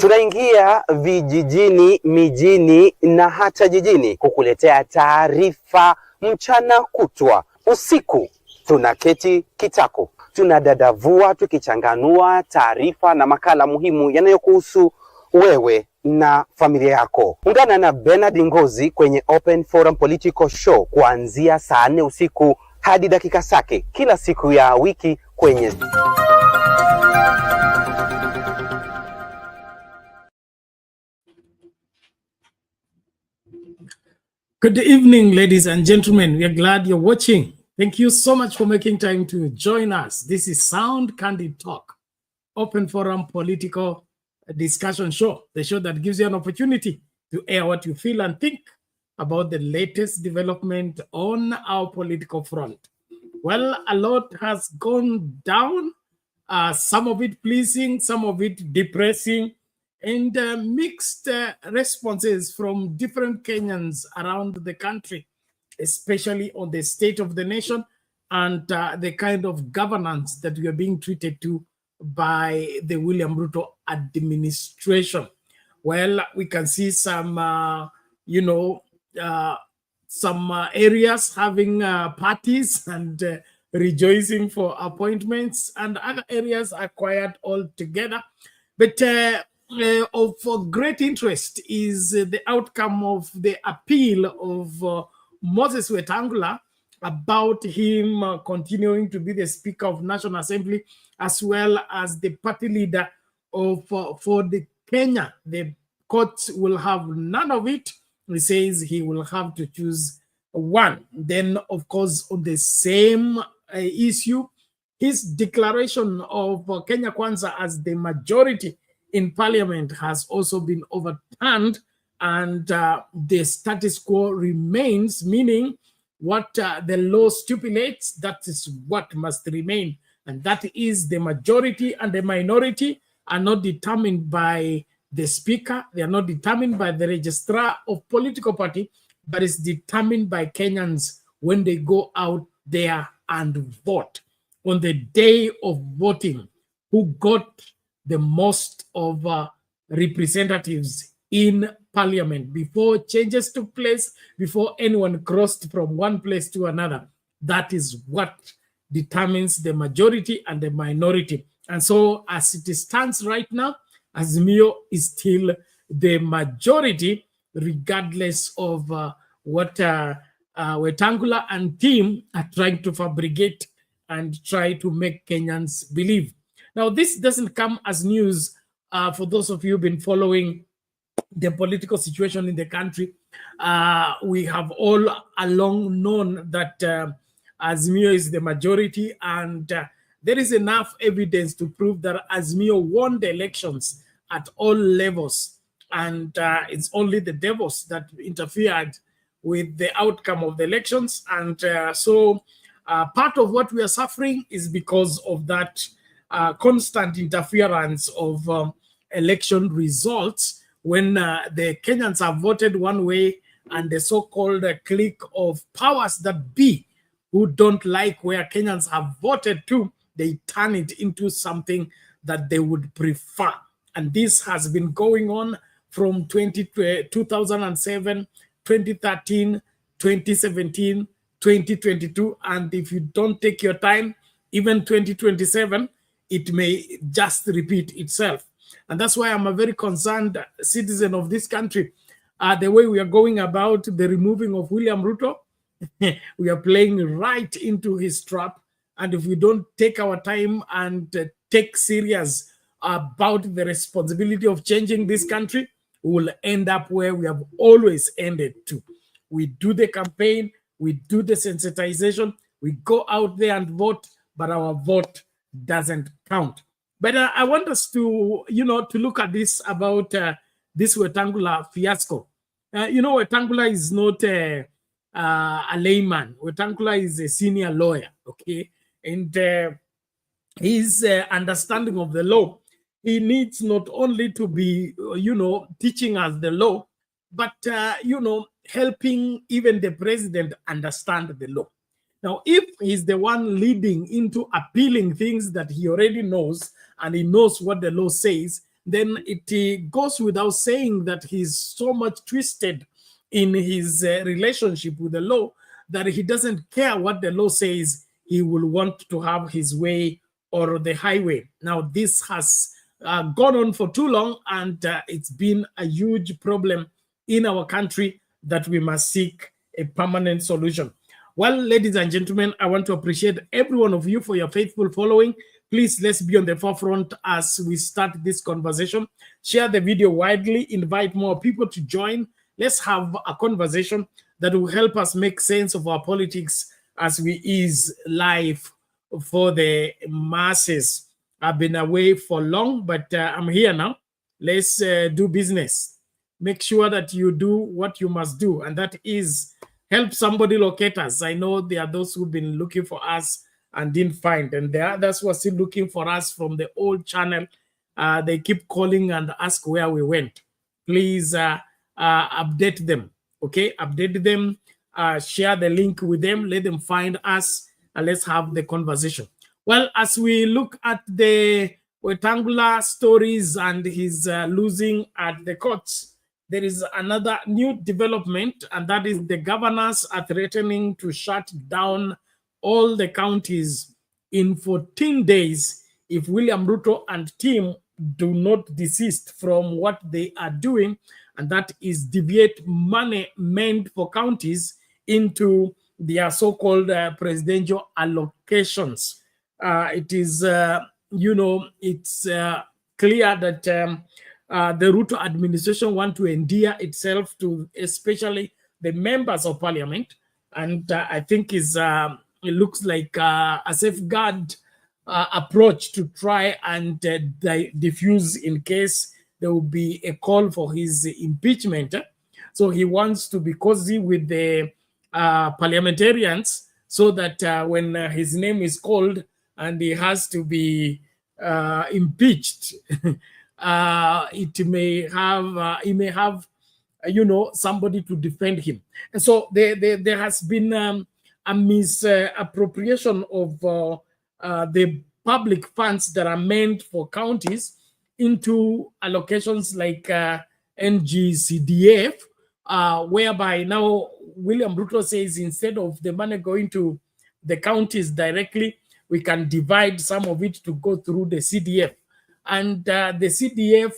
Tunaingia vijijini, mijini na hata jijini kukuletea taarifa mchana kutwa. Usiku tunaketi kitako, tunadadavua tukichanganua taarifa na makala muhimu yanayokuhusu wewe na familia yako. Ungana na Bernard Ngozi kwenye Open Forum Political Show kuanzia saa 4 usiku hadi dakika zake kila siku ya wiki kwenye Good evening, ladies and gentlemen. We are glad you're watching. Thank you so much for making time to join us. This is Sound Candid Talk, Open Forum Political Discussion Show, the show that gives you an opportunity to air what you feel and think about the latest development on our political front. Well, a lot has gone down, some of it pleasing, some of it depressing, and mixed responses from different Kenyans around the country, especially on the state of the nation and the kind of governance that we are being treated to by the William Ruto administration. Well, we can see some, some areas having parties and rejoicing for appointments, and other areas are quiet altogether. But of great interest is the outcome of the appeal of Moses Wetang'ula about him continuing to be the Speaker of National Assembly, as well as the party leader of for the Kenya. The court will have none of it. He says he will have to choose one. Then, of course, on the same issue, his declaration of Kenya Kwanza as the majority in parliament has also been overturned, and the status quo remains, meaning what the law stipulates, that is what must remain. And that is the majority and the minority are not determined by the speaker. They are not determined by the registrar of political party, but it's determined by Kenyans when they go out there and vote. On the day of voting, who got the most of representatives in parliament before changes took place, before anyone crossed from one place to another. That is what determines the majority and the minority. And so as it stands right now, Azimio is still the majority, regardless of what Wetang'ula and team are trying to fabricate and try to make Kenyans believe. Now, this doesn't come as news for those of you who've been following the political situation in the country. We have all along known that Azimio is the majority, and there is enough evidence to prove that Azimio won the elections at all levels, and it's only the devils that interfered with the outcome of the elections. And so part of what we are suffering is because of that constant interference of election results, when the Kenyans have voted one way and the so-called clique of powers that be who don't like where Kenyans have voted to, they turn it into something that they would prefer. And this has been going on from 2007, 2013, 2017, 2022, and if you don't take your time, even 2027, it may just repeat itself. And that's why I'm a very concerned citizen of this country. The way we are going about the removing of William Ruto, we are playing right into his trap. And if we don't take our time and take serious about the responsibility of changing this country, we will end up where we have always ended to. We do the campaign, we do the sensitization, we go out there and vote, but our vote doesn't count. But I want us to, to look at this about this Wetang'ula fiasco. Wetang'ula is not a layman. Wetang'ula is a senior lawyer, okay? And his understanding of the law, he needs not only to be, teaching us the law, but, helping even the president understand the law. Now, if he's the one leading into appealing things that he already knows, and he knows what the law says, then it goes without saying that he's so much twisted in his relationship with the law that he doesn't care what the law says. He will want to have his way or the highway. Now, this has gone on for too long, and it's been a huge problem in our country that we must seek a permanent solution. Well, ladies and gentlemen, I want to appreciate every one of you for your faithful following. Please, let's be on the forefront as we start this conversation. Share the video widely, invite more people to join. Let's have a conversation that will help us make sense of our politics as we ease life for the masses. I've been away for long, but I'm here now. Let's do business. Make sure that you do what you must do, and that is help somebody locate us. I know there are those who've been looking for us and didn't find, and there are others who are still looking for us from the old channel. They keep calling and ask where we went. Please update them, okay? Update them, share the link with them, let them find us, and let's have the conversation. Well, as we look at the Wetang'ula stories and his losing at the courts, there is another new development, and that is the governors are threatening to shut down all the counties in 14 days if William Ruto and team do not desist from what they are doing, and that is deviate money meant for counties into their so-called presidential allocations. It is, it's clear that the Ruto administration want to endear itself to especially the members of parliament, and I think it looks like a safeguard approach to try and diffuse in case there will be a call for his impeachment. So he wants to be cozy with the parliamentarians so that when his name is called and he has to be impeached, he may have somebody to defend him. And so there has been a misappropriation of the public funds that are meant for counties into allocations like NGCDF, whereby now William Ruto says instead of the money going to the counties directly, we can divide some of it to go through the CDF. And the CDF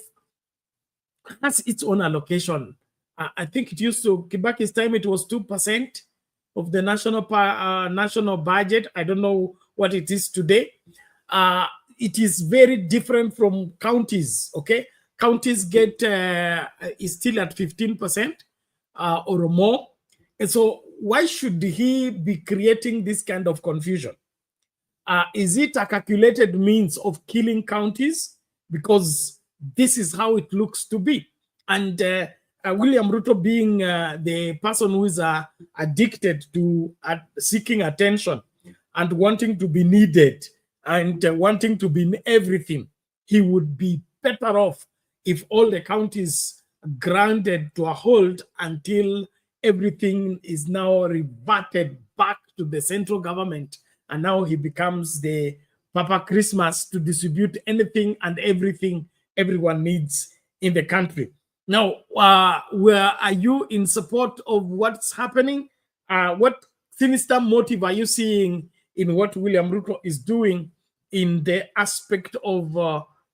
has its own allocation. I think it used to, Kibaki's time, it was 2% of the national budget. I don't know what it is today. It is very different from counties, okay? Counties get, is still at 15% or more. And so why should he be creating this kind of confusion? Is it a calculated means of killing counties? Because this is how it looks to be. And William Ruto being the person who is addicted to seeking attention and wanting to be needed and wanting to be in everything, he would be better off if all the counties grounded to a halt until everything is now reverted back to the central government. And now he becomes the Papa Christmas to distribute anything and everything everyone needs in the country. Now, where are you in support of what's happening? What sinister motive are you seeing in what William Ruto is doing in the aspect of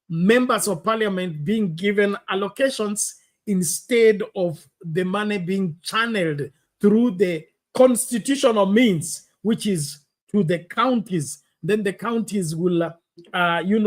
members of parliament being given allocations instead of the money being channeled through the constitutional means, which is to the counties? Then the counties will,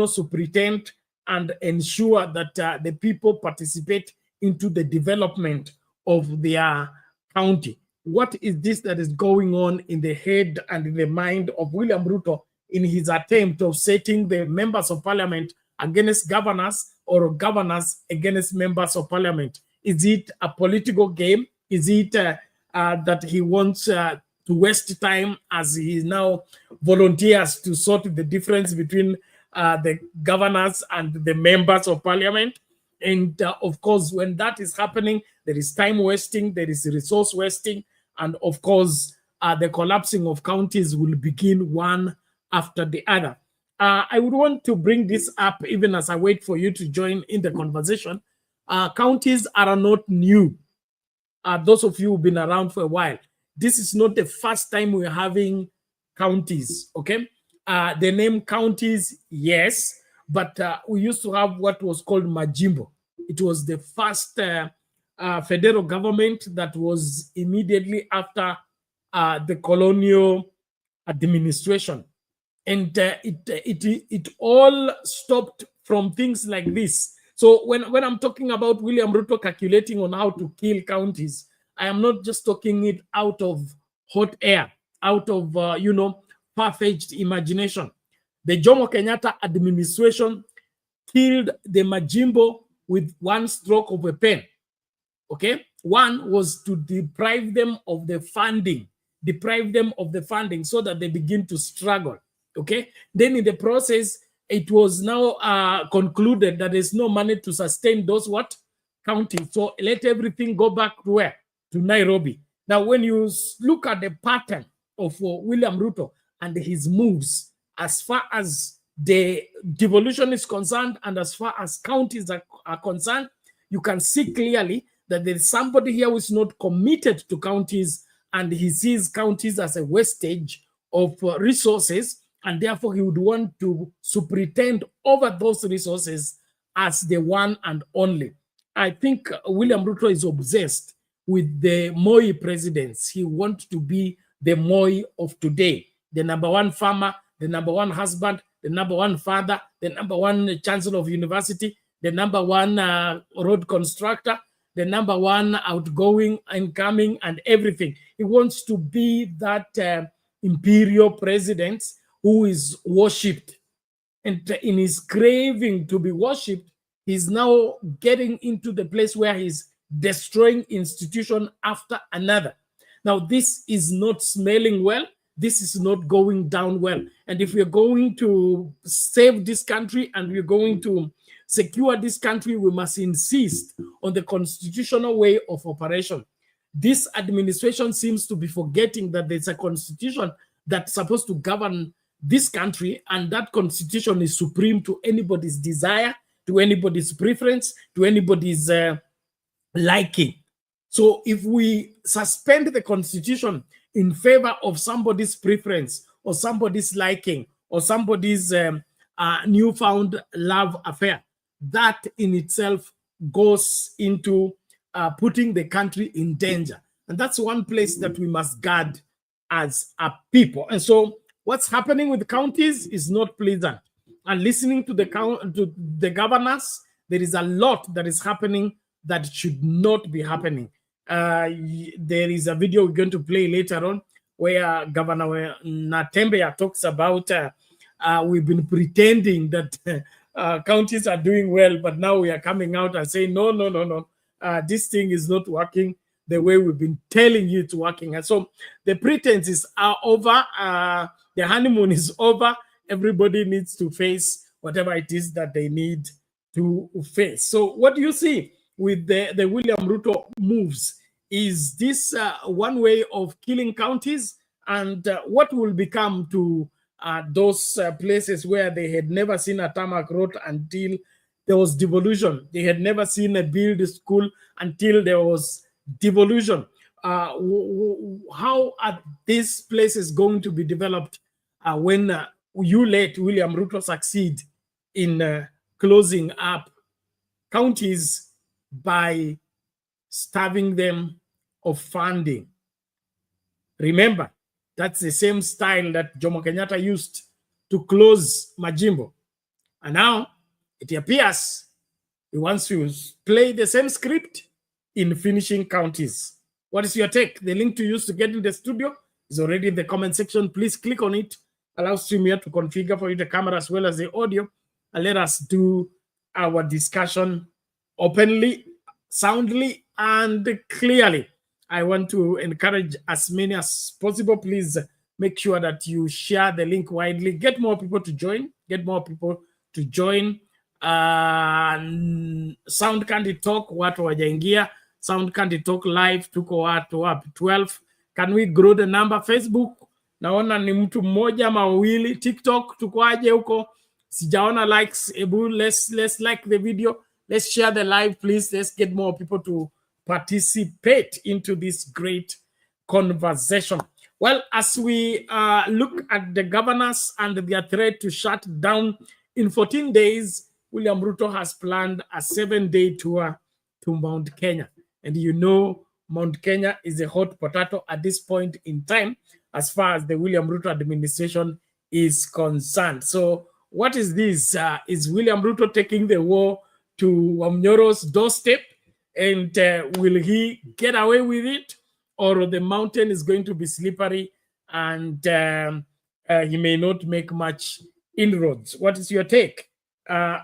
superintend and ensure that the people participate into the development of their county. What is this that is going on in the head and in the mind of William Ruto in his attempt of setting the members of parliament against governors or governors against members of parliament? Is it a political game? Is it that he wants to waste time as he now volunteers to sort the difference between the governors and the members of parliament? And of course, when that is happening, there is time wasting, there is resource wasting, and of course, the collapsing of counties will begin one after the other. I would want to bring this up even as I wait for you to join in the conversation. Counties are not new. Those of you who've been around for a while, this is not the first time we're having counties, okay? The name counties, yes, but we used to have what was called Majimbo. It was the first federal government that was immediately after the colonial administration. And it all stopped from things like this. So when I'm talking about William Ruto calculating on how to kill counties, I am not just talking it out of hot air, out of, far-fetched imagination. The Jomo Kenyatta administration killed the Majimbo with one stroke of a pen. Okay? One was to deprive them of the funding so that they begin to struggle. Okay? Then in the process, it was now concluded that there's no money to sustain those counties. So let everything go back to where? To Nairobi. Now, when you look at the pattern of William Ruto and his moves, as far as the devolution is concerned and as far as counties are concerned, you can see clearly that there's somebody here who is not committed to counties, and he sees counties as a wastage of resources, and therefore he would want to superintend over those resources as the one and only. I think William Ruto is obsessed with the Moi presidents. He wants to be the Moi of today, the number one farmer, the number one husband, the number one father, the number one chancellor of university, the number one road constructor, the number one outgoing, incoming, and everything. He wants to be that imperial president who is worshipped. And in his craving to be worshipped, he's now getting into the place where he's destroying institution after another. Now, this is not smelling well. This is not going down well. And if we're going to save this country and we're going to secure this country, we must insist on the constitutional way of operation. This administration seems to be forgetting that there's a constitution that's supposed to govern this country, and that constitution is supreme to anybody's desire, to anybody's preference, to anybody's liking. So if we suspend the constitution in favor of somebody's preference or somebody's liking or somebody's newfound love affair, that in itself goes into putting the country in danger. And that's one place that we must guard as a people. And so what's happening with counties is not pleasant. And listening to the governors, there is a lot that is happening that should not be happening. There is a video we're going to play later on where Governor Natembeya talks about we've been pretending that counties are doing well, but now we are coming out and saying, no, this thing is not working the way we've been telling you it's working. And so the pretenses are over, the honeymoon is over, everybody needs to face whatever it is that they need to face. So what do you see with the William Ruto moves? Is this one way of killing counties? And what will become to those places where they had never seen a tarmac road until there was devolution? They had never seen a build school until there was devolution. How are these places going to be developed when you let William Ruto succeed in closing up counties by starving them of funding? Remember, that's the same style that Jomo Kenyatta used to close Majimbo. And now it appears he wants to play the same script in finishing counties. What is your take? The link to use to get in the studio is already in the comment section. Please click on it. Allow StreamYard to configure for you the camera as well as the audio. And let us do our discussion openly, soundly, and clearly. I want to encourage as many as possible. Please make sure that you share the link widely. Get more people to join. Sound Candy Talk, watu wajaingia. Sound Candy Talk live, tuko watu wapi? 12. Can we grow the number? Facebook, naona ni mtu mmoja ama wawili. TikTok tukoaje huko? Sijaona likes. Ebu let's like the video. Let's share the live, please. Let's get more people to participate into this great conversation. Well, as we look at the governors and their threat to shut down in 14 days, William Ruto has planned a 7-day tour to Mount Kenya. And you know, Mount Kenya is a hot potato at this point in time, as far as the William Ruto administration is concerned. So what is this? Is William Ruto taking the war to Wamnyoro's doorstep? And will he get away with it? Or the mountain is going to be slippery and he may not make much inroads? What is your take?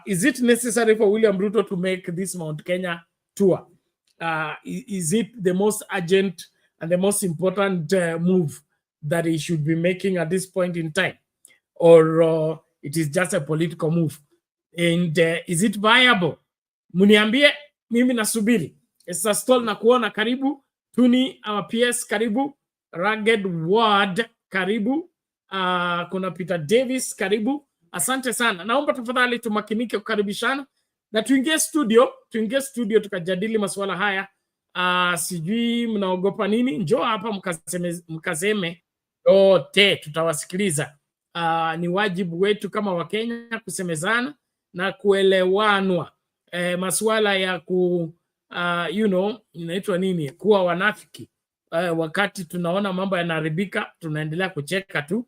Is it necessary for William Ruto to make this Mount Kenya tour? Is it the most urgent and the most important move that he should be making at this point in time? Or it is just a political move? And is it viable? Muniambie, mimi nasubiri. Esa Stall na kuona, karibu. Tuni our PS, karibu. Rugged Ward, karibu. Kuna Peter Davis, karibu. Asante sana. Naomba tafadhali tumakinike kukaribishana na tuingie studio tukajadili masuala haya. Sijui mnaogopa nini? Njoo hapa mkaseme yote, tutawasikiliza. Ni wajibu wetu kama Wakenya kusemezana na kuelewanwa. Masuala ya inaitwa nini, kuwa wanafiki wakati tunaona mambo yanaharibika, tunaendelea kucheka tu,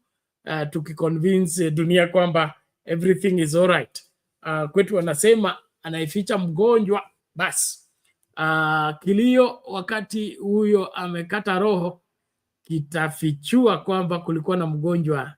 tukiconvince dunia kwamba everything is all right. Kwetu wanasema anaificha mgonjwa basi. Kilio wakati huyo amekata roho kitafichua kwamba kulikuwa na mgonjwa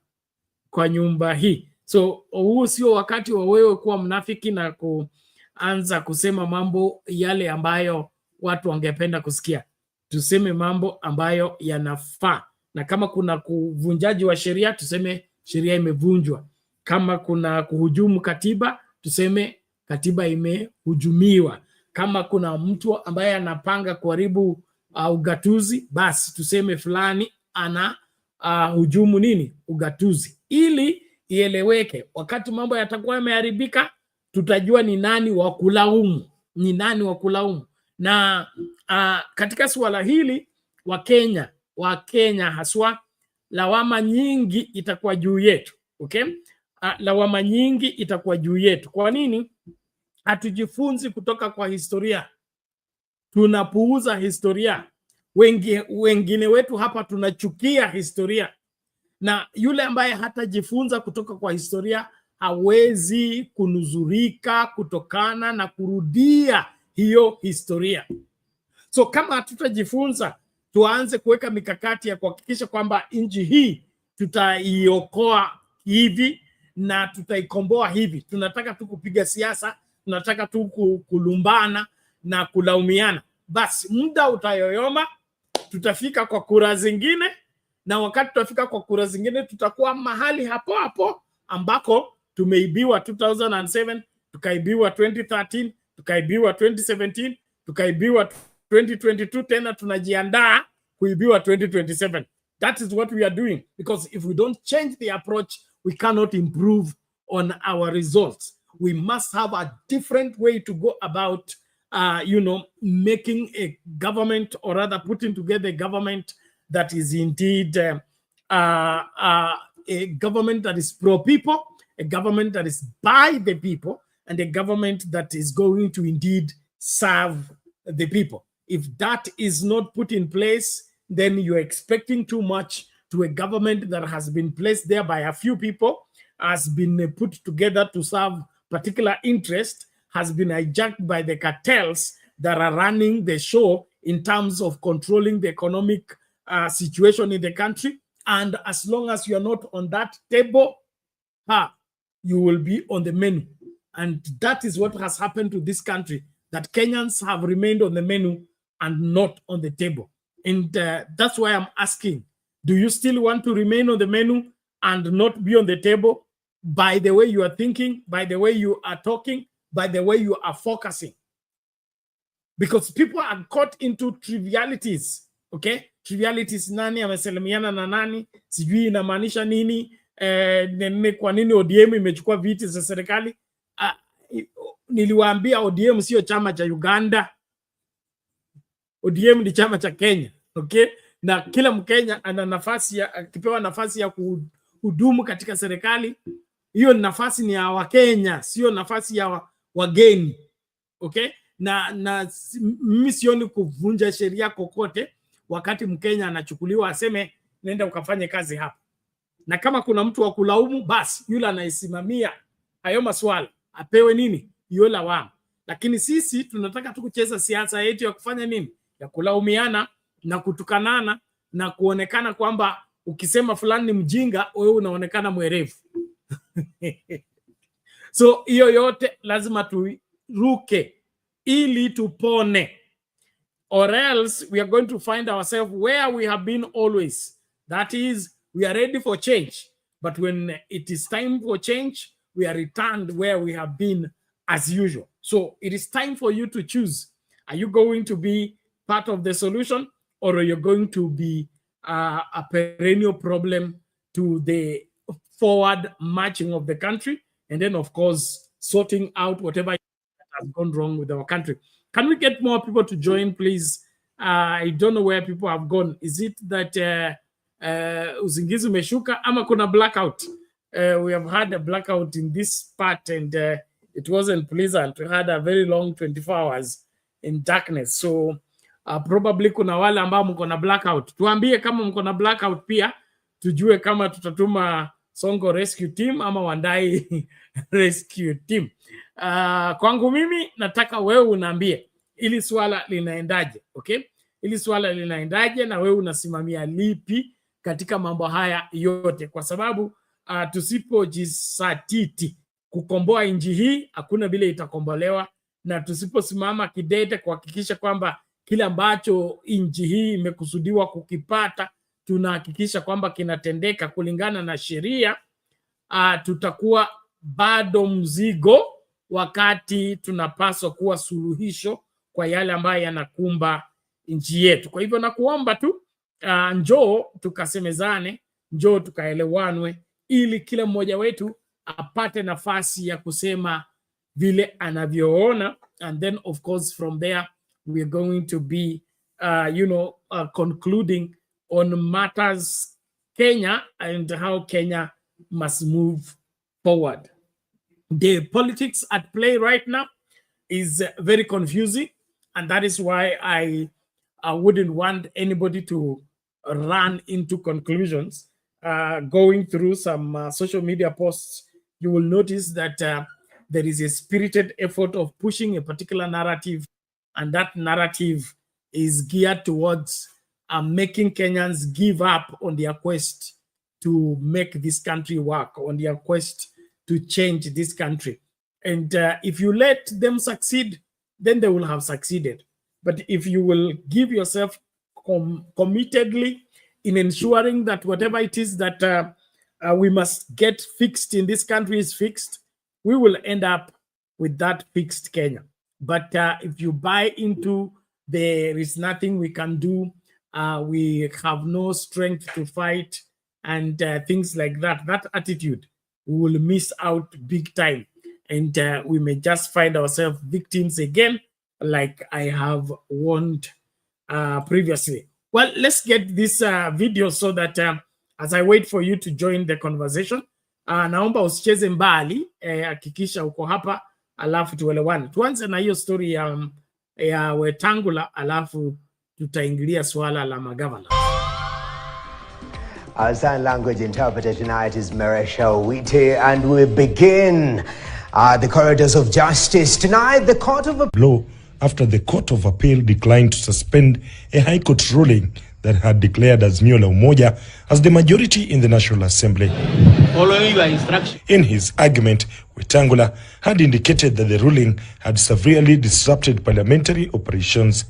kwa nyumba hii. So huu sio wakati wa wewe kuwa mnafiki na kuanza kusema mambo yale ambayo watu wangependa kusikia. Tuseme mambo ambayo yanafaa, na kama kuna kuvunjaji wa sheria tuseme sheria imevunjwa. Kama kuna kuhujumu katiba tuseme katiba imehujumiwa. Kama kuna mtu ambaye anapanga kuharibu ugatuzi, basi tuseme fulani ana hujumu nini, ugatuzi, ili ieleweke. Wakati mambo yatakuwa yameharibika, tutajua ni nani wa kulaumu. Na katika suala hili Wakenya haswa, lawama nyingi itakuwa juu yetu. Okay? Lawama nyingi itakuwa juu yetu. Kwa nini hatujifunzi kutoka kwa historia? Tunapuuza historia. Wengine wetu hapa tunachukia historia, na yule ambaye hatajifunza kutoka kwa historia hawezi kunuzurika kutokana na kurudia hiyo historia. So kama hatutajifunza, tuanze kuweka mikakati ya kuhakikisha kwamba nchi hii tutaiokoa hivi na tutaikomboa hivi. Tunataka tu kupiga siasa, tunataka tu kulumbana na kulaumiana, basi muda utayoyoma, tutafika kwa kura zingine, na wakati tutafika kwa kura zingine tutakuwa mahali hapo ambako tumeibiwa 2007, tukaibiwa 2013, tukaibiwa 2017, tukaibiwa 2022, tena tunajiandaa kuibiwa 2027. That is what we are doing, because if we don't change the approach, we cannot improve on our results. We must have a different way to go about making a government, or rather putting together a government that is indeed a government that is pro-people, a government that is by the people, and a government that is going to indeed serve the people. If that is not put in place, then you're expecting too much to a government that has been placed there by a few people, has been put together to serve particular interest, has been hijacked by the cartels that are running the show in terms of controlling the economic situation in the country. And as long as you're not on that table, you will be on the menu. And that is what has happened to this country, that Kenyans have remained on the menu and not on the table. And that's why I'm asking, do you still want to remain on the menu and not be on the table? By the way you are thinking, by the way you are talking, by the way you are focusing. Because people are caught into trivialities, Okay, trivialities, nani amesalimiana na nani, sijui inamaanisha nini, kwa nini ODM imechukua viti za serikali. Niliwaambia ODM sio chama cha Uganda, ODM ni chama cha Kenya. Okay, na kila Mkenya ana nafasi ya, akipewa nafasi ya kuhudumu katika serikali, hiyo nafasi ni ya Wakenya, sio nafasi ya wageni. Okay, na mimi sioni kuvunja sheria kokote wakati Mkenya anachukuliwa aseme nenda ukafanye kazi hapa, na kama kuna mtu wa kulaumu, basi yule anaisimamia hayo maswala apewe nini, hiyo lawama. Lakini sisi tunataka tu kucheza siasa yetu ya kufanya nini, ya kulaumiana na kutukanana na kuonekana kwamba ukisema fulani ni mjinga, wewe unaonekana mwerevu. So hiyo yote lazima turuke ili tupone, or else we are going to find ourselves where we have been always. That is, we are ready for change, but when it is time for change, we are returned where we have been as usual. So it is time for you to choose. Are you going to be part of the solution, or are you going to be a perennial problem to the forward marching of the country, and then of course sorting out whatever has gone wrong with our country? Can we get more people to join, please? I don't know where people have gone. Is it that usingizi umeshuka ama kuna blackout? We have had a blackout in this part, and it wasn't pleasant. We had a very long 24 hours in darkness. So probably kuna wale ambao mko na blackout. Tuambie kama mko na blackout pia, tujue kama tutatuma Songo Rescue Team ama Wandai Rescue Team. Kwangu mimi nataka wewe unaambie ili swala linaendaje, okay? Ili swala linaendaje na wewe unasimamia lipi katika mambo haya yote, kwa sababu tusipojisatiti kukomboa nchi hii hakuna vile itakombolewa, na tusiposimama kidete kuhakikisha kwamba kile ambacho nchi hii imekusudiwa kukipata tunahakikisha kwamba kinatendeka kulingana na sheria, tutakuwa bado mzigo wakati tunapaswa kuwa suluhisho kwa yale ambayo yanakumba nchi yetu. Kwa hivyo nakuomba tu njoo tukasemezane, njoo tukaelewanwe, ili kila mmoja wetu apate nafasi ya kusema vile anavyoona, and then of course from there we are going to be concluding on matters Kenya and how Kenya must move forward. The politics at play right now is very confusing, and that is why I wouldn't want anybody to run into conclusions. Going through some social media posts, you will notice that there is a spirited effort of pushing a particular narrative, and that narrative is geared towards making Kenyans give up on their quest to make this country work, on their quest to change this country. And if you let them succeed, then they will have succeeded. But if you will give yourself committedly in ensuring that whatever it is that we must get fixed in this country is fixed, we will end up with that fixed Kenya. But if you buy into there is nothing we can do, we have no strength to fight, and things like that, that attitude, we will miss out big time. And we may just find ourselves victims again, like I have warned previously. Well, let's get this video so that as I wait for you to join the conversation, naomba usicheze mbali, hakikisha uko hapa, alafu tuelewane. Tuanze na hiyo story ya Wetang'ula, alafu tutaingilia swala la magavana. Our sign language interpreter tonight is Marisha Witi, and we begin the corridors of justice. Tonight, the Court of Appeal, after the Court of Appeal declined to suspend a High Court ruling that had declared Azimio la Umoja as the majority in the National Assembly. Following your instruction. In his argument, Wetang'ula had indicated that the ruling had severely disrupted parliamentary operations.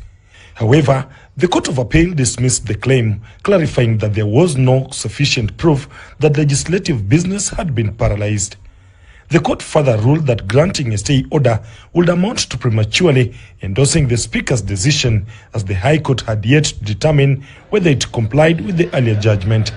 However, the Court of Appeal dismissed the claim, clarifying that there was no sufficient proof that legislative business had been paralyzed. The court further ruled that granting a stay order would amount to prematurely endorsing the Speaker's decision, as the High Court had yet to determine whether it complied with the earlier judgment.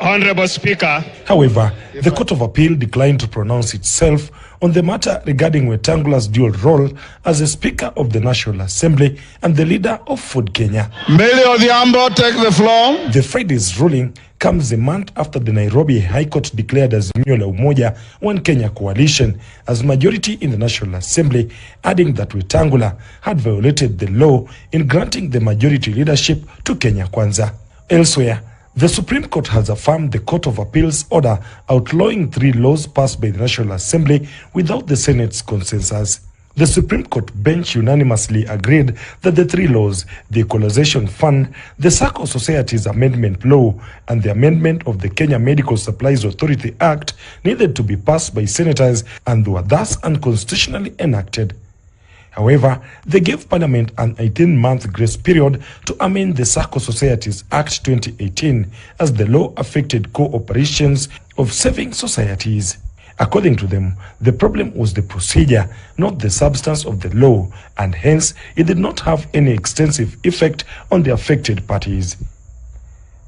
Honorable Speaker. However, the Court of Appeal declined to pronounce itself on the matter regarding Wetang'ula's dual role as a Speaker of the National Assembly and the leader of Ford Kenya. Mbele Odhiambo, take the floor. The Friday's ruling comes a month after the Nairobi High Court declared Azimio la Umoja One Kenya coalition as majority in the National Assembly, adding that Wetang'ula had violated the law in granting the majority leadership to Kenya Kwanza. Elsewhere, the Supreme Court has affirmed the Court of Appeal's order outlawing 3 laws passed by the National Assembly without the Senate's consensus. The Supreme Court bench unanimously agreed that the 3 laws, the Equalization Fund, the Circle Societies Amendment Law, and the amendment of the Kenya Medical Supplies Authority Act, needed to be passed by senators and were thus unconstitutionally enacted. However, they gave Parliament an 18-month grace period to amend the Circle Societies Act 2018, as the law affected co-operations of saving societies. According to them, the problem was the procedure, not the substance of the law, and hence it did not have any extensive effect on the affected parties.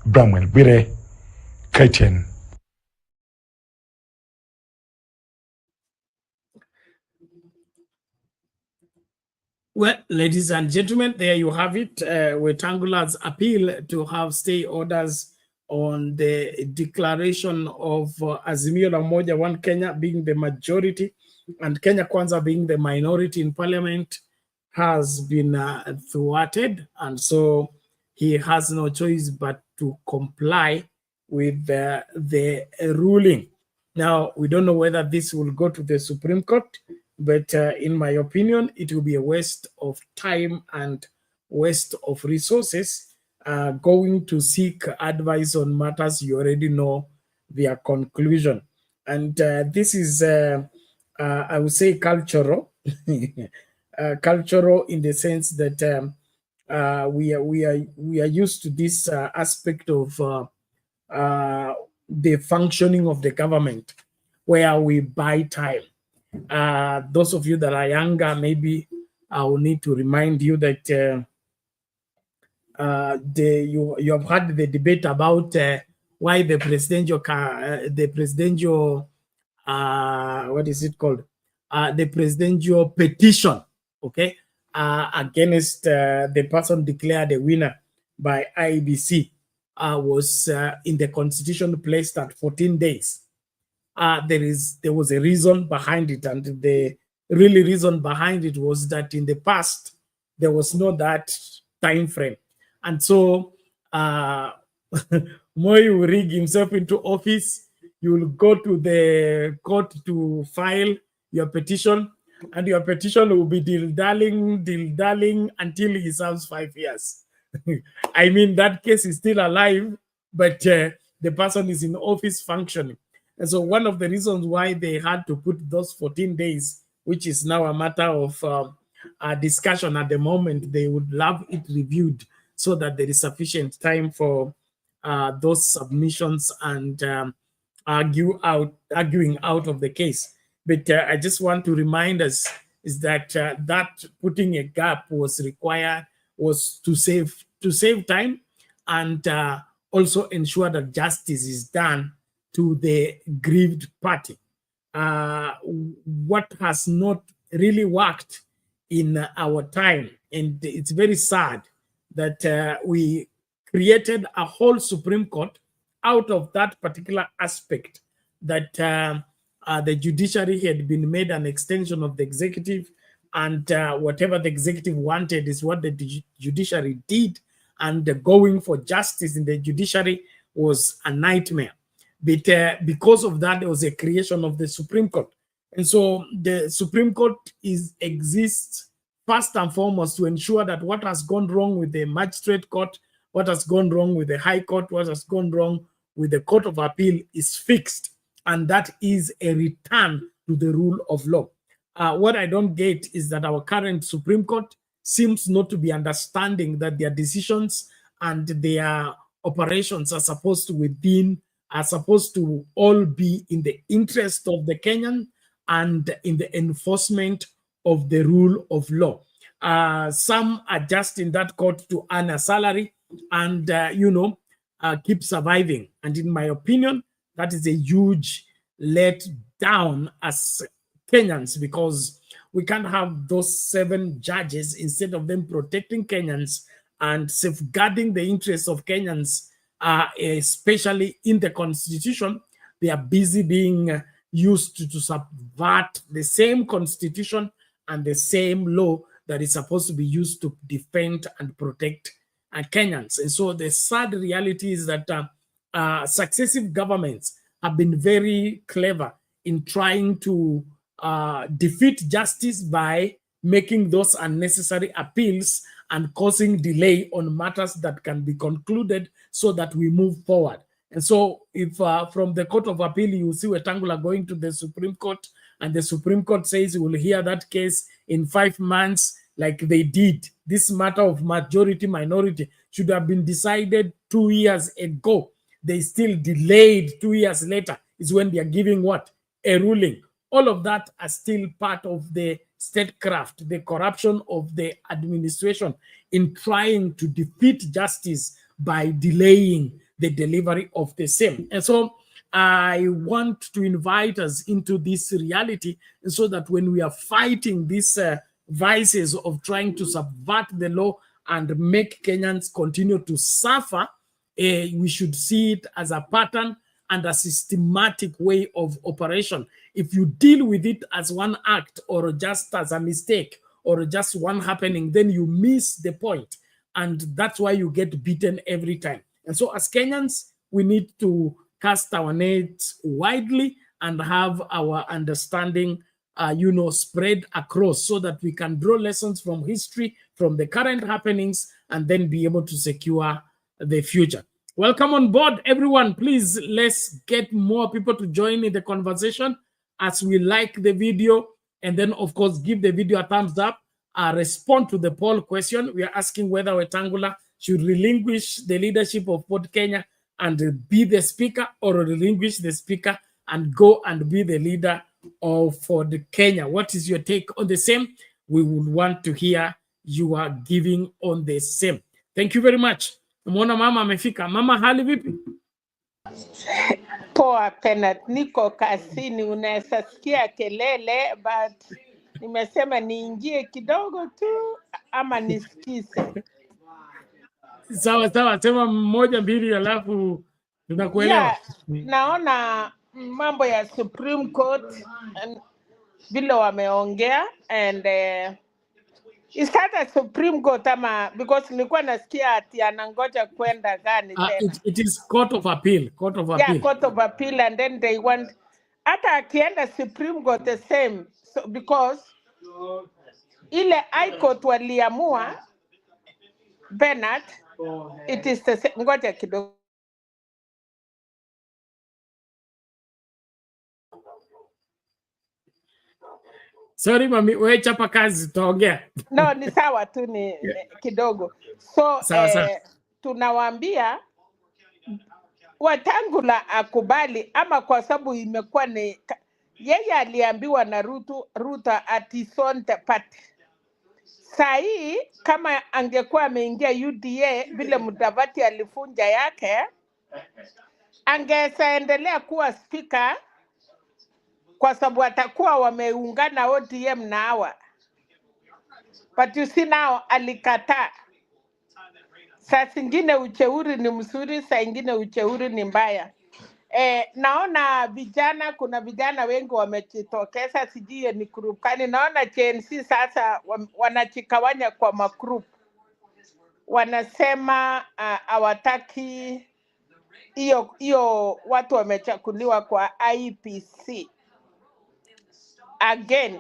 Bramwell Bire, KTN. Well, ladies and gentlemen, there you have it. Wetang'ula's appeal to have stay orders on the declaration of Azimio la Umoja One Kenya being the majority and Kenya Kwanza being the minority in parliament has been thwarted. And so he has no choice but to comply with the ruling. Now, we don't know whether this will go to the Supreme Court, but in my opinion, it will be a waste of time and waste of resources going to seek advice on matters you already know their conclusion. And this is, I would say, cultural, cultural in the sense that we are used to this aspect of the functioning of the government, where we buy time. Those of you that are younger, maybe I will need to remind you that you have had the debate about why the presidential what is it called? The presidential petition, okay, against the person declared a winner by IEBC was in the constitution placed at 14 days. There was a reason behind it, and the really reason behind it was that in the past there was no that time frame, and so Moi will rig himself into office. You will go to the court to file your petition, and your petition will be dilly-dallying until he serves 5 years. I mean, that case is still alive, but the person is in office functioning. And so one of the reasons why they had to put those 14 days, which is now a matter of discussion at the moment, they would love it reviewed so that there is sufficient time for those submissions and arguing out of the case. But I just want to remind us is that that putting a gap was required, was to save time and also ensure that justice is done to the grieved party. What has not really worked in our time, and it's very sad that we created a whole Supreme Court out of that particular aspect, that the judiciary had been made an extension of the executive, and whatever the executive wanted is what the judiciary did, and going for justice in the judiciary was a nightmare. But because of that, there was a creation of the Supreme Court. And so the Supreme Court exists first and foremost to ensure that what has gone wrong with the magistrate court, what has gone wrong with the High Court, what has gone wrong with the Court of Appeal is fixed. And that is a return to the rule of law. What I don't get is that our current Supreme Court seems not to be understanding that their decisions and their operations are supposed to all be in the interest of the Kenyan and in the enforcement of the rule of law. Some are just in that court to earn a salary and, keep surviving. And in my opinion, that is a huge let down as Kenyans, because we can't have those 7 judges, instead of them protecting Kenyans and safeguarding the interests of Kenyans, especially in the constitution, they are busy being used to subvert the same constitution and the same law that is supposed to be used to defend and protect Kenyans. And so the sad reality is that successive governments have been very clever in trying to defeat justice by making those unnecessary appeals and causing delay on matters that can be concluded so that we move forward. And so if from the Court of Appeal, you see Wetang'ula going to the Supreme Court, and the Supreme Court says we'll hear that case in 5 months, like they did. This matter of majority minority should have been decided 2 years ago. They still delayed 2 years later is when they are giving what? A ruling. All of that are still part of the statecraft, the corruption of the administration in trying to defeat justice by delaying the delivery of the same. And so I want to invite us into this reality so that when we are fighting these vices of trying to subvert the law and make Kenyans continue to suffer, we should see it as a pattern and a systematic way of operation. If you deal with it as one act or just as a mistake or just one happening, then you miss the point. And that's why you get beaten every time. And so as Kenyans, we need to cast our nets widely and have our understanding spread across so that we can draw lessons from history, from the current happenings, and then be able to secure the future. Welcome on board, everyone. Please, let's get more people to join in the conversation as we like the video. And then, of course, give the video a thumbs up. Respond to the poll question. We are asking whether Wetang'ula should relinquish the leadership of Port Kenya and be the speaker, or relinquish the speaker and go and be the leader of Ford Kenya. What is your take on the same? We would want to hear you are giving on the same. Thank you very much. Mwana mama amefika. Mama, hali vipi? Poa Penat, niko kasini, unaweza sikia kelele, but nimesema niingie kidogo tu ama nisikize. Sawa sawa, sema moja mbili alafu tunakuelewa. Yeah, naona mambo ya Supreme Court vile wameongea, and is that a Supreme Court ama, because nilikuwa nasikia ati anangoja kwenda gani tena. It is Court of Appeal. Court of Appeal. Yeah, Court of Appeal, and then they want hata akienda Supreme Court the same, so because ile High Court waliamua Bernard, it is the same. Ngoja kidogo. Sorry mami, wewe chapa kazi tutaongea. No, ni sawa tu ni kidogo. So tunawaambia Wetang'ula akubali, ama kwa sababu imekuwa ni yeye aliambiwa na Ruto atisonte party. Saa hii kama angekuwa ameingia UDA vile Mudavadi alifunja yake, angesaendelea kuwa speaker kwa sababu atakuwa wameungana ODM na hawa. But you see now alikataa. Saa zingine ucheuri ni mzuri, saa ingine ucheuri ni mbaya. Naona vijana, kuna vijana wengi wamejitokeza, sijui ni group kani. Naona JNC sasa wanachikawanya kwa magroup. Wanasema hawataki hiyo watu wamechakuliwa kwa IPC. Again,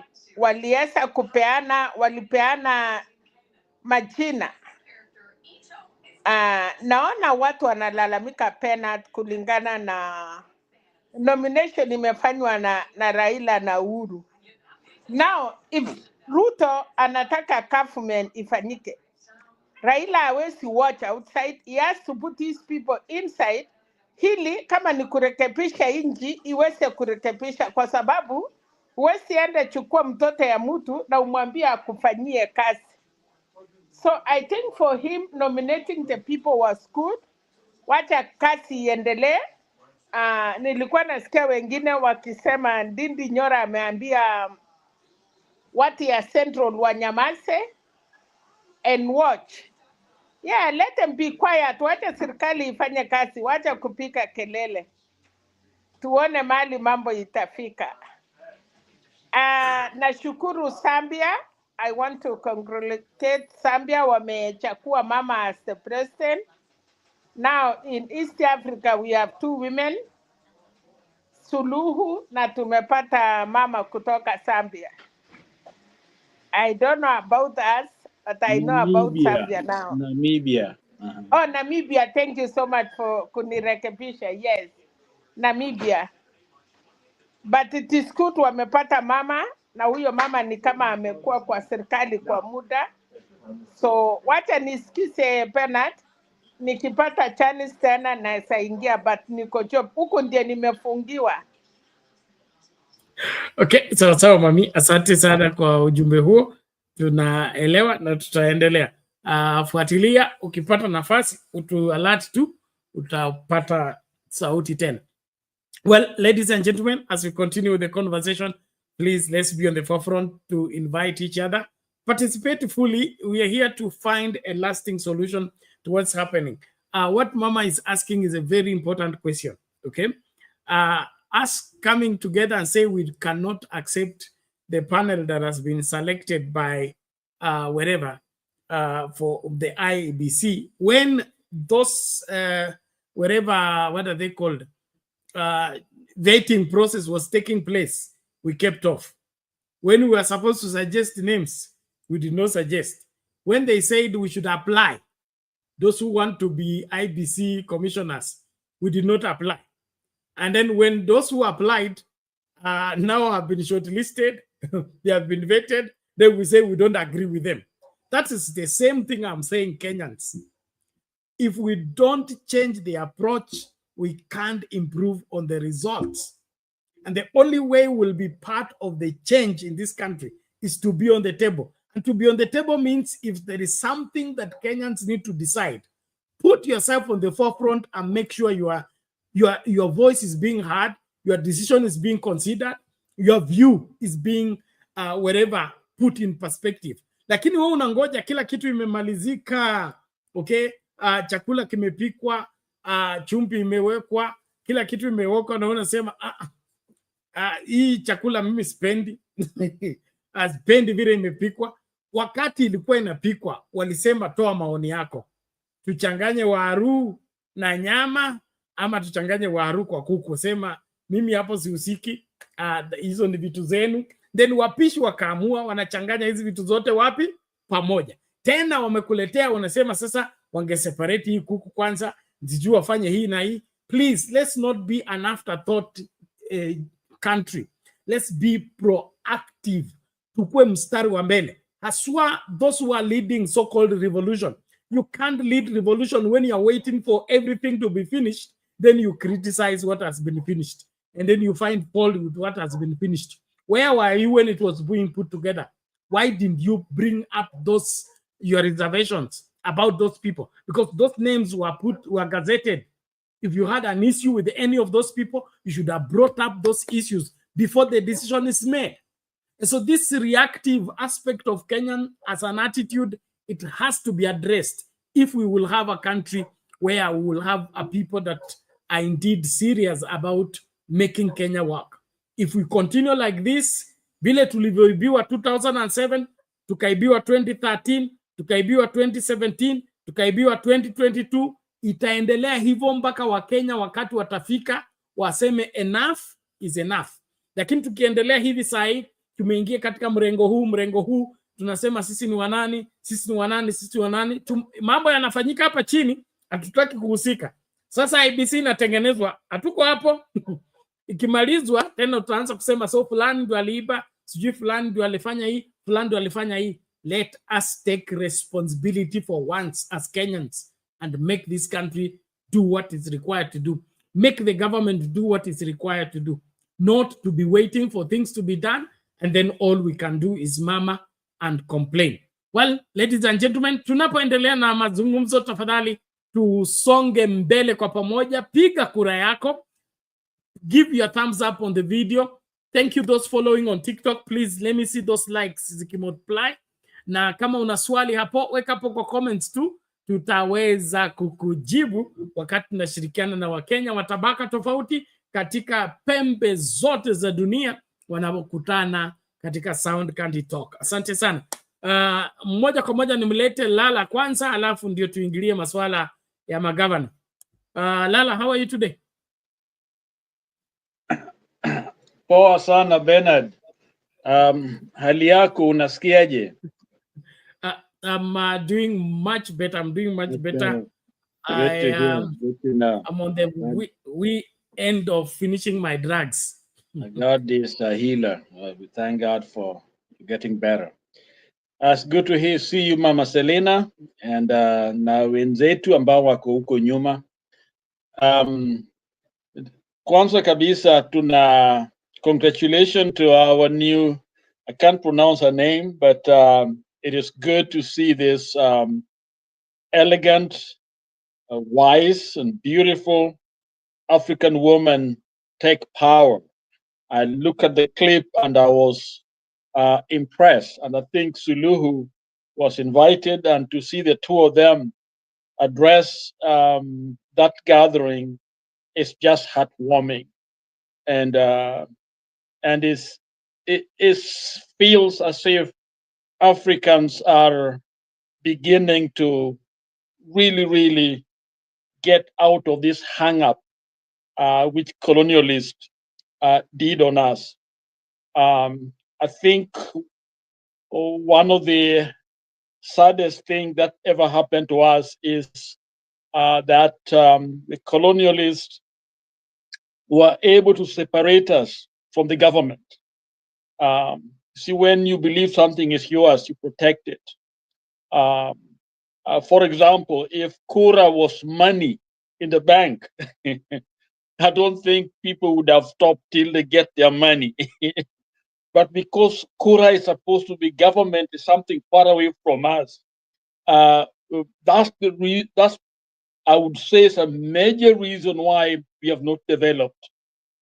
walipeana majina. Naona watu wanalalamika penat kulingana na nomination imefanywa na Raila na Uhuru. Now, if Ruto anataka government ifanyike, Raila hawezi watch outside, he has to put these people inside, hili kama ni kurekebisha inji iweze kurekebisha, kwa sababu Huwezi enda chukua mtoto ya mtu na umwambie akufanyie kazi. So I think for him nominating the people was good. Wacha kazi iendelee. Nilikuwa nasikia wengine wakisema Ndindi Nyoro ameambia watu ya Central wanyamaze and watch. Yeah, let them be quiet. Wacha serikali ifanye kazi. Wacha kupika kelele. Tuone mali mambo itafika. Nashukuru Zambia. I want to congratulate Zambia, wamechakua mama as the president. Now in East Africa we have 2 women, Suluhu na tumepata mama kutoka Zambia. I don't know about us, but I know about Zambia now. Namibia. Oh, Namibia, thank you so much for kunirekebisha. Yes, Namibia. But it is good wamepata mama, na huyo mama ni kama amekuwa kwa serikali kwa muda. So wacha nisikize Bernard, nikipata chance tena naweza ingia, but niko job huko ndio nimefungiwa. Okay, sawa mami, asante sana kwa ujumbe huo, tunaelewa na tutaendelea. Fuatilia, ukipata nafasi utu alert tu, utapata sauti tena. Well, ladies and gentlemen, as we continue the conversation, please let's be on the forefront to invite each other. Participate fully. We are here to find a lasting solution to what's happening. What Mama is asking is a very important question, okay? Us coming together and say we cannot accept the panel that has been selected by wherever for the IEBC, when those, wherever, what are they called? Voting process was taking place, we kept off. When we were supposed to suggest names, we did not suggest. When they said we should apply, those who want to be IBC commissioners, we did not apply. And then when those who applied now have been shortlisted, they have been vetted, then we say we don't agree with them. That is the same thing I'm saying, Kenyans. If we don't change the approach, we can't improve on the results. And the only way we'll be part of the change in this country is to be on the table. And to be on the table means if there is something that Kenyans need to decide, put yourself on the forefront and make sure your voice is being heard, your decision is being considered, your view is being wherever put in perspective. Lakini wewe unangoja kila kitu imemalizika, okay? Chakula kimepikwa, chumvi imewekwa, kila kitu imewekwa na unasema hii chakula mimi sipendi. Sipendi vile imepikwa. Wakati ilikuwa inapikwa walisema toa maoni yako. Tuchanganye waru na nyama ama tuchanganye waru kwa kuku. Sema mimi hapo sihusiki, hizo ni vitu zenu. Then wapishi wakaamua wanachanganya hizi vitu zote wapi? Pamoja. Tena wamekuletea wanasema sasa wangeseparate hii kuku kwanza, zijua wafanye hii na hii. Please, let's not be an afterthought country. Let's be proactive. Tukue mstari wa mbele. Haswa those who are leading so-called revolution. You can't lead revolution when you are waiting for everything to be finished. Then you criticize what has been finished. And then you find fault with what has been finished. Where were you when it was being put together? Why didn't you bring up your reservations about those people? Because those names were gazetted. If you had an issue with any of those people, you should have brought up those issues before the decision is made. And so this reactive aspect of Kenyan as an attitude, it has to be addressed if we will have a country where we will have a people that are indeed serious about making Kenya work. If we continue like this, vile tulivyoibiwa 2007, tukaibiwa 2013, tukaibiwa 2017, tukaibiwa 2022, itaendelea hivyo mpaka Wakenya wakati watafika waseme enough is enough. Lakini tukiendelea hivi sahi, tumeingia katika mrengo huu, tunasema sisi ni wanani, mambo yanafanyika hapa chini, hatutaki kuhusika. Sasa IBC inatengenezwa, hatuko hapo. Ikimalizwa tena tutaanza kusema so fulani ndio aliiba, sijui fulani ndio alifanya hii, fulani ndio alifanya hii. Let us take responsibility for once as Kenyans and make this country do what is required to do. Make the government do what is required to do. not to be waiting for things to be done, and then all we can do is murmur and complain. Well, ladies and gentlemen, tunapoendelea na mazungumzo, tafadhali tusonge mbele kwa pamoja. Piga kura yako. Give your thumbs up on the video. Thank you those following on TikTok. Please let me see those likes zikimultiply. Na kama una swali hapo, weka hapo kwa comments tu, tutaweza kukujibu wakati tunashirikiana na Wakenya wa tabaka tofauti katika pembe zote za dunia wanapokutana katika Sound Candy Talk. Asante sana. Moja kwa moja nimlete Lala kwanza, alafu ndio tuingilie masuala ya magavana. Lala, how are you today? Poa sana Bernard. Hali yako unasikiaje? I'm doing much better. I'm doing much better. Good to know. I'm on the end of finishing my drugs. God is a healer. We thank God for getting better. It's good to see you Mama Selena and na wenzetu ambao wako huko nyuma. Kwanza kabisa tuna congratulations to our new, I can't pronounce her name, but it is good to see this elegant, wise and beautiful African woman take power. I look at the clip and I was impressed. And I think Suluhu was invited, and to see the two of them address that gathering is just heartwarming. And it feels as if Africans are beginning to really get out of this hang-up which colonialists did on us. I think one of the saddest things that ever happened to us is that the colonialists were able to separate us from the government. See, when you believe something is yours, you protect it. For example, if Kura was money in the bank, I don't think people would have stopped till they get their money. But because Kura is supposed to be government, is something far away from us. That's I would say is a major reason why we have not developed.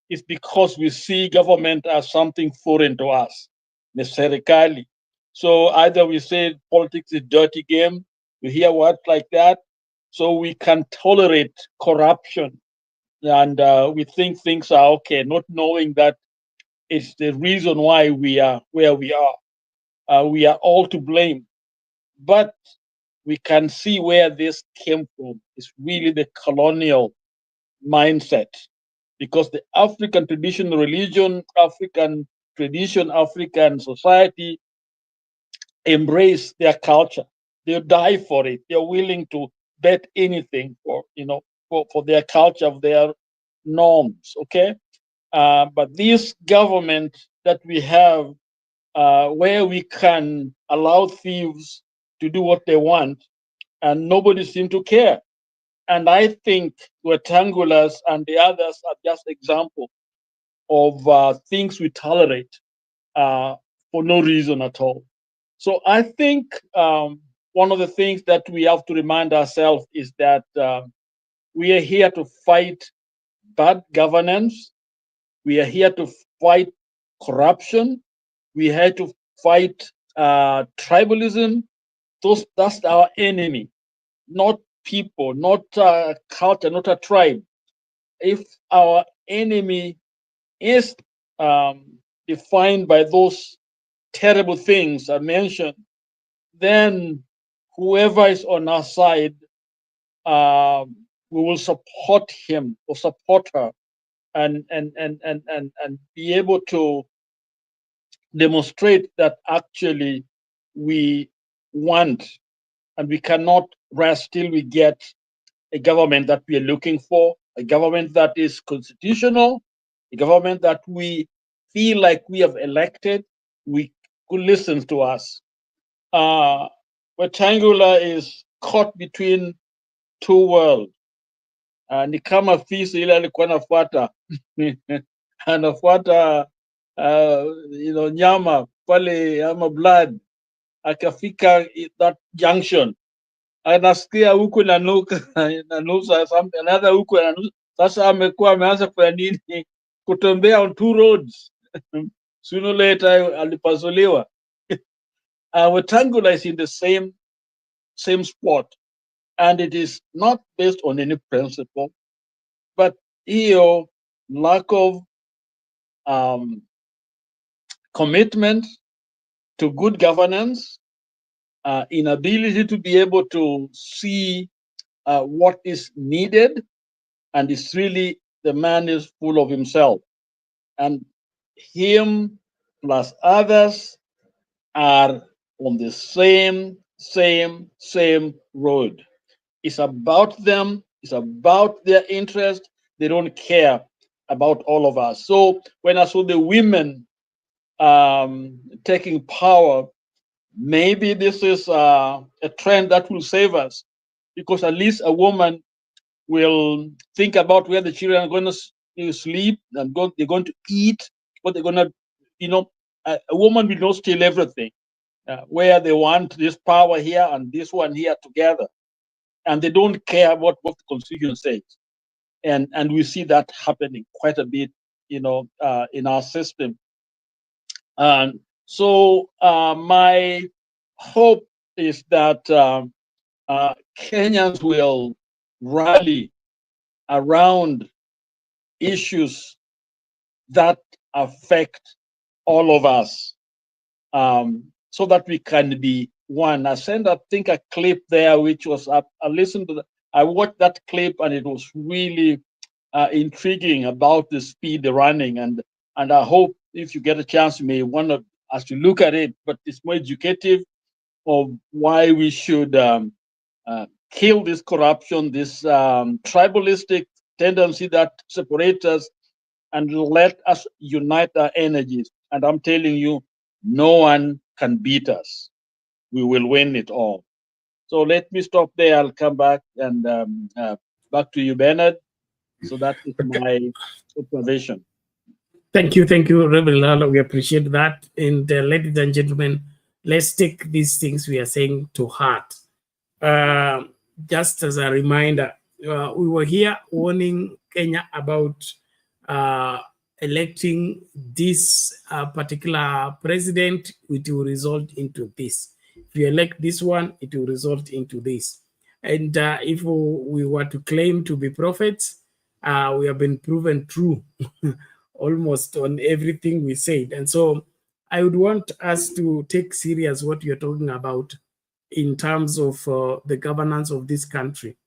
It's because we see government as something foreign to us, necessarily. So either we say politics is a dirty game, we hear words like that, so we can tolerate corruption, and we think things are okay, not knowing that it's the reason why we are where we are. We are all to blame, but we can see where this came from. It's really the colonial mindset, because the African traditional religion, African tradition, African society embrace their culture. They die for it. They're willing to bet anything for their culture, for their norms. Okay, but this government that we have, where we can allow thieves to do what they want, and nobody seems to care. And I think Wetangulas and the others are just examples of things we tolerate for no reason at all. So I think one of the things that we have to remind ourselves is that we are here to fight bad governance. We are here to fight corruption. We are here to fight tribalism. That's our enemy, not people, not culture, not a tribe. If our enemy is defined by those terrible things I mentioned, then whoever is on our side, we will support him or support her, and be able to demonstrate that actually we want, and we cannot rest till we get a government that we are looking for, a government that is constitutional, a government that we feel like we have elected, who listens to us. Wetang'ula is caught between two worlds. Ni kama fisi ile alikuwa anafuata anafuata nyama pale ama blood, akafika that junction anasikia huku nanusa something, another huku nanusa. Sasa amekuwa ameanza kufanya nini? Kutembea on two roads. Sooner or later alipasuliwa. Wetang'ula is in the same spot, and it is not based on any principle, but lack of commitment to good governance, inability to be able to see what is needed, and it's really, the man is full of himself. And him plus others are on the same road. It's about them, it's about their interest. They don't care about all of us. So when I saw the women taking power, maybe this is a trend that will save us, because at least a woman will think about where the children are going to sleep, and they're going to eat, what they're going to, a woman will not steal everything, where they want this power here and this one here together. And they don't care what the Constitution says. And we see that happening quite a bit, in our system. And so my hope is that Kenyans will rally around issues that affect all of us, so that we can be one. I sent, I think, a clip there, which was I watched that clip, and it was really intriguing about the speed running. And I hope if you get a chance, you may want us to look at it, but it's more educative of why we should kill this corruption, this tribalistic tendency that separates us, and let us unite our energies. And I'm telling you, no one can beat us. We will win it all. So let me stop there. I'll come back, and back to you, Bernard. So that is my observation. Thank you, Reverend Lalo. We appreciate that. And ladies and gentlemen, let's take these things we are saying to heart. Just as a reminder, we were here warning Kenya about electing this particular president. It will result into this. If you elect this one, it will result into this. And if we were to claim to be prophets, we have been proven true almost on everything we said. And so I would want us to take serious what you're talking about in terms of the governance of this country.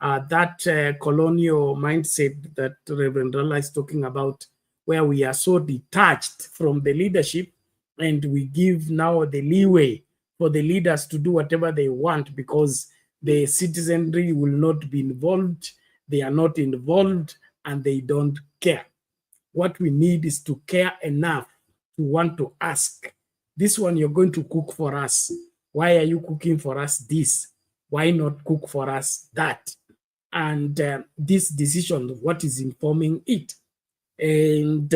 That colonial mindset that Reverend Rala is talking about, where we are so detached from the leadership, and we give now the leeway for the leaders to do whatever they want because the citizenry will not be involved, they are not involved, and they don't care. What we need is to care enough to want to ask, this one you're going to cook for us. Why are you cooking for us this? Why not cook for us that? And this decision, what is informing it? And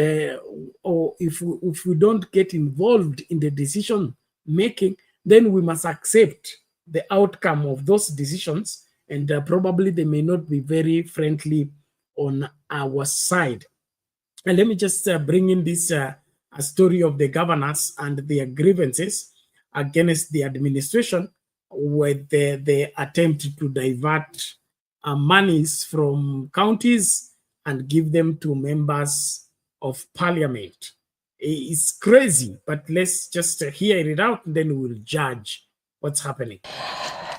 or if we don't get involved in the decision making, then we must accept the outcome of those decisions, and probably they may not be very friendly on our side. And let me just bring in this a story of the governors and their grievances against the administration, where they attempt to divert monies from counties and give them to members of parliament. It's crazy, but let's just hear it out, and then we'll judge what's happening.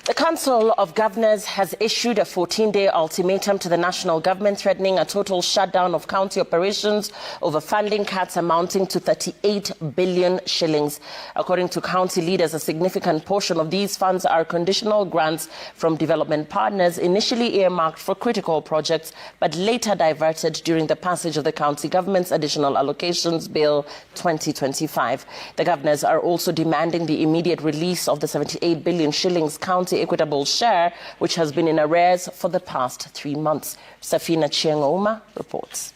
The Council of Governors has issued a 14-day ultimatum to the national government, threatening a total shutdown of county operations over funding cuts amounting to 38 billion shillings. According to county leaders, a significant portion of these funds are conditional grants from development partners, initially earmarked for critical projects, but later diverted during the passage of the county government's Additional Allocations Bill 2025. The governors are also demanding the immediate release of the 78 billion shillings county equitable share, which has been in arrears for the past 3 months. Safina Chiangoma reports.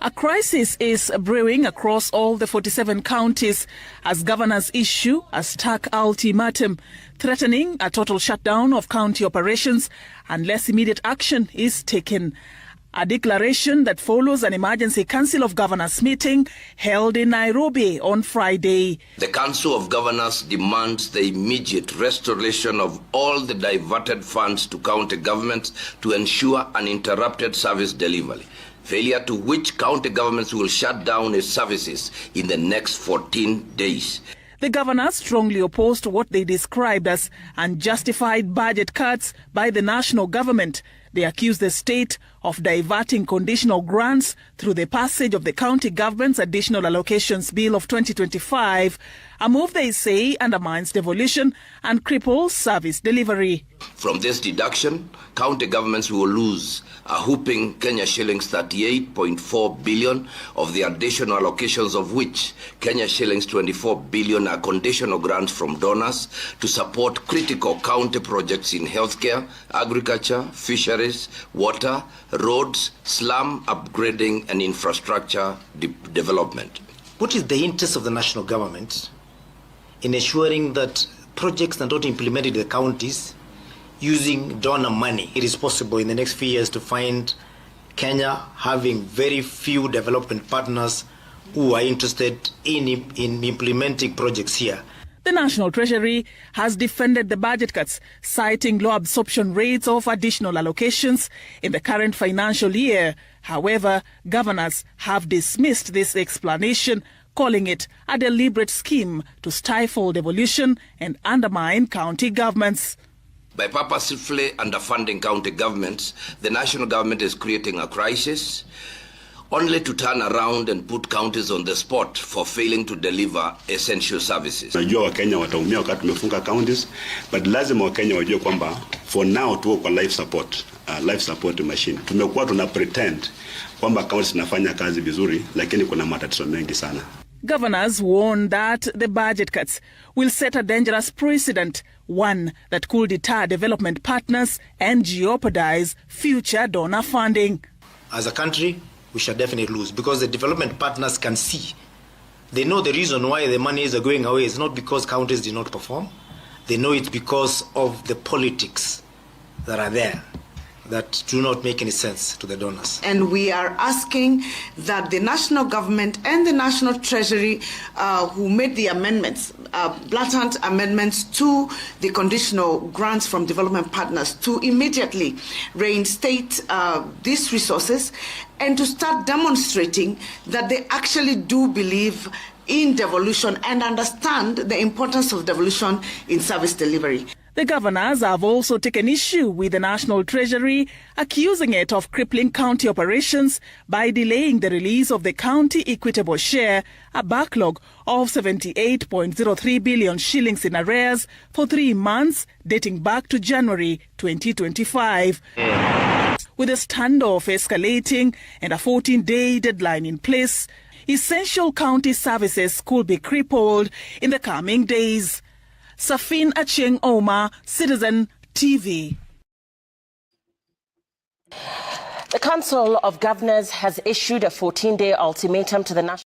A crisis is brewing across all the 47 counties as governors issue a stark ultimatum threatening a total shutdown of county operations unless immediate action is taken. A declaration that follows an emergency Council of Governors meeting held in Nairobi on Friday. The Council of Governors demands the immediate restoration of all the diverted funds to county governments to ensure uninterrupted service delivery, failure to which county governments will shut down its services in the next 14 days. The governors strongly opposed what they described as unjustified budget cuts by the national government. They accused the state of diverting conditional grants through the passage of the county government's Additional Allocations Bill of 2025, a move they say undermines devolution and cripples service delivery. From this deduction, county governments will lose a whooping Kenya shillings 38.4 billion of the additional allocations, of which Kenya shillings 24 billion are conditional grants from donors to support critical county projects in healthcare, agriculture, fisheries, water, roads, slum upgrading and infrastructure development. What is the interest of the national government in ensuring that projects are not implemented in the counties using donor money? It is possible in the next few years to find Kenya having very few development partners who are interested in implementing projects here. The National Treasury has defended the budget cuts, citing low absorption rates of additional allocations in the current financial year. However, governors have dismissed this explanation, calling it a deliberate scheme to stifle devolution and undermine county governments. By purposefully underfunding county governments, the national government is creating a crisis, only to turn around and put counties on the spot for failing to deliver essential services. Najua Wakenya wataumia wakati tumefunga counties, but lazima Wakenya wajue kwamba for now tuko kwa life support machine. Tumekuwa tuna pretend kwamba counties zinafanya kazi vizuri, lakini kuna matatizo mengi sana. Governors warn that the budget cuts will set a dangerous precedent, one that could deter development partners and jeopardize future donor funding. As a country, we shall definitely lose because the development partners can see. They know the reason why the monies are going away is not because counties did not perform. They know it's because of the politics that are there that do not make any sense to the donors. And we are asking that the national government and the National Treasury, who made the amendments, blatant amendments to the conditional grants from development partners, to immediately reinstate these resources and to start demonstrating that they actually do believe in devolution and understand the importance of devolution in service delivery. The governors have also taken issue with the National Treasury, accusing it of crippling county operations by delaying the release of the county equitable share, a backlog of 78.03 billion shillings in arrears for 3 months dating back to January 2025. With a standoff escalating and a 14-day deadline in place, essential county services could be crippled in the coming days. Safin Acheng Oma, Citizen TV. The Council of Governors has issued a 14-day ultimatum to the national.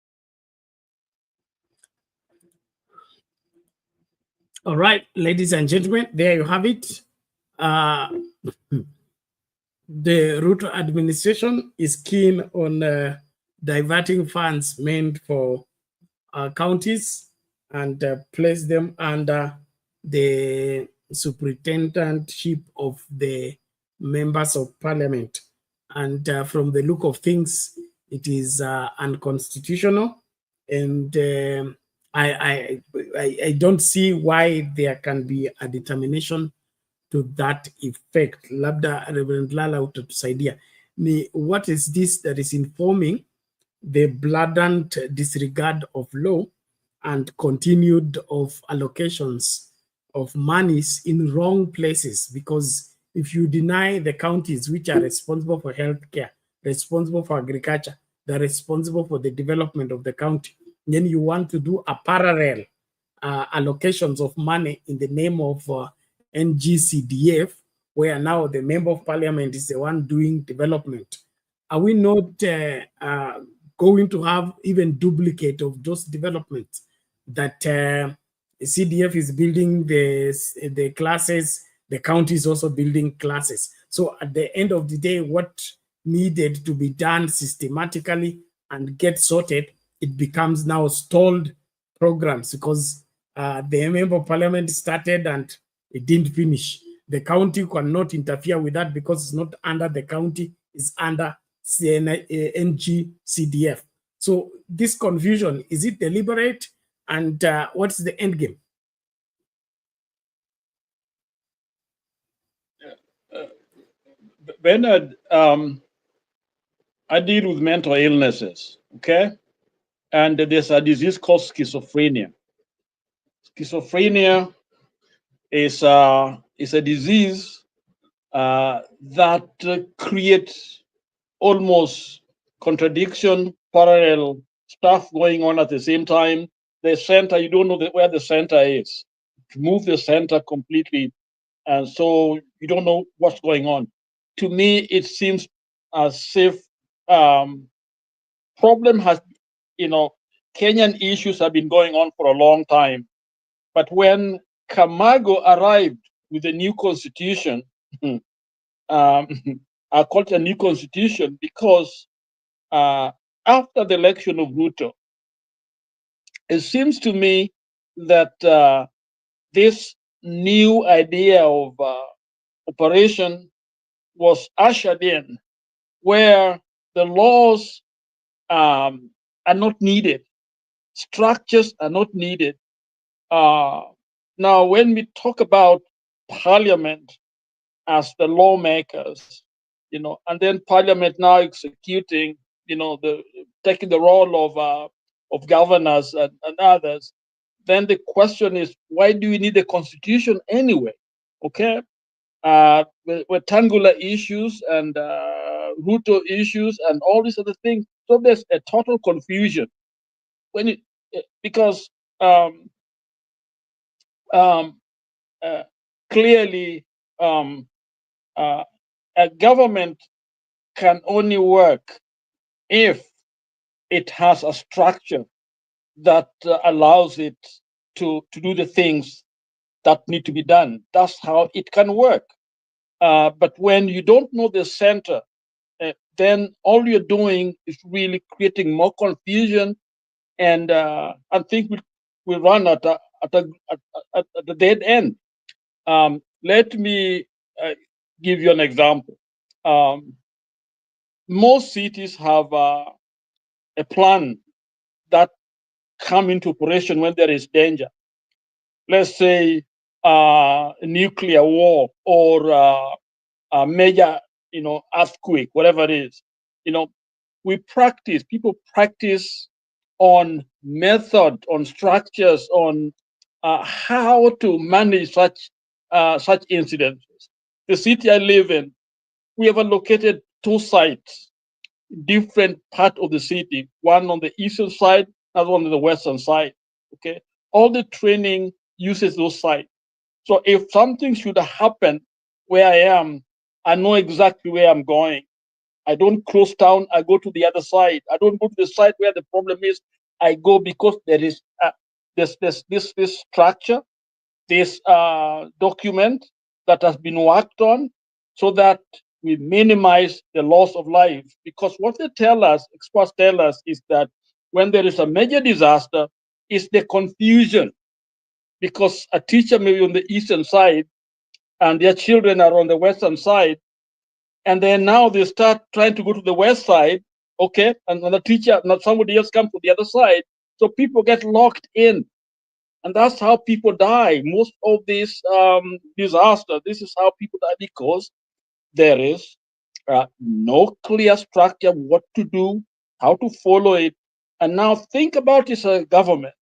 All right, ladies and gentlemen, there you have it. The Ruto administration is keen on diverting funds meant for counties and place them under the superintendentship of the members of parliament. And from the look of things, it is unconstitutional. And I don't see why there can be a determination to that effect. Labda Reverend Lala utatusaidia. What is this that is informing the blatant disregard of law and continued of allocations of monies in wrong places? Because if you deny the counties which are responsible for healthcare, responsible for agriculture, they're responsible for the development of the county, then you want to do a parallel allocations of money in the name of NGCDF, where now the member of parliament is the one doing development. Are we not going to have even duplicate of those developments that CDF is building the classes, the county is also building classes. So at the end of the day, what needed to be done systematically and get sorted, it becomes now stalled programs because the member of parliament started and it didn't finish. The county cannot interfere with that because it's not under the county, it's under NGCDF. So this confusion, is it deliberate? And what's the end game? Bernard, I deal with mental illnesses, okay? And there's a disease called schizophrenia. Schizophrenia is a disease that creates almost contradiction, parallel stuff going on at the same time. The center, you don't know where the center is. Move the center completely, and so you don't know what's going on. To me, it seems as if problem has, Kenyan issues have been going on for a long time. But when Kamago arrived with a new constitution, I call it a new constitution because after the election of Ruto, it seems to me that this new idea of operation was ushered in, where the laws are not needed, structures are not needed. Now, when we talk about parliament as the lawmakers, and then parliament now executing, taking the role of governors and others, then the question is, why do we need the constitution anyway? Okay, Wetang'ula issues and Ruto issues and all these other things. So there's a total confusion because clearly a government can only work if it has a structure that allows it to do the things that need to be done. That's how it can work. But when you don't know the center, then all you're doing is really creating more confusion, and I think we run at the dead end. Let me give you an example. Most cities have a plan that come into operation when there is danger. Let's say a nuclear war or a major, earthquake, whatever it is. People practice on method, on structures, on how to manage such incidents. The city I live in, we have allocated 2 sites, different part of the city, one on the eastern side, another one on the western side. Okay, all the training uses those sites. So if something should happen where I am, I know exactly where I'm going. I don't close town, I go to the other side. I don't go to the side where the problem is. I go because there is this structure, this document that has been worked on, so that we minimize the loss of life. Because what they tell us, experts tell us, is that when there is a major disaster, it's the confusion. Because a teacher may be on the eastern side and their children are on the western side, and then now they start trying to go to the west side, okay, and the teacher, not somebody else comes to the other side, so people get locked in, and that's how people die. Most of these disasters, this is how people die, because there is no clear structure what to do, how to follow it. And now think about this government.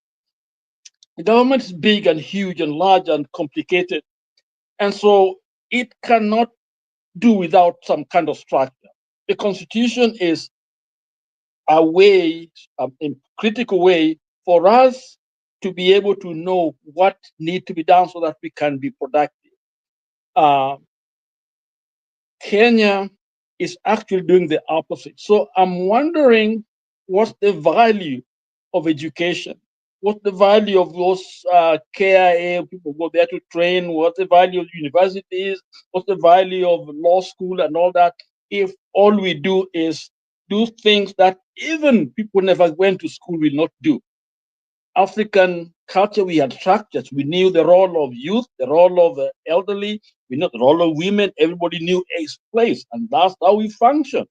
The government is big and huge and large and complicated, and so it cannot do without some kind of structure. The constitution is a way, a critical way for us to be able to know what needs to be done so that we can be productive. Kenya is actually doing the opposite. So I'm wondering what's the value of education? What's the value of those KIA people go there to train? What's the value of universities? What's the value of law school and all that? If all we do is do things that even people never went to school will not do. African culture, we had structures. We knew the role of youth, the role of the elderly, we knew the role of women. Everybody knew its place, and that's how we function.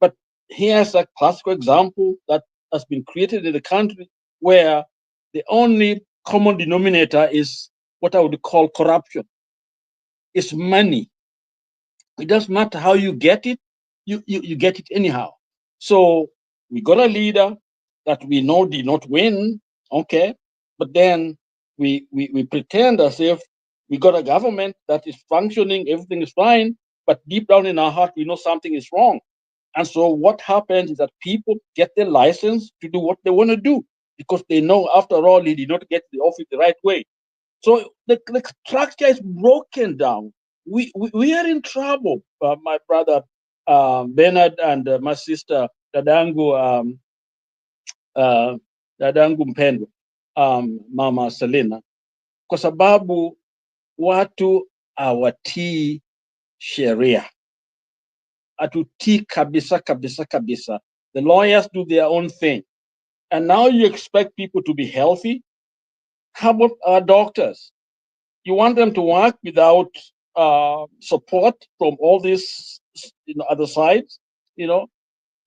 But here's a classical example that has been created in the country where the only common denominator is what I would call corruption. It's money. It doesn't matter how you get it, you get it anyhow. So we got a leader that we know did not win, okay, but then we pretend as if we got a government that is functioning, everything is fine, but deep down in our heart we know something is wrong. And so what happens is that people get their license to do what they want to do because they know, after all, they did not get the office the right way. So the structure is broken down. We are in trouble. My brother Bernard and my sister Dadangu Mpendwa, Mama Selina, kwa sababu watu hawatii sheria, hatutii kabisa kabisa kabisa. The lawyers do their own thing, and now you expect people to be healthy. How about our doctors? You want them to work without support from all these other sides,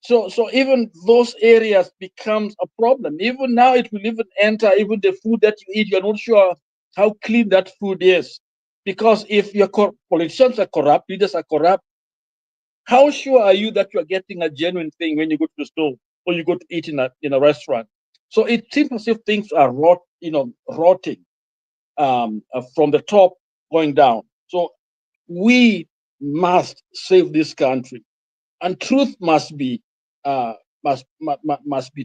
So even those areas becomes a problem. Even now, it will even enter even the food that you eat. You're not sure how clean that food is, because if your politicians are corrupt, leaders are corrupt, how sure are you that you are getting a genuine thing when you go to the store or you go to eat in a restaurant? So it seems as if things are rotting from the top going down. So we must save this country, and truth must be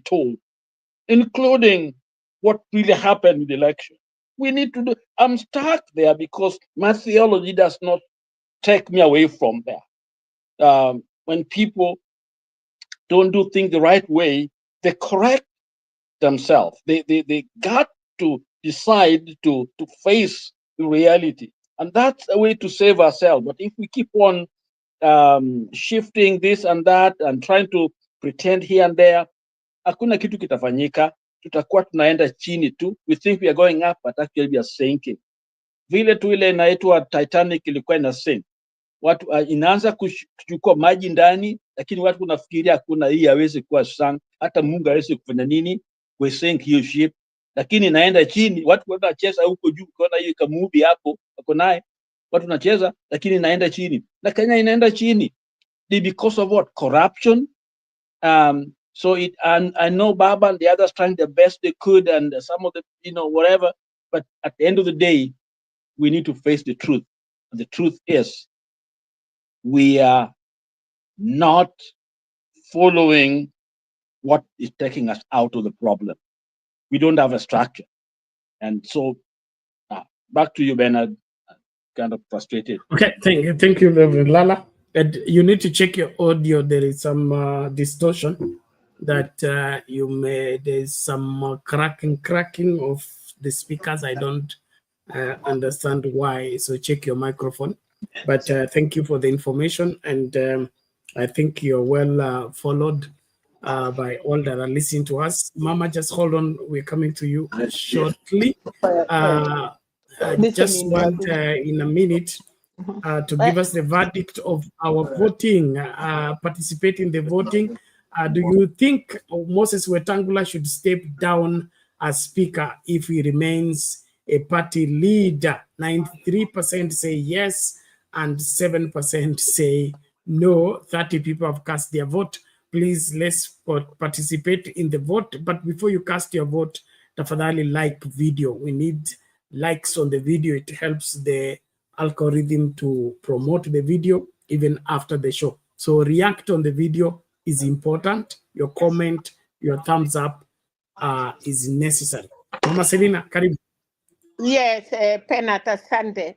told, including what really happened with the election. We need to do. I'm stuck there because my theology does not take me away from there. When people don't do things the right way, they correct themselves. They got to decide to face the reality, and that's a way to save ourselves. But if we keep on shifting this and that and trying to pretend here and there, hakuna kitu kitafanyika. Tutakuwa tunaenda chini tu. We think we are going up, but actually we are sinking. Vile tu ile inaitwa Titanic ilikuwa ina sink. Watu inaanza kuchukua maji ndani, lakini watu kunafikiria hakuna, hii hawezi kuwa sank, hata Mungu hawezi kufanya nini we sink hiyo ship, lakini inaenda chini. Watu wanacheza huko juu, ukiona hiyo kamuvi hapo wako naye, watu wanacheza, lakini inaenda chini. Na Kenya inaenda chini because of what? Corruption. So I know Baba and the others trying their best they could, and some of the whatever, but at the end of the day, we need to face the truth. The truth is, we are not following what is taking us out of the problem. We don't have a structure. And so back to you, Bernard. Kind of frustrated. Okay, thank you, Reverend Lala. And you need to check your audio. There is some distortion that there's some cracking of the speakers. I don't understand why. So check your microphone. But thank you for the information. And I think you're well followed by all that are listening to us. Mama, just hold on. We're coming to you shortly. I just want in a minute to give us the verdict of our voting, participate in the voting. Do you think Moses Wetang'ula should step down as Speaker if he remains a party leader? 93% say yes and 7% say no. 30 people have cast their vote. Please, let's participate in the vote. But before you cast your vote, tafadhali like video. We need likes on the video. It helps the algorithm to promote the video even after the show. So react on the video is important. Your comment, your thumbs up is necessary. Mama Selina, karibu. Yes, Penata Sunday.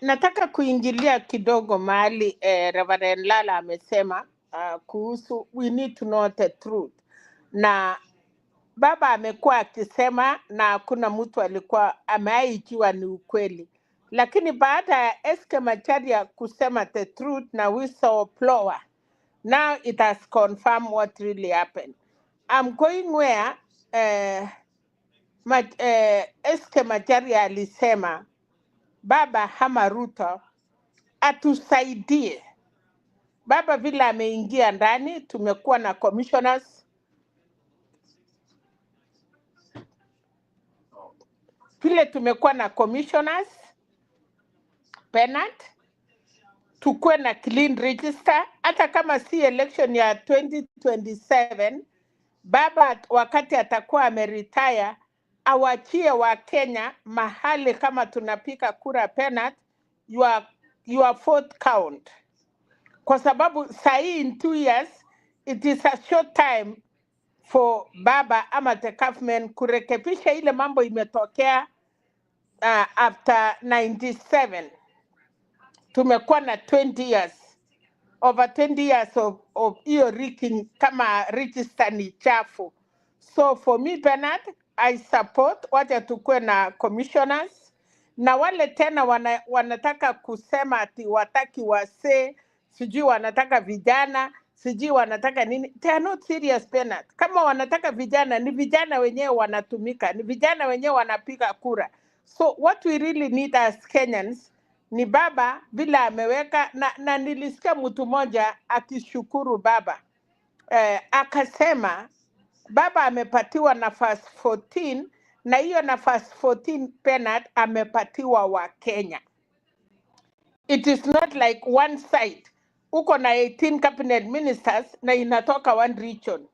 Nataka kuingilia kidogo mahali Reverend Lala amesema kuhusu we need to know the truth. Na baba amekuwa akisema na hakuna mtu alikuwa ameaikiwa ni ukweli. Lakini baada ya SK Macharia kusema the truth na whistleblower, now it has confirmed what really happened. I'm going where SK Macharia alisema baba hama Ruto atusaidie. Baba vile ameingia ndani, tumekuwa na commissioners. Vile tumekuwa na commissioners, penat, tukue na clean register, hata kama si election ya 2027, baba wakati atakuwa ameretire, awachie wa Kenya mahali kama tunapika kura penat, your fourth count. Kwa sababu sahi in 2 years, it is a short time for baba ama the government kurekebisha ile mambo imetokea after 97. Tumekuwa na 20 years, over 20 years of hiyo rigging kama register ni chafu. So for me Bernard, I support wacha tukue na commissioners, na wale tena wanataka kusema ati wataki wase, sijui wanataka vijana, sijui wanataka nini. They are not serious Bernard. Kama wanataka vijana, ni vijana wenyewe wanatumika, ni vijana wenyewe wanapiga kura. So what we really need as Kenyans ni baba vile ameweka na nilisikia mtu mmoja akishukuru baba. Akasema baba amepatiwa nafasi 14 na hiyo nafasi 14 Bernard amepatiwa wa Kenya. It is not like one side. Uko na 18 cabinet ministers na inatoka one region.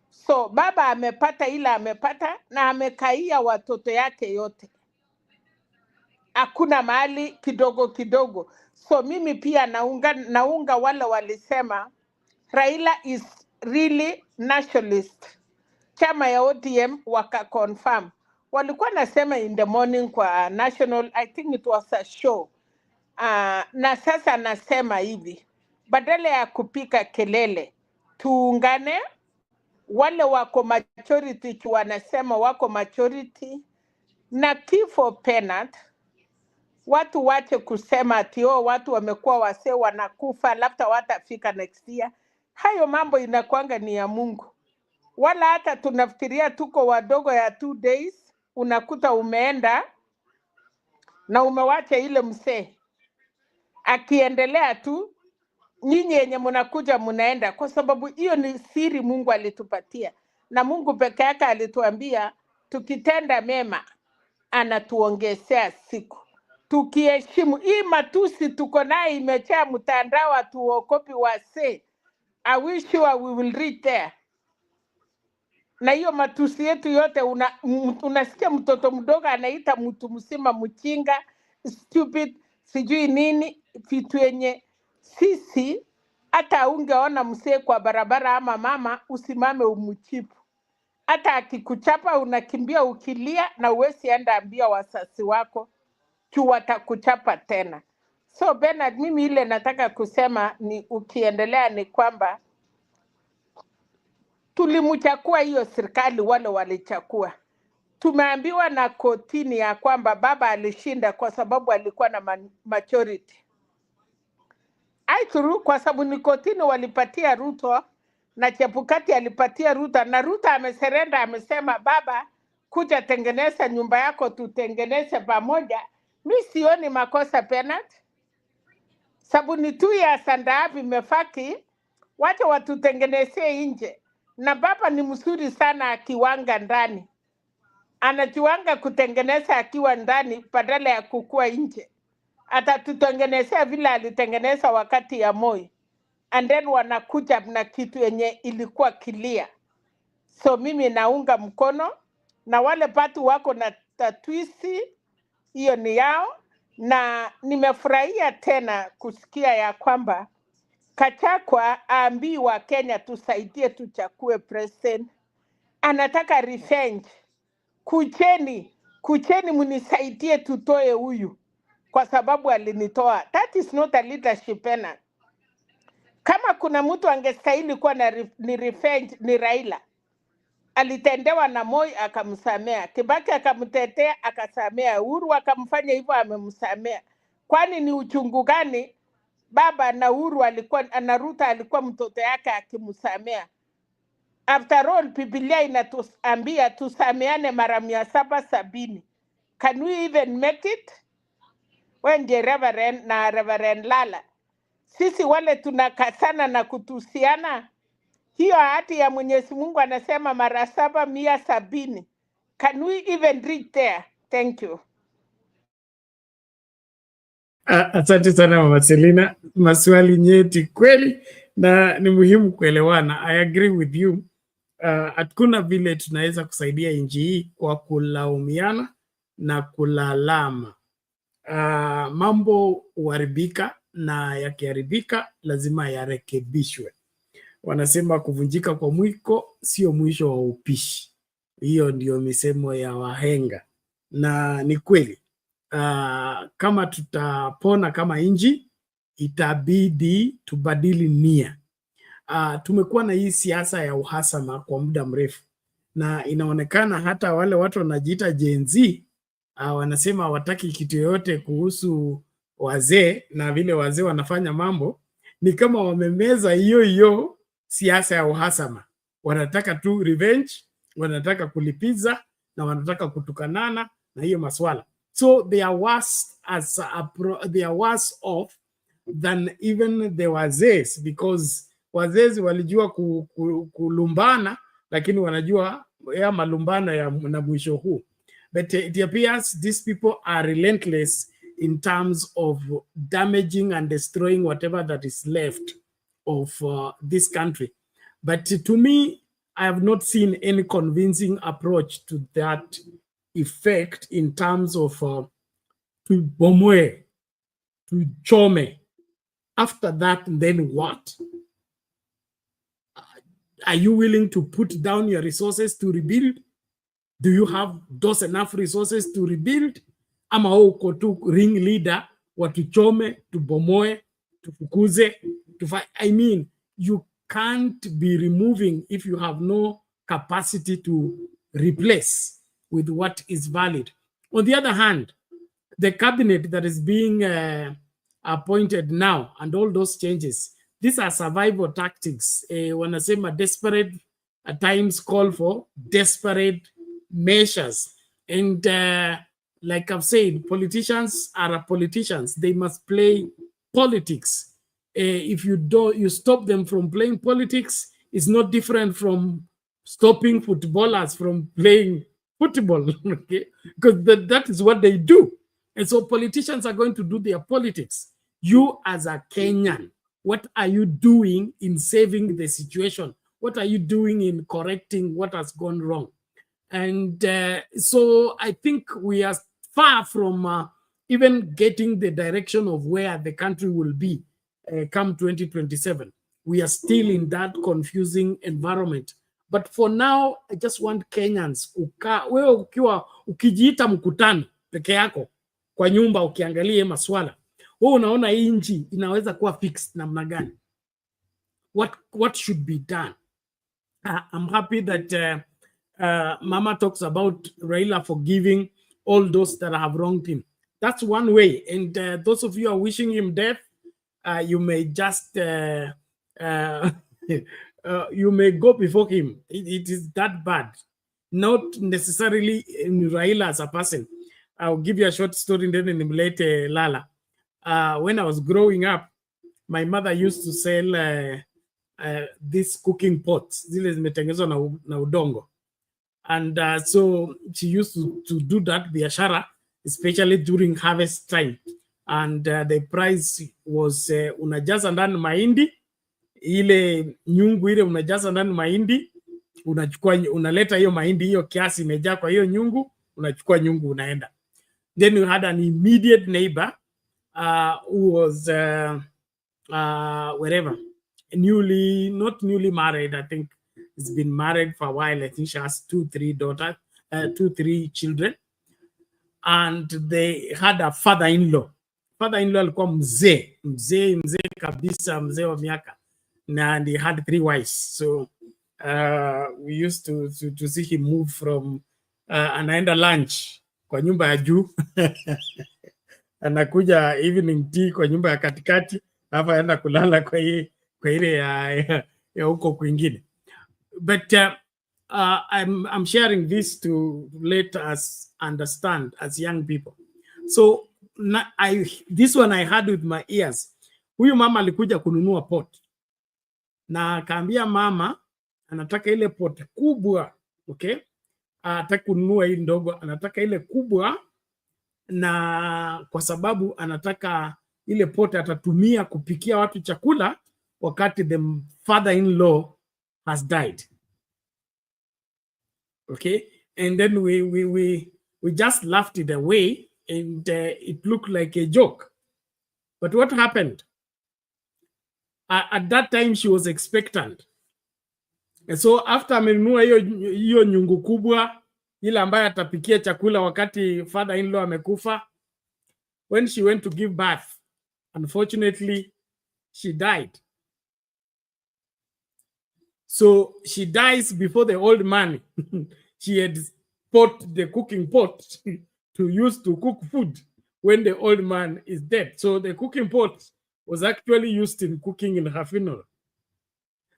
So baba amepata ila amepata na amekaia watoto yake yote. Hakuna mahali kidogo kidogo. So mimi pia naunga wale walisema Raila is really nationalist. Chama ya ODM waka confirm. Walikuwa nasema in the morning kwa national, I think it was a show. Na sasa nasema hivi, badala ya kupika kelele, tuungane. Wale wako majority wanasema wako majority, na kifo penat, watu wache kusema ati watu wamekuwa wase wanakufa labda watafika next year. Hayo mambo inakuanga ni ya Mungu. Wala hata tunafikiria tuko wadogo ya 2 days, unakuta umeenda na umewacha ile msee akiendelea tu, nyinyi yenye mnakuja mnaenda, kwa sababu hiyo ni siri Mungu alitupatia. Na Mungu peke yake alituambia tukitenda mema anatuongezea siku. Tukiheshimu hii matusi tuko naye imejaa mtandao, tuokopi wase. I wish you we will reach there. Na hiyo matusi yetu yote unasikia mtoto mdogo anaita mtu msima mchinga, stupid, sijui nini, vitu yenye sisi hata ungeona msee kwa barabara ama mama usimame umchipu. Hata akikuchapa unakimbia ukilia na uwezi enda ambia wasasi wako juu watakuchapa tena. So Bernard, mimi ile nataka kusema ni ukiendelea ni kwamba tulimchakua hiyo serikali wale walichakua. Tumeambiwa na kotini ya kwamba baba alishinda kwa sababu alikuwa na majority. Aituru kwa sababu ni kotini walipatia Ruto na Chebukati alipatia Ruto, na Ruto ameserenda, amesema baba kuja tengeneza nyumba yako tutengeneze pamoja. Mimi sioni makosa penat. Sababu ni 2 years and a half imefaki, wacha watutengenezee nje. Na baba ni mzuri sana akiwanga ndani. Anajiwanga kutengeneza akiwa ndani badala ya kukua nje. Atatutengenezea vile alitengeneza wakati ya Moi. And then wanakuja na kitu yenye ilikuwa clear. So mimi naunga mkono, na wale patu wako na tatwisi hiyo ni yao. Na nimefurahia tena kusikia ya kwamba Kachakwa aambiwa Kenya tusaidie tuchakue president. Anataka revenge. Kucheni munisaidie tutoe huyu. kwa sababu alinitoa. That is not a leadership pena. Kama kuna mtu angestahili kuwa ni revenge ni Raila. Alitendewa na Moi akamsamea, Kibaki akamtetea akasamea, Uhuru akamfanya hivyo amemsamea. Kwani ni uchungu gani baba na Uhuru alikuwa na Ruto alikuwa mtoto yake akimsamea? After all, Biblia inatuambia tusameane mara 770. Can we even make it? When the Reverend na Reverend Lala, sisi wale tunakasana na kutusiana, hiyo ahadi ya Mwenyezi Mungu anasema mara 770. Can we even reach there? Thank you. Asante sana Mama Selina, maswali nyeti kweli na ni muhimu kuelewana. I agree with you. Hakuna vile tunaweza kusaidia nchi hii kwa kulaumiana na kulalama. Mambo huharibika na yakiharibika lazima yarekebishwe. Wanasema kuvunjika kwa mwiko sio mwisho wa upishi. Hiyo ndio misemo ya wahenga na ni kweli. Kama tutapona kama nchi itabidi tubadili nia. Tumekuwa na hii siasa ya uhasama kwa muda mrefu na inaonekana hata wale watu wanajiita Gen Z wanasema hawataki kitu yoyote kuhusu wazee na vile wazee wanafanya mambo. Ni kama wamemeza hiyo siasa ya uhasama. Wanataka tu revenge, wanataka kulipiza na wanataka kutukanana na hiyo maswala. So they are worse off than even the wazees, because wazees walijua kulumbana lakini wanajua ya malumbano ya na mwisho huu. But it appears these people are relentless in terms of damaging and destroying whatever that is left of this country. But to me, I have not seen any convincing approach to that effect in terms of to bomoe, to chome. After that, then what? Are you willing to put down your resources to rebuild? Do you have those enough resources to rebuild? Ama uko tu ring leader, watuchome, tubomoe, tufukuze, I mean, you can't be removing if you have no capacity to replace with what is valid. On the other hand, the cabinet that is being appointed now and all those changes, these are survival tactics. Wanasema desperate at times call for desperate measures. And like I've said, politicians are politicians. They must play politics. If you stop them from playing politics, it's not different from stopping footballers from playing football, okay? Because that is what they do. And so politicians are going to do their politics. You as a Kenyan, what are you doing in saving the situation? What are you doing in correcting what has gone wrong? And so I think we are far from even getting the direction of where the country will be come 2027. We are still in that confusing environment. But for now, I just want Kenyans, wewe ukiwa ukijiita mkutano peke yako kwa nyumba ukiangalia maswala, wewe unaona hii nchi inaweza kuwa fixed namna gani? What should be done? I'm happy that Mama talks about Raila forgiving all those that have wronged him. That's one way. And those of you who are wishing him death, you may just you may go before him. It is that bad. Not necessarily in Raila as a person. I'll give you a short story and then emulate Lala. When I was growing up, my mother used to sell these cooking pots. Zile zimetengenezwa na udongo. And so she used to do that biashara, especially during harvest time. And the price was unajaza ndani mahindi, ile nyungu ile unajaza ndani mahindi, unachukua unaleta hiyo mahindi hiyo kiasi imejaa kwa hiyo nyungu, unachukua nyungu unaenda. Then you had an immediate neighbor who was wherever, not newly married, I think he's been married for a while. I think she has 2-3 children. And they had a father-in-law father-in-law alikuwa mzee kabisa, mzee wa miaka, and he had 3 wives. So we used to see him move from anaenda lunch kwa nyumba ya juu anakuja evening tea kwa nyumba ya katikati, alafu aenda kulala kwa ile ya huko kwingine. But I'm sharing this to let us understand as young people. So this one I had with my ears. Huyu mama alikuja kununua pot na akaambia mama anataka ile pot kubwa, okay? Anataka kununua hii ndogo, anataka ile kubwa, na kwa sababu anataka ile pot atatumia kupikia watu chakula wakati the father-in-law has died. Okay, and then we just laughed it away, and it looked like a joke. But what happened? At that time she was expectant, and so after amenunua hiyo nyungu kubwa ile ambayo atapikia chakula wakati father-in-law amekufa, when she went to give birth, unfortunately she died. So she dies before the old man. She had bought the cooking pot to use to cook food when the old man is dead. So the cooking pot was actually used in cooking in her funeral.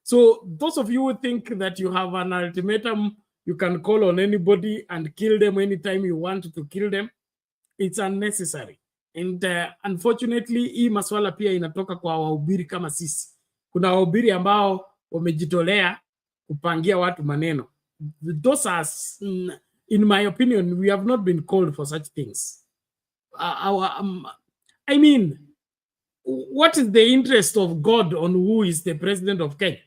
So those of you who think that you have an ultimatum, you can call on anybody and kill them anytime you want to kill them, it's unnecessary. And unfortunately, hii maswala pia inatoka kwa wahubiri kama sisi. Kuna wahubiri ambao wamejitolea kupangia watu maneno. Those are, in my opinion, we have not been called for such things. I mean, what is the interest of God on who is the president of Kenya?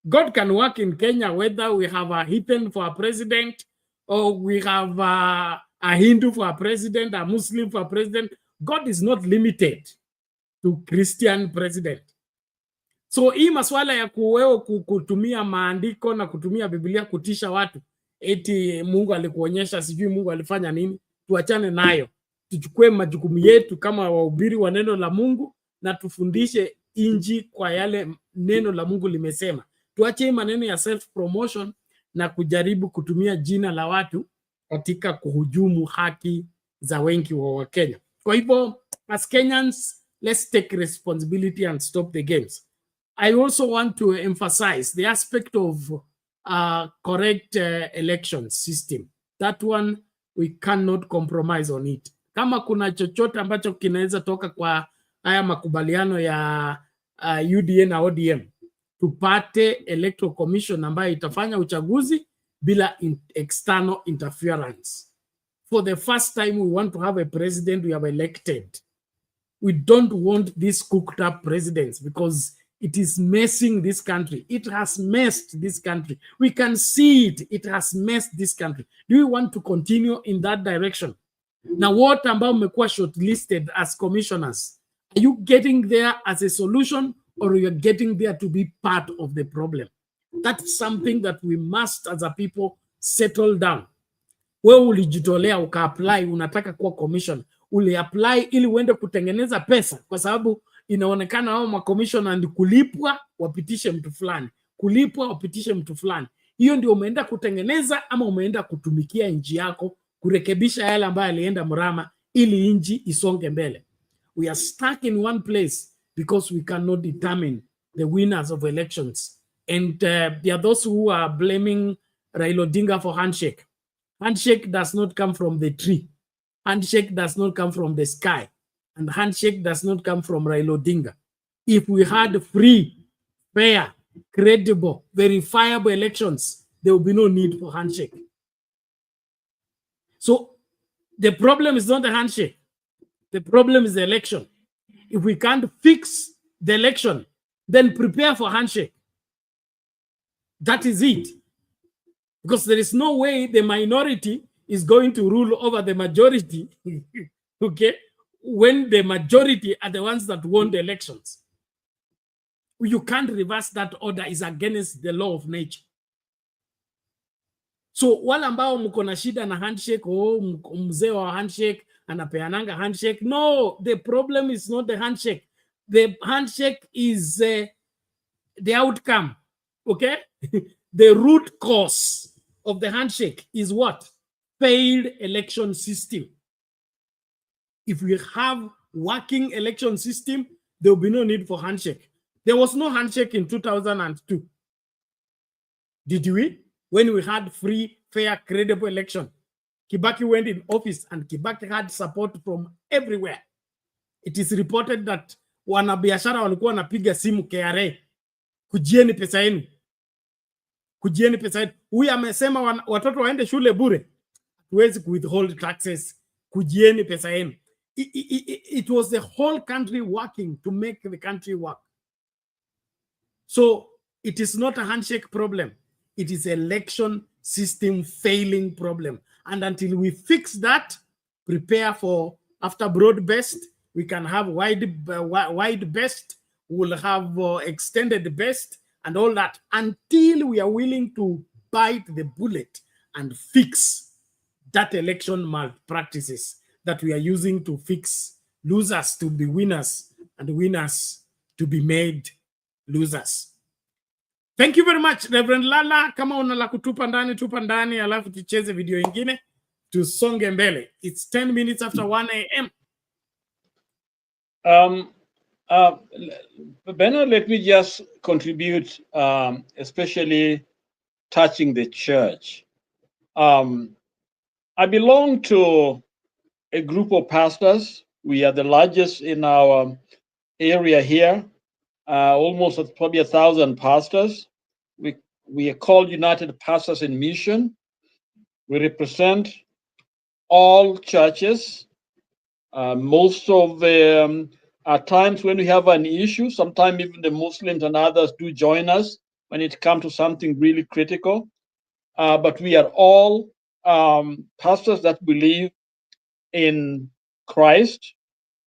God can work in Kenya whether we have a heathen for a president or we have a Hindu for a president, a Muslim for a president. God is not limited to Christian president. So hii maswala ya kutumia maandiko na kutumia Biblia kutisha watu, eti Mungu alikuonyesha, sijui Mungu alifanya nini, tuachane nayo. Tuchukue majukumu yetu kama wahubiri wa neno la Mungu na tufundishe inji kwa yale neno la Mungu limesema. Tuache maneno ya self promotion na kujaribu kutumia jina la watu katika kuhujumu haki za wengi wa Wakenya. Kwa hivyo, as Kenyans, let's take responsibility and stop the games. I also want to emphasize the aspect of correct election system. That one, we cannot compromise on it. Kama kuna chochote ambacho kinaweza toka kwa haya makubaliano ya UDA na ODM, tupate electoral commission ambayo itafanya uchaguzi bila external interference. For the first time, we want to have a president we have elected. We don't want these cooked up presidents because it is messing this country. It has messed this country. We can see it. It has messed this country. Do we want to continue in that direction? Now, what ambao mmekuwa shortlisted as commissioners, are you getting there as a solution or you are getting there to be part of the problem? That's something that we must as a people settle down. Wewe ulijitolea uka-apply, unataka kuwa commission, uli-apply ili uende kutengeneza pesa, kwa sababu inaonekana hao ma-commissioner ndi kulipwa wapitishe mtu fulani, kulipwa wapitishe mtu fulani. Hiyo ndio umeenda kutengeneza ama umeenda kutumikia nchi yako, kurekebisha yale ambayo alienda mrama ili nchi isonge mbele? We are stuck in one place because we cannot determine the winners of elections. And there are those who are blaming Raila Odinga for handshake. Handshake does not come from the tree. Handshake does not come from the sky. And handshake does not come from Raila Odinga. If we had free, fair, credible, verifiable elections, there will be no need for handshake. So the problem is not the handshake. The problem is the election. If we can't fix the election, then prepare for handshake. That is it. Because there is no way the minority is going to rule over the majority, okay, when the majority are the ones that won the elections. You can't reverse that order. Is against the law of nature. So wale ambao mko na shida na handshake, mzee wa handshake anapeananga handshake. No, the problem is not the handshake. The handshake is the outcome, okay? The root cause of the handshake is what? Failed election system. If we have working election system, there will be no need for handshake. There was no handshake in 2002. Did we? When we had free, fair, credible election. Kibaki went in office and Kibaki had support from everywhere. It is reported that wanabiashara walikuwa wanapiga simu KRA. Kujieni pesa yenu. Kujieni pesa yenu. Huyu amesema watoto waende shule bure. Huwezi withhold taxes. Kujieni pesa yenu. It was the whole country working to make the country work. So it is not a handshake problem. It is election system failing problem. And until we fix that, prepare for after broad-based, we can have wide best, we'll have extended best and all that until we are willing to bite the bullet and fix that election malpractices that we are using to fix losers to be winners and winners to be made losers. Thank you very much, Reverend Lala. Kama una la kutupa ndani, tupa ndani, alafu tucheze video ingine, tusonge mbele. It's 10 minutes after 1 a.m. Bernard, let me just contribute, especially touching the church. I belong to a group of pastors. We are the largest in our area here, almost probably 1,000 pastors. We are called United Pastors in Mission. We represent all churches. Most of the at times when we have an issue, sometimes even the Muslims and others do join us when it comes to something really critical. But we are all pastors that believe in Christ,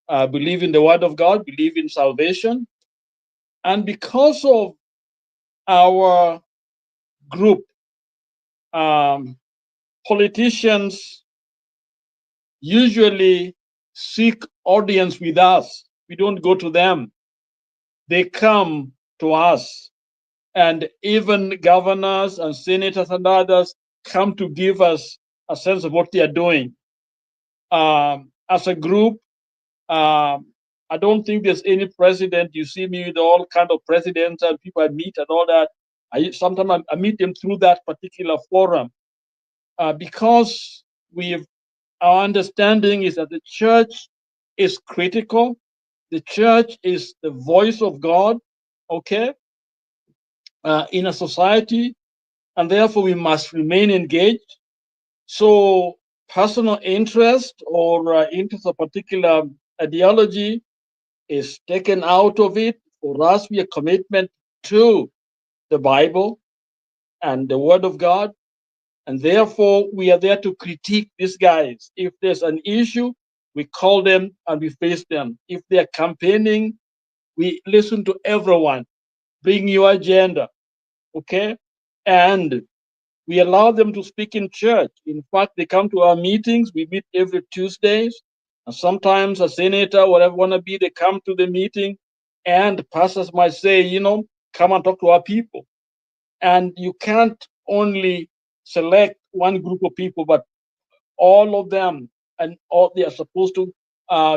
believe in the Word of God, believe in salvation. And because of our group, politicians usually seek audience with us. We don't go to them. They come to us. And even governors and senators and others come to give us a sense of what they are doing. As a group, I don't think there's any president. You see me with all kind of presidents and people I meet and all that. Sometimes I meet them through that particular forum because our understanding is that the church is critical. The church is the voice of God, okay, in a society, and therefore we must remain engaged. So personal interest or interest of particular ideology is taken out of it. For us, we are commitment to the Bible and the Word of God, and therefore we are there to critique these guys. If there's an issue, we call them and we face them. If they're campaigning, we listen to everyone. Bring your agenda, okay? And we allow them to speak in church. In fact, they come to our meetings. We meet every Tuesdays. And sometimes a senator, whatever wanna be, they come to the meeting and pastors might say, come and talk to our people. And you can't only select one group of people, but all of them, and all they are supposed to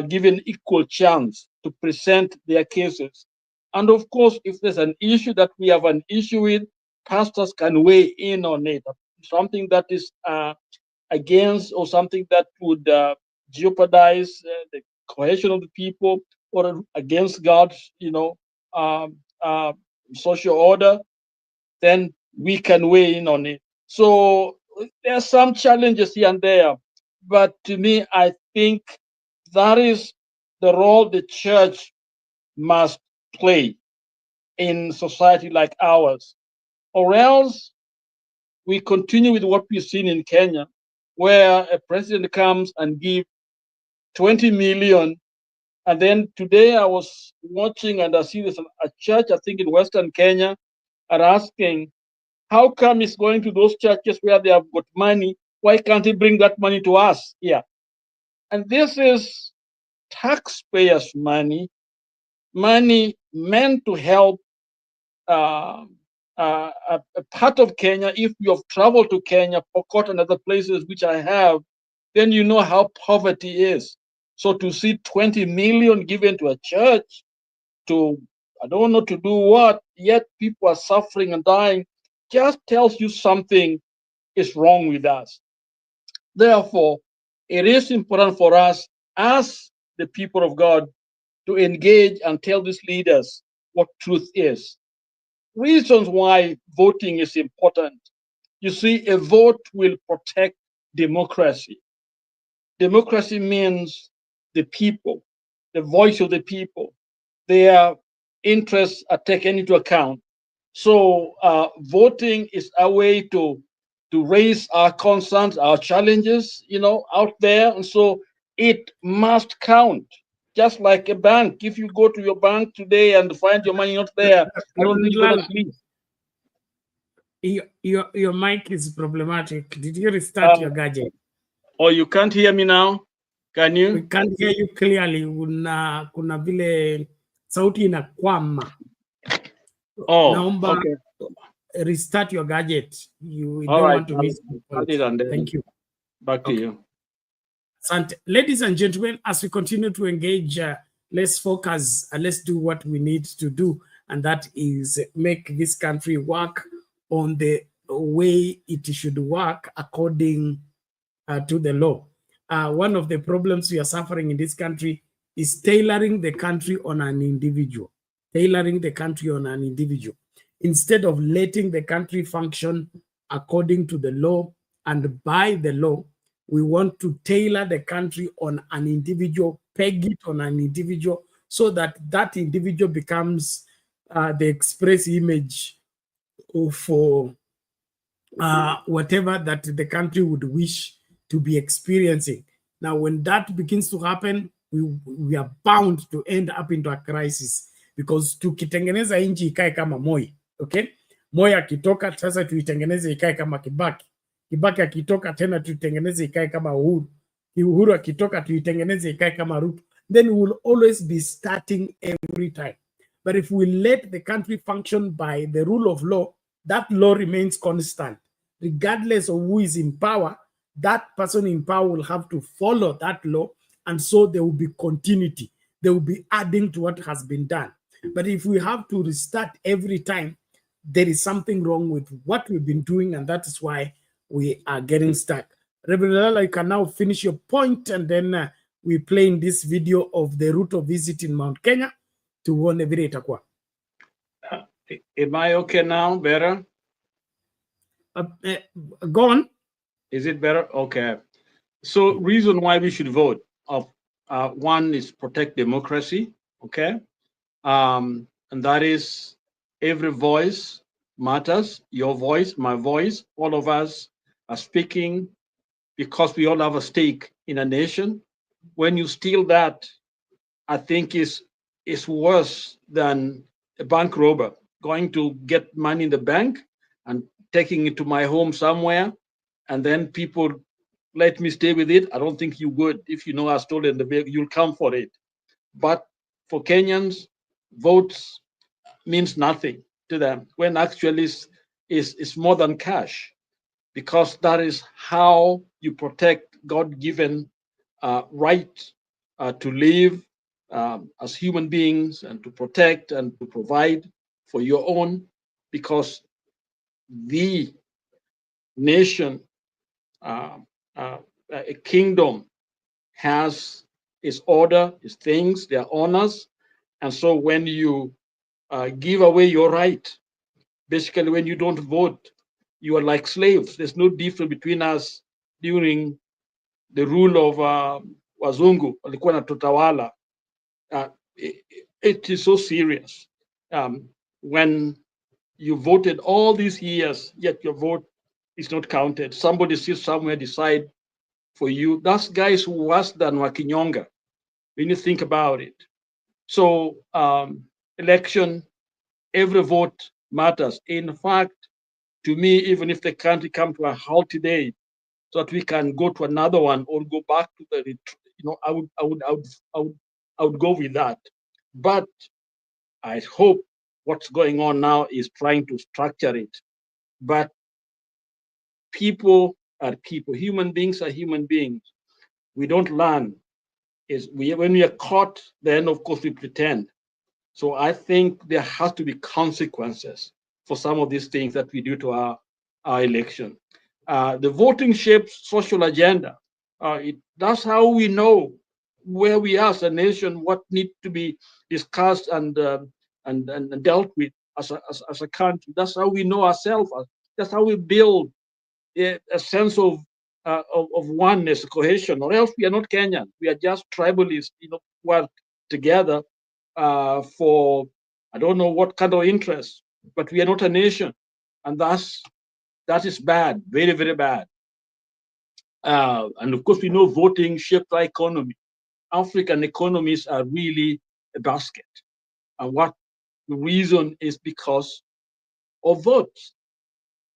give an equal chance to present their cases. And of course, if there's an issue that we have an issue with, pastors can weigh in on it. Something that is against or something that would jeopardize the cohesion of the people or against God's, social order, then we can weigh in on it. So there are some challenges here and there, but to me, I think that is the role the church must play in society like ours, or else we continue with what we've seen in Kenya, where a president comes and gives 20 million. And then today I was watching and I see this a church, I think in Western Kenya, are asking, how come it's going to those churches where they have got money? Why can't he bring that money to us here? And this is taxpayers' money, money meant to help a part of Kenya. If you have traveled to Kenya, Pokot and other places which I have, then you know how poverty is. So to see 20 million given to a church to, I don't know to do what, yet people are suffering and dying, just tells you something is wrong with us. Therefore, it is important for us as the people of God to engage and tell these leaders what truth is. Reasons why voting is important. You see, a vote will protect democracy. Democracy means the people, the voice of the people. Their interests are taken into account. So voting is a way to raise our concerns, our challenges, out there. And so it must count. Just like a bank. If you go to your bank today and find your money not there, I don't think you're going to sleep. Your mic is problematic. Did you restart your gadget? Oh, you can't hear me now? Can you? We can't hear you clearly. Kuna vile sauti inakwama. Oh, Naomba okay. Restart your gadget. You All don't right, want to miss the point. Thank you. Back to you. Ladies and gentlemen, as we continue to engage, let's focus and let's do what we need to do, and that is make this country work on the way it should work according to the law. One of the problems we are suffering in this country is tailoring the country on an individual. Tailoring the country on an individual. Instead of letting the country function according to the law and by the law, we want to tailor the country on an individual, peg it on an individual, so that that individual becomes the express image for whatever that the country would wish to be experiencing. Now, when that begins to happen, we are bound to end up into a crisis, because tukitengeneza nchi ikae kama Moi, okay? Moi akitoka sasa tuitengeneze ikae kama Kibaki. Kibaki akitoka tena tuitengeneze ikae kama Uhuru. Uhuru akitoka tuitengeneze ikae kama Ruto. Then we will always be starting every time. But if we let the country function by the rule of law, that law remains constant. Regardless of who is in power, that person in power will have to follow that law, and so there will be continuity. They will be adding to what has been done. But if we have to restart every time, there is something wrong with what we've been doing, and that is why we are getting stuck. Reverend Lala, you can now finish your point, and then we play in this video of the Ruto visit in Mount Kenya to warn every itakuwa. Am I okay now? Better? Go on. Is it better? Okay. So reason why we should vote. One is protect democracy, okay? And that is every voice matters. Your voice, my voice, all of us are speaking because we all have a stake in a nation. When you steal that, I think is worse than a bank robber going to get money in the bank and taking it to my home somewhere, and then people let me stay with it. I don't think you would. If you know I stolen the bag, you'll come for it. But for Kenyans, votes means nothing to them, when actually is more than cash, because that is how you protect God-given right to live as human beings, and to protect and to provide for your own, because the nation, a kingdom, has its order, its things, their honors. And so when you give away your right, basically when you don't vote, you are like slaves. There's no difference between us during the rule of Wazungu, walikuwa na tutawala. It is so serious. When you voted all these years, yet your vote is not counted. Somebody sits somewhere, decide for you. That's guys worse than Wakinyonga, when you think about it. So election, every vote matters. In fact, to me, even if the country come to a halt today, so that we can go to another one or go back to the I would go with that. But I hope what's going on now is trying to structure it. But people are people. Human beings are human beings. We don't learn. When we are caught, then of course we pretend. So I think there has to be consequences for some of these things that we do to our election. The voting shapes social agenda. That's how we know where we are as a nation, what needs to be discussed and dealt with as a country. That's how we know ourselves. That's how we build a sense of oneness, cohesion. Or else we are not Kenyan. We are just tribalists, who are together for I don't know what kind of interest, but we are not a nation, and that is bad, very, very bad. And of course, we know voting shapes our economy. African economies are really a basket, and what the reason is because of votes.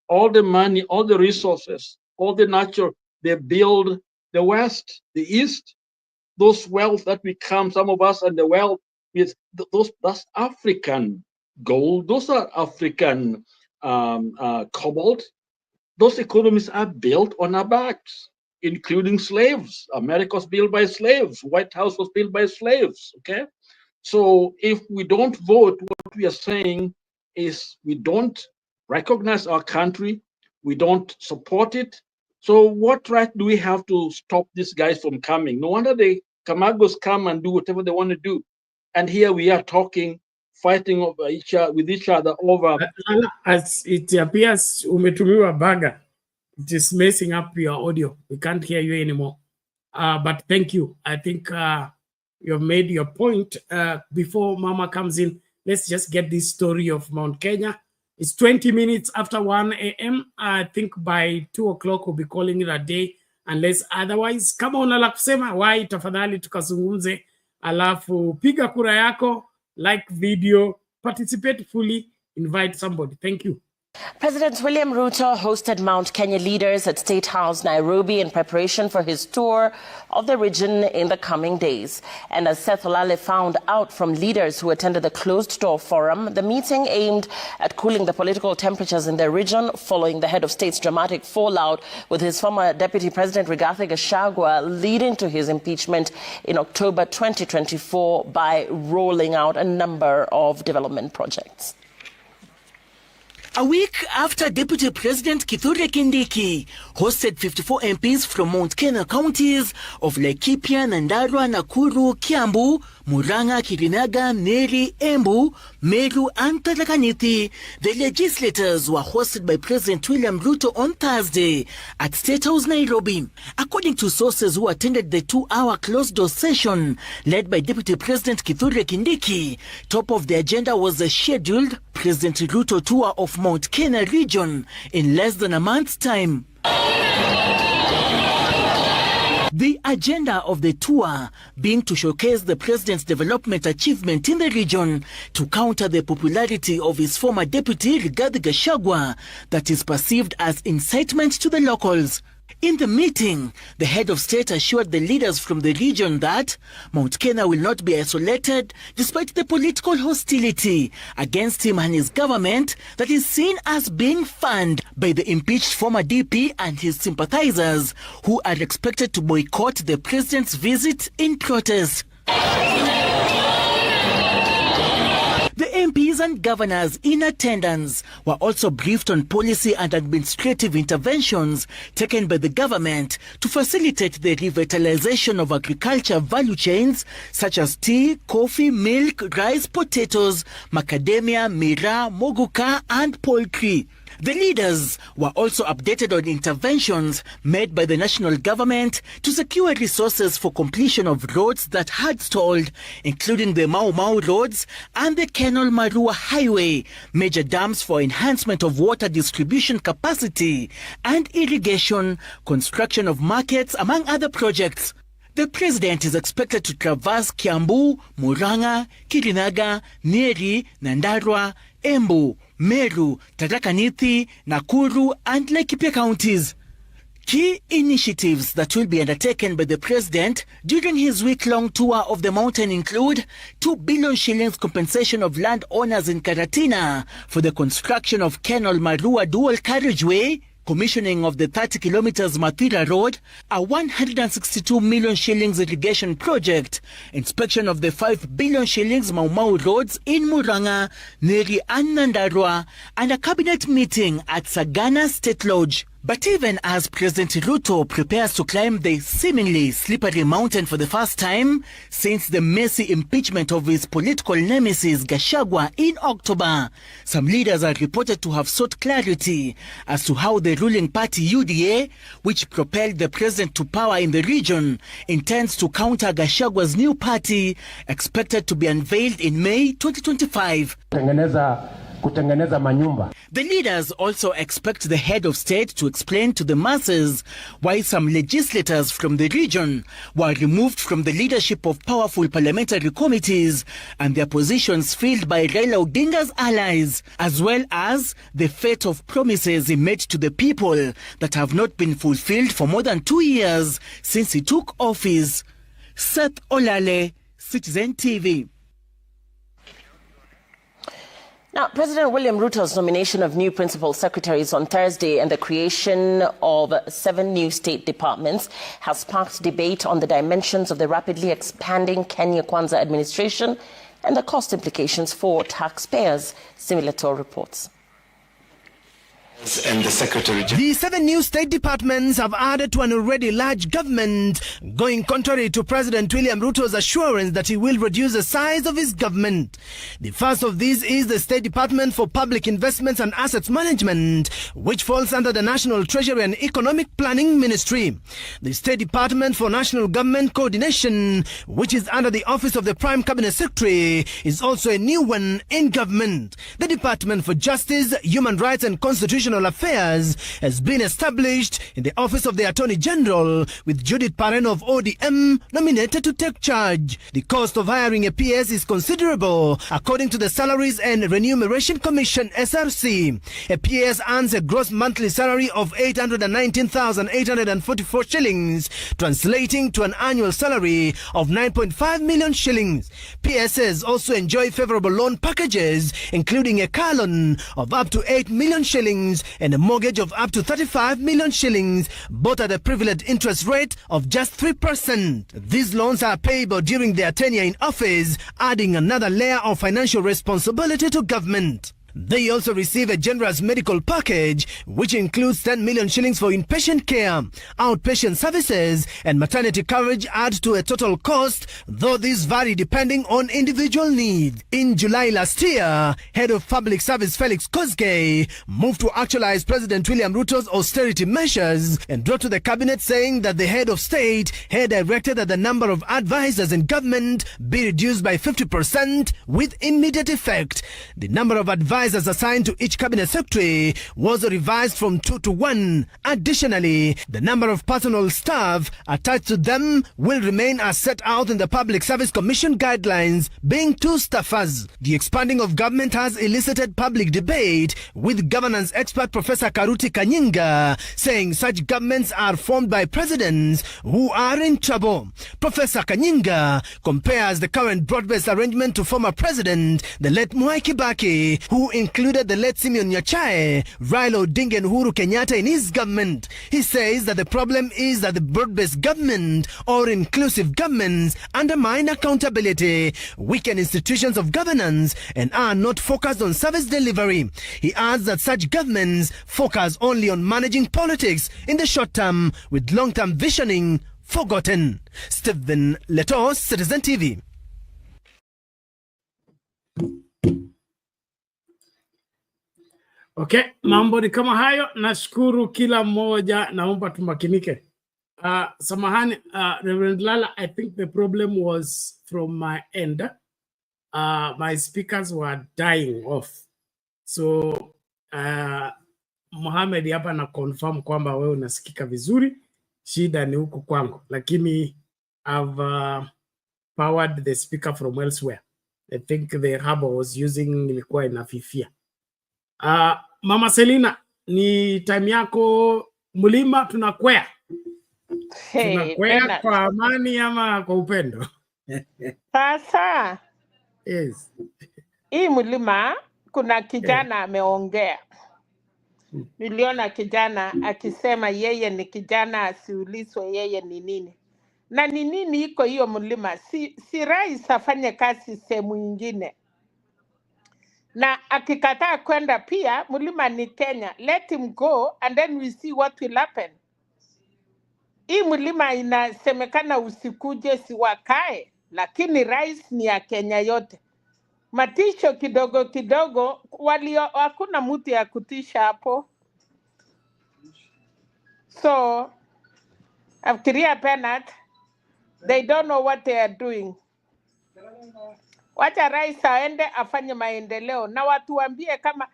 All the money, all the resources, all the natural, they build the West, the East. Those wealth that become, some of us, and the wealth is that's African gold. Those are African cobalt. Those economies are built on our backs, including slaves. America was built by slaves. White House was built by slaves. Okay, so if we don't vote, what we are saying is we don't recognize our country, we don't support it. So what right do we have to stop these guys from coming? No wonder the Kamagos come and do whatever they want to do. And here we are talking, fighting over with each other over. As it appears, umetumiwa baga. It is messing up your audio. We can't hear you anymore. But thank you. I think you've made your point. Before Mama comes in, let's just get this story of Mount Kenya. It's 20 minutes after 1 a.m. I think by 2 o'clock we'll be calling it a day, unless otherwise. Kama unala kusema, why tafadhali tukazungumze, alafu piga kura yako, like video, participate fully, invite somebody. Thank you. President William Ruto hosted Mount Kenya leaders at State House, Nairobi, in preparation for his tour of the region in the coming days. And as Seth Olale found out from leaders who attended the closed-door forum, the meeting aimed at cooling the political temperatures in the region following the head of state's dramatic fallout with his former Deputy President Rigathi Gachagua, leading to his impeachment in October 2024 by rolling out a number of development projects. A week after Deputy President Kithure Kindiki hosted 54 MPs from Mount Kenya counties of Laikipia, Nyandarua, Nakuru, Kiambu, Murang'a, Kirinyaga, Nyeri, Embu, Meru and Tharaka Nithi, the legislators were hosted by President William Ruto on Thursday at State House, Nairobi. According to sources who attended the 2-hour closed-door session led by Deputy President Kithure Kindiki, top of the agenda was the scheduled President Ruto tour of Mount Kenya region in less than a month's time. The agenda of the tour being to showcase the president's development achievement in the region to counter the popularity of his former deputy Rigathi Gachagua that is perceived as incitement to the locals. In the meeting, the head of state assured the leaders from the region that Mount Kenya will not be isolated despite the political hostility against him and his government that is seen as being fanned by the impeached former DP and his sympathizers who are expected to boycott the president's visit in protest. The MPs and governors in attendance were also briefed on policy and administrative interventions taken by the government to facilitate the revitalization of agriculture value chains such as tea, coffee, milk, rice, potatoes, macadamia, miraa, moguka, and poultry. The leaders were also updated on interventions made by the national government to secure resources for completion of roads that had stalled, including the Mau Mau roads and the Kenol Marua Highway, major dams for enhancement of water distribution capacity and irrigation, construction of markets, among other projects. The president is expected to traverse Kiambu, Murang'a, Kirinyaga, Nyeri, Nyandarua, Embu, Meru, Tharaka Nithi, Nakuru and Laikipia counties. Key initiatives that will be undertaken by the president during his week-long tour of the mountain include 2 billion shillings compensation of landowners in Karatina for the construction of Kenol Marua dual carriageway, commissioning of the 30 kilometers Mathira Road, a 162 million shillings irrigation project, inspection of the 5 billion shillings Mau Mau roads in Muranga, Nyeri and Nyandarua, and a cabinet meeting at Sagana State Lodge. But even as President Ruto prepares to climb the seemingly slippery mountain for the first time since the messy impeachment of his political nemesis Gachagua in October, some leaders are reported to have sought clarity as to how the ruling party UDA, which propelled the president to power in the region, intends to counter Gachagua's new party, expected to be unveiled in May 2025. The leaders also expect the head of state to explain to the masses why some legislators from the region were removed from the leadership of powerful parliamentary committees and their positions filled by Raila Odinga's allies, as well as the fate of promises he made to the people that have not been fulfilled for more than 2 years since he took office. Seth Olale, Citizen TV. Now, President William Ruto's nomination of new principal secretaries on Thursday and the creation of 7 new state departments has sparked debate on the dimensions of the rapidly expanding Kenya Kwanza administration and the cost implications for taxpayers. Similar to our reports. And the Secretary General. The 7 new state departments have added to an already large government, going contrary to President William Ruto's assurance that he will reduce the size of his government. The first of these is the State Department for Public Investments and Assets Management, which falls under the National Treasury and Economic Planning Ministry. The State Department for National Government Coordination, which is under the Office of the Prime Cabinet Secretary, is also a new one in government. The Department for Justice, Human Rights and Constitutional Affairs has been established in the Office of the Attorney General, with Judith Pareno of ODM nominated to take charge. The cost of hiring a PS is considerable, according to the Salaries and Remuneration Commission (SRC). A PS earns a gross monthly salary of 819,844 shillings, translating to an annual salary of 9.5 million shillings. PSs also enjoy favorable loan packages, including a car loan of up to 8 million shillings and a mortgage of up to 35 million shillings, both at a privileged interest rate of just 3%. These loans are payable during their tenure in office, adding another layer of financial responsibility to government. They also receive a generous medical package, which includes 10 million shillings for inpatient care, outpatient services, and maternity coverage add to a total cost, though these vary depending on individual needs. In July last year, Head of Public Service Felix Kosgei moved to actualize President William Ruto's austerity measures and wrote to the cabinet saying that the head of state had directed that the number of advisors in government be reduced by 50% with immediate effect. The number of advisors assigned to each cabinet secretary was revised from 2 to 1. Additionally, the number of personal staff attached to them will remain as set out in the Public Service Commission guidelines, being 2 staffers. The expanding of government has elicited public debate, with governance expert Professor Karuti Kanyinga saying such governments are formed by presidents who are in trouble. Professor Kanyinga compares the current broad-based arrangement to former president, the late Mwai Kibaki, who included the late Simeon Nyachae, Raila Odinga and Uhuru Kenyatta in his government. He says that the problem is that the broad-based government or inclusive governments undermine accountability, weaken institutions of governance, and are not focused on service delivery. He adds that such governments focus only on managing politics in the short term, with long-term visioning forgotten. Stephen Leto, Citizen TV. Okay, mambo ni kama hayo. Nashukuru kila mmoja, naomba tumakinike. Samahani, Reverend Lala, I think the problem was from my end. My speakers were dying off. So, Mohamed hapa na confirm kwamba wewe unasikika vizuri. Shida ni huku kwangu. Lakini I've powered the speaker from elsewhere. I think the hub I was using ilikuwa inafifia. Mama Selina, ni time yako Mlima tunakwea. Hey, Tunakwea Bernard. kwa amani ama kwa upendo? Sasa Yes. hii mlima kuna kijana ameongea. Niliona kijana akisema yeye ni kijana, asiulizwe yeye ni nini. Na ni nini iko hiyo mlima? Si rais afanye kazi sehemu nyingine. Na akikataa kwenda pia, mlima ni Kenya. Let him go and then we see what will happen. Hii mlima inasemekana usikuje siwakae, lakini rais ni ya Kenya yote. Matisho kidogo kidogo, hakuna mtu ya kutisha hapo. So, afikiria Bernard, they don't know what they are doing. Wacha rais aende afanye maendeleo na watu waambie kama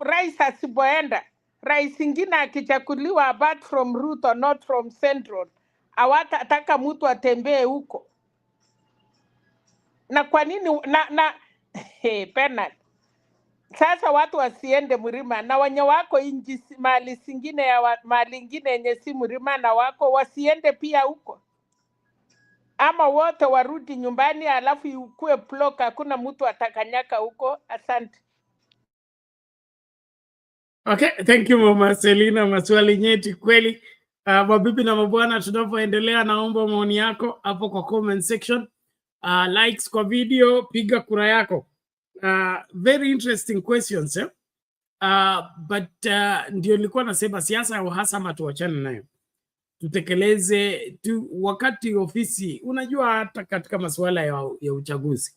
rais asipoenda, rais ingine akichakuliwa apart from Ruto, not from Central, hawatataka mtu atembee huko. Na kwa nini Bernard, sasa watu wasiende mlima na wenye wako inji mali singine ya mali ingine yenye si mlima na wako wasiende pia huko, ama wote warudi nyumbani alafu ikue block, hakuna mtu atakanyaka huko. Asante. Okay, thank you Mama Selina, maswali nyeti kweli. Mabibi na mabwana, tunapoendelea naomba maoni yako hapo kwa comment section. Likes kwa video, piga kura yako. Very interesting questions, eh? But ndio nilikuwa nasema siasa ya uhasama tuachane nayo. Tutekeleze tu wakati ofisi, unajua hata katika masuala ya uchaguzi.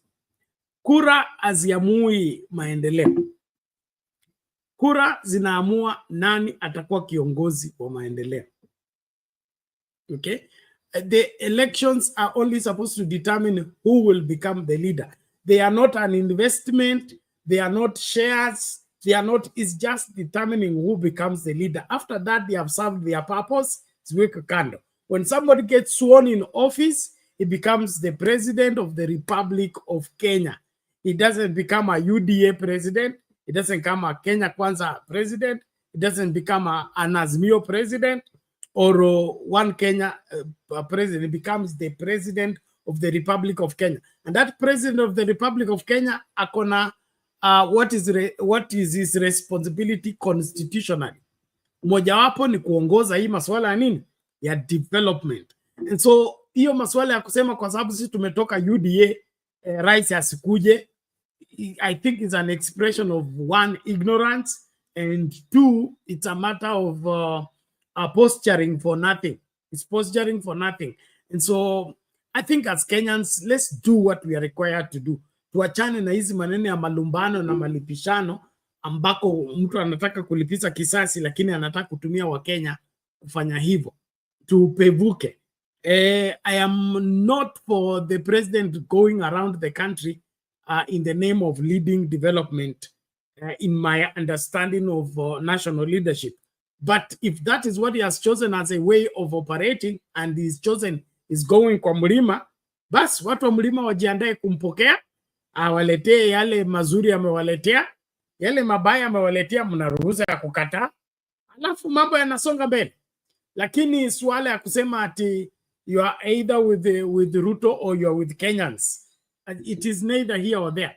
Kura haziamui maendeleo. Kura zinaamua nani atakuwa kiongozi wa maendeleo. Okay? The elections are only supposed to determine who will become the leader. They are not an investment. They are not shares. They are not, it's just determining who becomes the leader. After that, they have served their purpose. When somebody gets sworn in office, he becomes the president of the Republic of Kenya. He doesn't become a UDA president. It doesn't become a Kenya Kwanza president. It doesn't become an Azimio president or one Kenya president. It becomes the president of the Republic of Kenya. And that president of the Republic of Kenya, akona what is his responsibility constitutionally? Mojawapo ni kuongoza hii masuala ya nini? Ya development. And so hiyo masuala ya kusema kwa sababu sisi tumetoka UDA, rais asikuje, I think it's an expression of one, ignorance, and two, it's a matter of posturing for nothing. It's posturing for nothing. And so I think as Kenyans, let's do what we are required to do. Tuachane na hizi maneno ya malumbano na malipishano ambako mtu anataka kulipiza kisasi lakini anataka kutumia Wakenya kufanya hivyo. Tupevuke. I am not for the president going around the country in the name of leading development, in my understanding of national leadership. But if that is what he has chosen as a way of operating and he's chosen is going kwa mlima, basi watu wa mlima wajiandae kumpokea, awaletee yale mazuri amewaletea, yale mabaya amewaletea, mnaruhusa ya kukataa, alafu mambo yanasonga mbele. Lakini swala ya kusema ati you are either with Ruto or you are with Kenyans, it is neither here or there.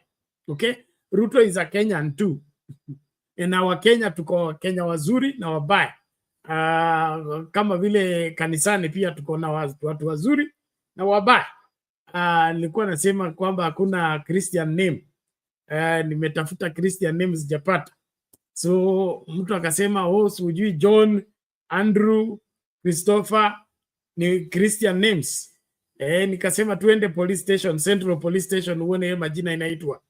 Okay? Ruto is a Kenyan too. Na Wakenya tuko Kenya wazuri na wabaya. Kama vile kanisani pia tuko na watu wazuri na wabaya. Nilikuwa nasema kwamba hakuna Christian name. Nimetafuta Christian names sijapata. So mtu akasema sijui John, Andrew, Christopher ni Christian names. Nikasema tuende police station, Central Police Station, uone hiyo majina inaitwa.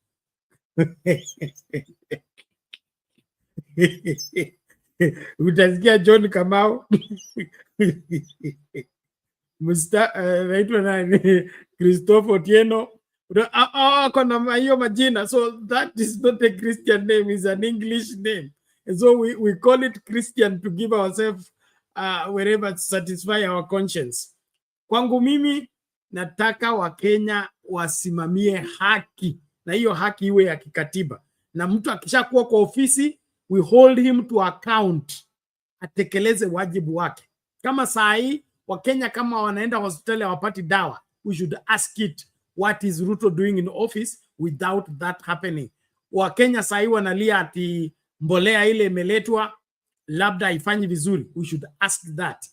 Utasikia John Kamau. Naitwa nani? Christopher Otieno. Kuna hiyo majina. So that is not a Christian name, it's an English name. And so we call it Christian to give ourselves wherever to satisfy our conscience. Kwangu mimi nataka Wakenya wasimamie haki, na hiyo haki iwe ya kikatiba. Na mtu akishakuwa kwa ofisi, we hold him to account. atekeleze wajibu wake. Kama saa hii Wakenya kama wanaenda hospitali hawapati dawa, we should ask it, what is Ruto doing in office without that happening? Wakenya saa hii wanalia ati mbolea ile imeletwa labda haifanyi vizuri, we should ask that.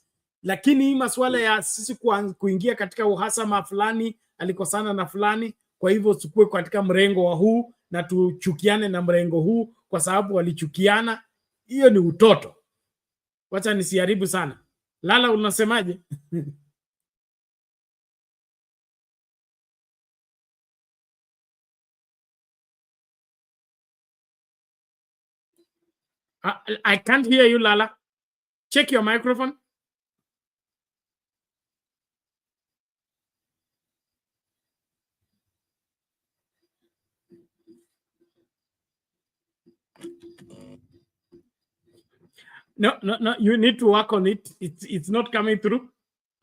Lakini hii masuala ya sisi kuingia katika uhasama fulani, alikosana na fulani, kwa hivyo tukue katika mrengo wa huu na tuchukiane na mrengo huu kwa sababu walichukiana, hiyo ni utoto. Wacha nisiharibu sana. Lala, unasemaje? I can't hear you, Lala. Check your microphone. No, you need to work on it. It's not coming through.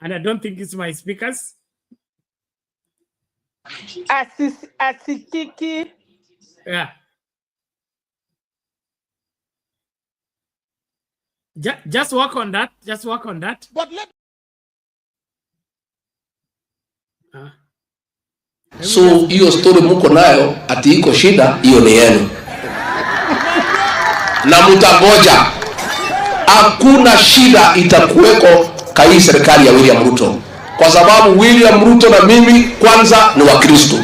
And I don't think it's my speakers. Asikiki. Yeah. Just work on that. Just work on that. But let so hiyo story mko nayo ati iko shida, hiyo ni yenu na mtangoja. Hakuna shida itakuweko kwa hii serikali ya William Ruto, kwa sababu William Ruto na mimi kwanza ni Wakristo,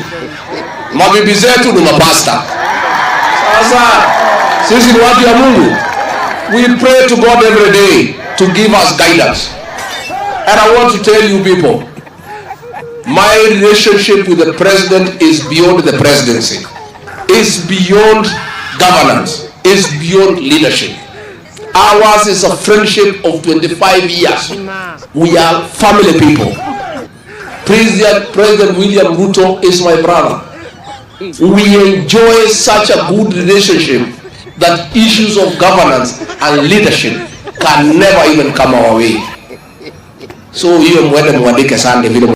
mabibi zetu ni mapasta. Sasa sisi ni watu ya Mungu. We pray to God every day to give us guidance. And I want to tell you people, my relationship with the president is beyond the presidency, is beyond governance, is beyond leadership. Ours is a friendship of 25 years. We are family people. President William Ruto is my brother. We enjoy such a good relationship that issues of governance and leadership can never even come our way. So hiyo mwende mwadike sande vile.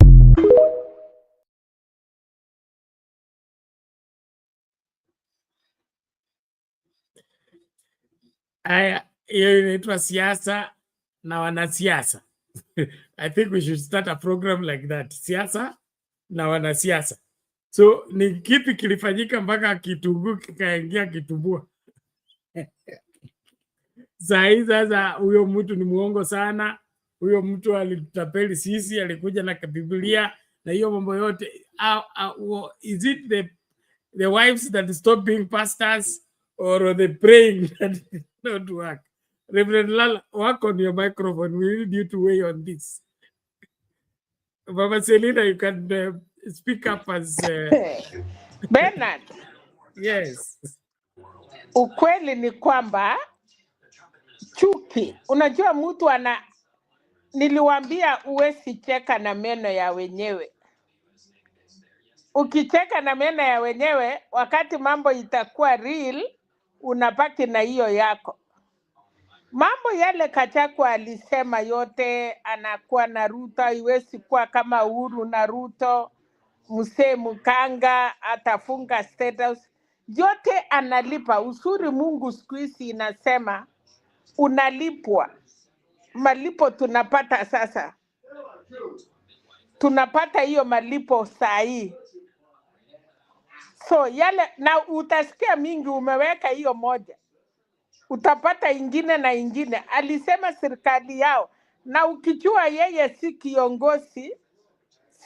Hiyo inaitwa siasa na wanasiasa. I think we should start a program like that. Siasa na wanasiasa. So ni kipi kilifanyika mpaka kitunguu kikaingia kitumbua? Sasa huyo mtu ni muongo sana. Huyo mtu alitapeli sisi, alikuja na Biblia na hiyo mambo yote. Is it the wives that stop being pastors or the praying that not work? Reverend Lala, work on your microphone. We need you to weigh on this. Mama Selina, you can speak up as Bernard. Yes. Ukweli ni kwamba chuki, unajua mtu niliwaambia uwezi cheka na meno ya wenyewe. Ukicheka na meno ya wenyewe, wakati mambo itakuwa real, unabaki na hiyo yako. Mambo yale Kachagwa alisema yote, anakuwa na Ruto, haiwezi kuwa kama Uhuru na Ruto, Mzee Mukanga atafunga State House, yote analipa. Usuri Mungu siku hizi inasema unalipwa. Malipo tunapata sasa. Tunapata hiyo malipo saa hii. So yale, na utasikia mingi umeweka hiyo moja, utapata ingine na ingine. Alisema serikali yao, na ukijua yeye si kiongozi,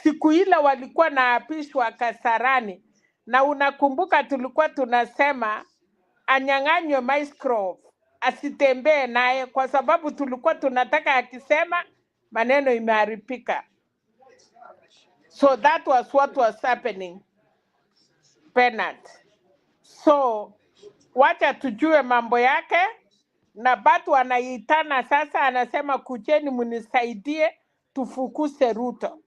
siku ile walikuwa naapishwa Kasarani, na unakumbuka tulikuwa tunasema anyang'anywe microwave, asitembee naye, kwa sababu tulikuwa tunataka akisema maneno imeharibika. So that was what was happening, Bernard. So wacha tujue mambo yake, na batu anaitana sasa, anasema kujeni munisaidie tufukuse Ruto.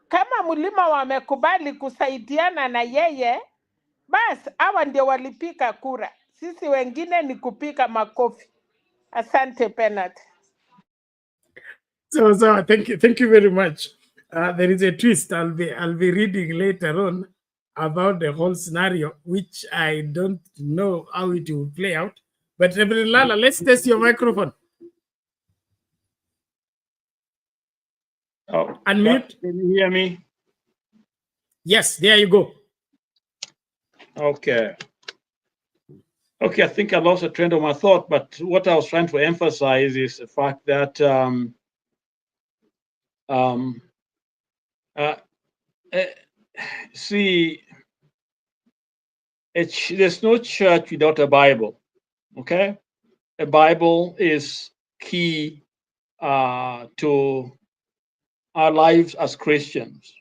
Kama mlima wamekubali kusaidiana na yeye, basi hawa ndio walipika kura. Sisi wengine ni kupika makofi. Asante Bernard. So thank you very much. There is a twist I'll be reading later on about the whole scenario, which I don't know how it will play out. But Reverend Lala, let's test your microphone. Oh, Unmute. Can you hear me? Yes, there you go. Okay. Okay, I think I lost a train of my thought, but what I was trying to emphasize is the fact that see, there's no church without a Bible. Okay, a Bible is key to our lives as Christians.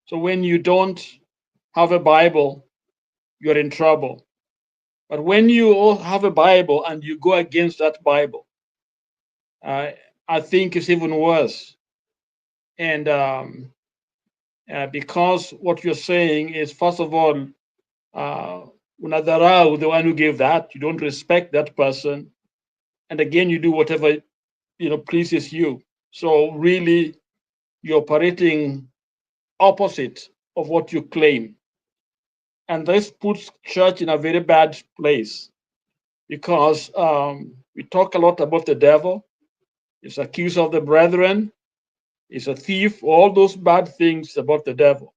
So when you don't have a Bible, you're in trouble. But when you all have a Bible and you go against that Bible, I think it's even worse. And because what you're saying is, first of all, unadharau the one who gave that, you don't respect that person, and again you do whatever pleases you. So really, you're operating opposite of what you claim, and this puts church in a very bad place because we talk a lot about the devil. He's accused of the brethren. He's a thief. All those bad things about the devil.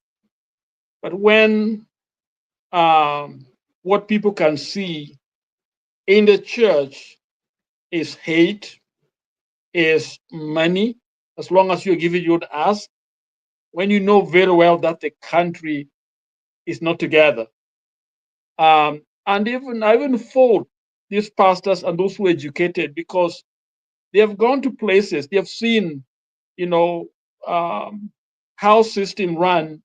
But when what people can see in the church is hate, is money, as long as you're giving, you would ask, when you know very well that the country is not together. And I even fault these pastors and those who are educated, because they have gone to places, they have seen, how system run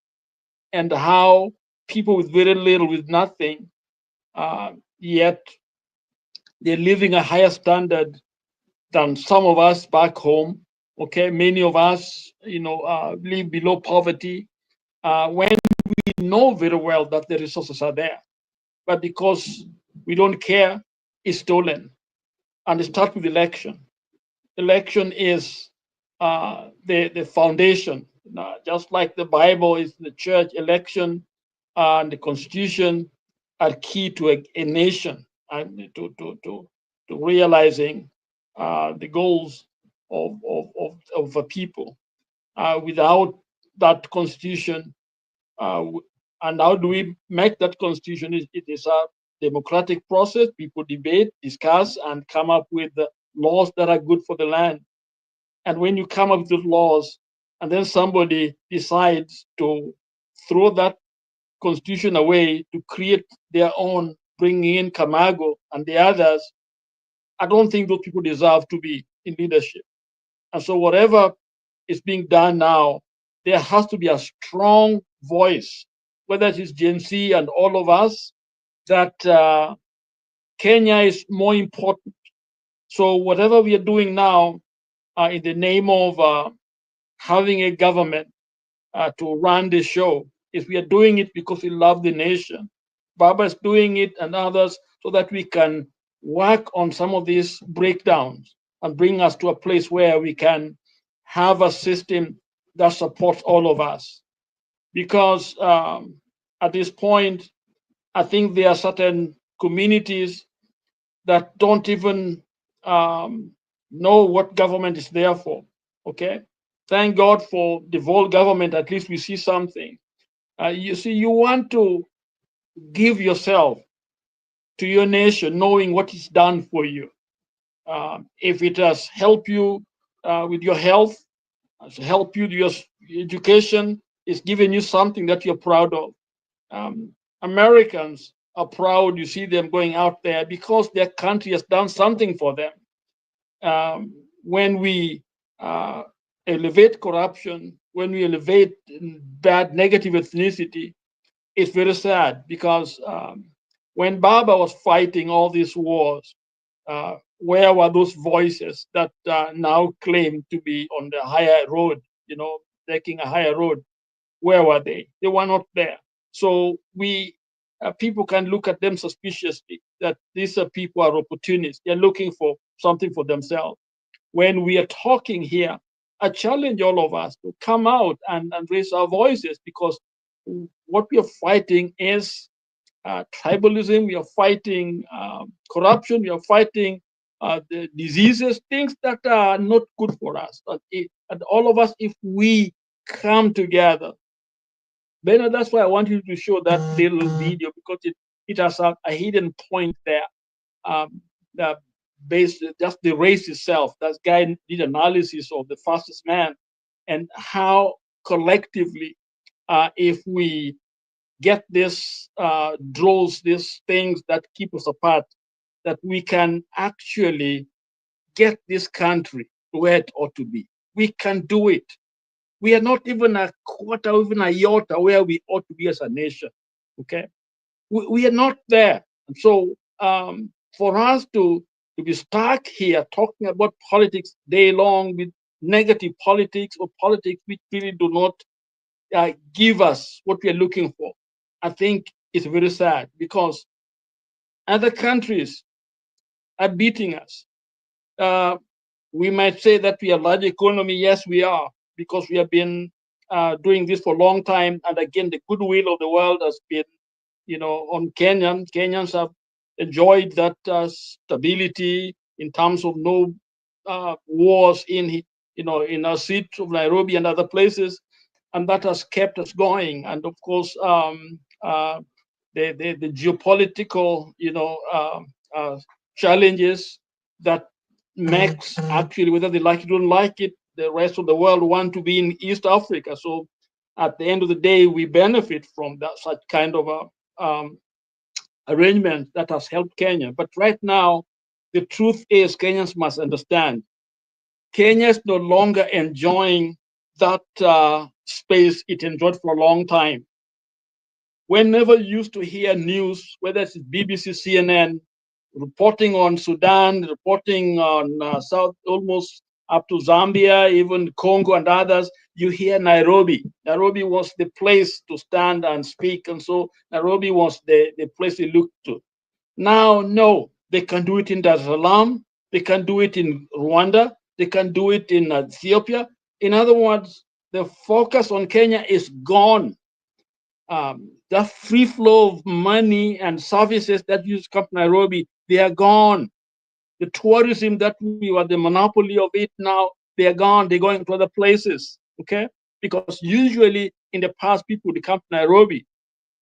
and how people with very little, with nothing, yet they're living a higher standard than some of us back home. Okay, many of us, live below poverty when we know very well that the resources are there, but because we don't care, it's stolen. And it starts with election. Election is the foundation. Just like the Bible is the church, election and the Constitution are key to a nation and to realizing the goals of a people. Without that Constitution, and how do we make that Constitution? It is a democratic process. People debate, discuss, and come up with the laws that are good for the land. And when you come up with those laws, and then somebody decides to throw that Constitution away to create their own, bringing in Camargo and the others, I don't think those people deserve to be in leadership. And so whatever is being done now, there has to be a strong voice, whether it is Gen Z and all of us, that Kenya is more important. So whatever we are doing now in the name of having a government to run the show, is we are doing it because we love the nation. Baba is doing it and others so that we can work on some of these breakdowns and bring us to a place where we can have a system that supports all of us. Because at this point, I think there are certain communities that don't even know what government is there for. Okay, thank God for devolved government. At least we see something. You see, you want to give yourself to your nation, knowing what is done for you. If it has helped you with your health, has helped you with your education, it's given you something that you're proud of. Americans are proud. You see them going out there because their country has done something for them. When we elevate corruption, when we elevate bad, negative ethnicity, it's very sad because when Baba was fighting all these wars, where were those voices that now claim to be on the higher road, taking a higher road? Where were they? They were not there. So we people can look at them suspiciously, that these people are opportunists. They're looking for something for themselves. When we are talking here, I challenge all of us to come out and raise our voices, because what we are fighting is tribalism. We are fighting corruption. We are fighting the diseases, things that are not good for us. And all of us, if we come together, Bernard, that's why I want you to show that little video, because it has a hidden point there. That based just the race itself. That guy did analysis of the fastest man and how collectively, if we get this draws, these things that keep us apart, that we can actually get this country where it ought to be. We can do it. We are not even a quarter, even a iota where we ought to be as a nation. Okay, we are not there. And so for us to be stuck here talking about politics day long with negative politics or politics which really do not give us what we are looking for, I think it's very sad, because other countries are beating us. We might say that we are a large economy. Yes, we are, because we have been doing this for a long time. And again, the goodwill of the world has been, on Kenya. Kenyans have enjoyed that stability in terms of no wars in our seat of Nairobi and other places, and that has kept us going. And of course, the geopolitical, challenges that makes actually, whether they like it or don't like it, the rest of the world want to be in East Africa. So at the end of the day, we benefit from that such kind of a arrangement that has helped Kenya. But right now, the truth is, Kenyans must understand, Kenya is no longer enjoying that space it enjoyed for a long time. Whenever you used to hear news, whether it's BBC, CNN, reporting on Sudan, reporting on South, almost up to Zambia, even Congo and others, you hear Nairobi. Nairobi was the place to stand and speak. And so Nairobi was the place they looked to. Now, no, they can do it in Dar es Salaam. They can do it in Rwanda. They can do it in Ethiopia. In other words, the focus on Kenya is gone. The free flow of money and services that used to come to Nairobi, they are gone. The tourism that we were the monopoly of it, now they are gone. They're going to other places, okay? Because usually in the past, people would come to Nairobi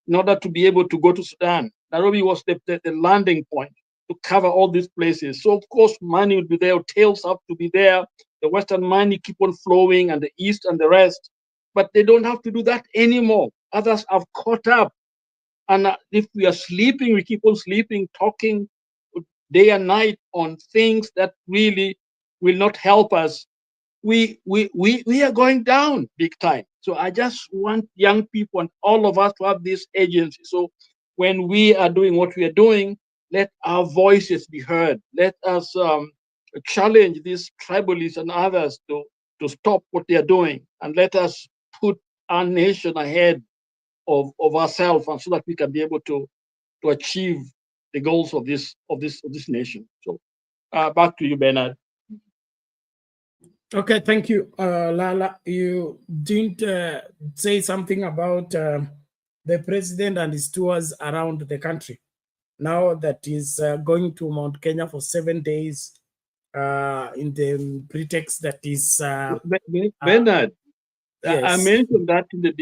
in order to be able to go to Sudan. Nairobi was the landing point to cover all these places. So of course, money would be there, hotels have to be there, the Western money keep on flowing, and the East and the rest. But they don't have to do that anymore. Others have caught up. And if we are sleeping, we keep on sleeping, talking day and night on things that really will not help us. We are going down big time. So I just want young people and all of us to have this agency. So when we are doing what we are doing, let our voices be heard. Let us challenge these tribalists and others to stop what they are doing, and let us put our nation ahead of ourselves, and so that we can be able to achieve the goals of this nation. So back to you, Bernard. Okay, thank you, Lala. You didn't say something about the president and his tours around the country. Now that he's going to Mount Kenya for 7 days, in the pretext that is Bernard. Yes. I mentioned that in the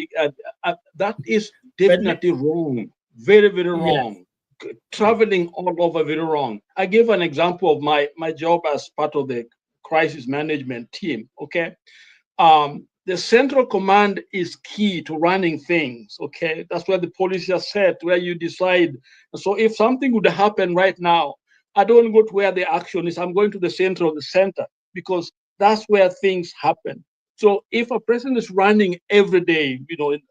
that is definitely wrong. Very, very wrong. Yeah. Traveling all over, very wrong. I gave an example of my job as part of the crisis management team. Okay, the central command is key to running things. Okay, that's where the policy is set, where you decide. So if something would happen right now, I don't go to where the action is. I'm going to the center of the center, because that's where things happen. So if a president is running every day,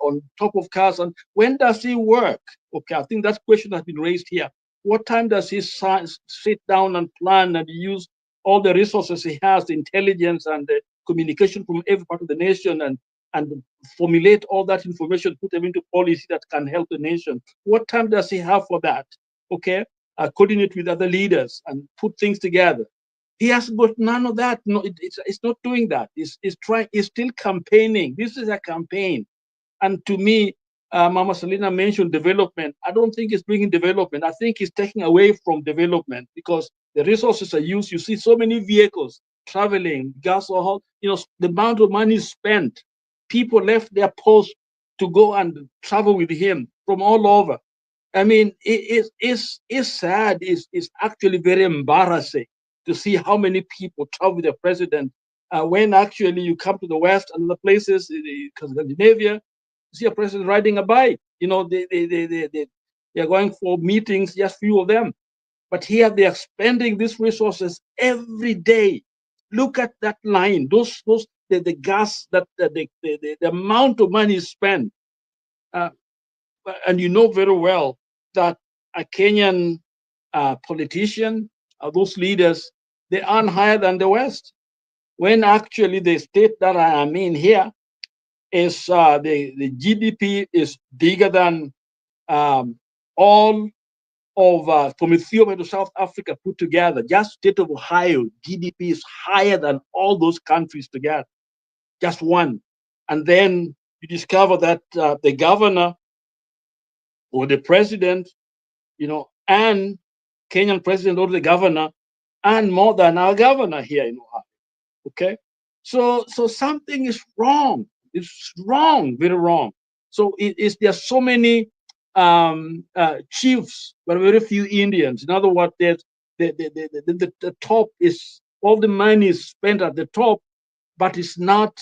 on top of cars, and when does he work? Okay, I think that question has been raised here. What time does he sit down and plan and use all the resources he has, the intelligence and the communication from every part of the nation, and formulate all that information, put them into policy that can help the nation? What time does he have for that? Okay, coordinate with other leaders and put things together. He has got none of that. No, it's not doing that. It's still campaigning. This is a campaign. And to me, Mama Selina mentioned development. I don't think it's bringing development. I think it's taking away from development because the resources are used. You see so many vehicles traveling, gas or the amount of money spent. People left their post to go and travel with him from all over. I mean, it's sad. It's actually very embarrassing to see how many people travel with the president when actually you come to the West and other places, Scandinavia, see a president riding a bike. They're going for meetings, just few of them. But here they are spending these resources every day. Look at that line. The gas that the amount of money is spent, and you know very well that a Kenyan politician, those leaders, they earn higher than the West. When actually the state that I am in here is the GDP is bigger than all of from Ethiopia to South Africa put together. Just state of Ohio, GDP is higher than all those countries together. Just one. And then you discover that the governor or the president, and Kenyan president or the governor, and more than our governor here in Ohio. Okay? So something is wrong. It's wrong, very wrong. So there are so many chiefs, but very few Indians. In other words, the top is all the money is spent at the top, but it's not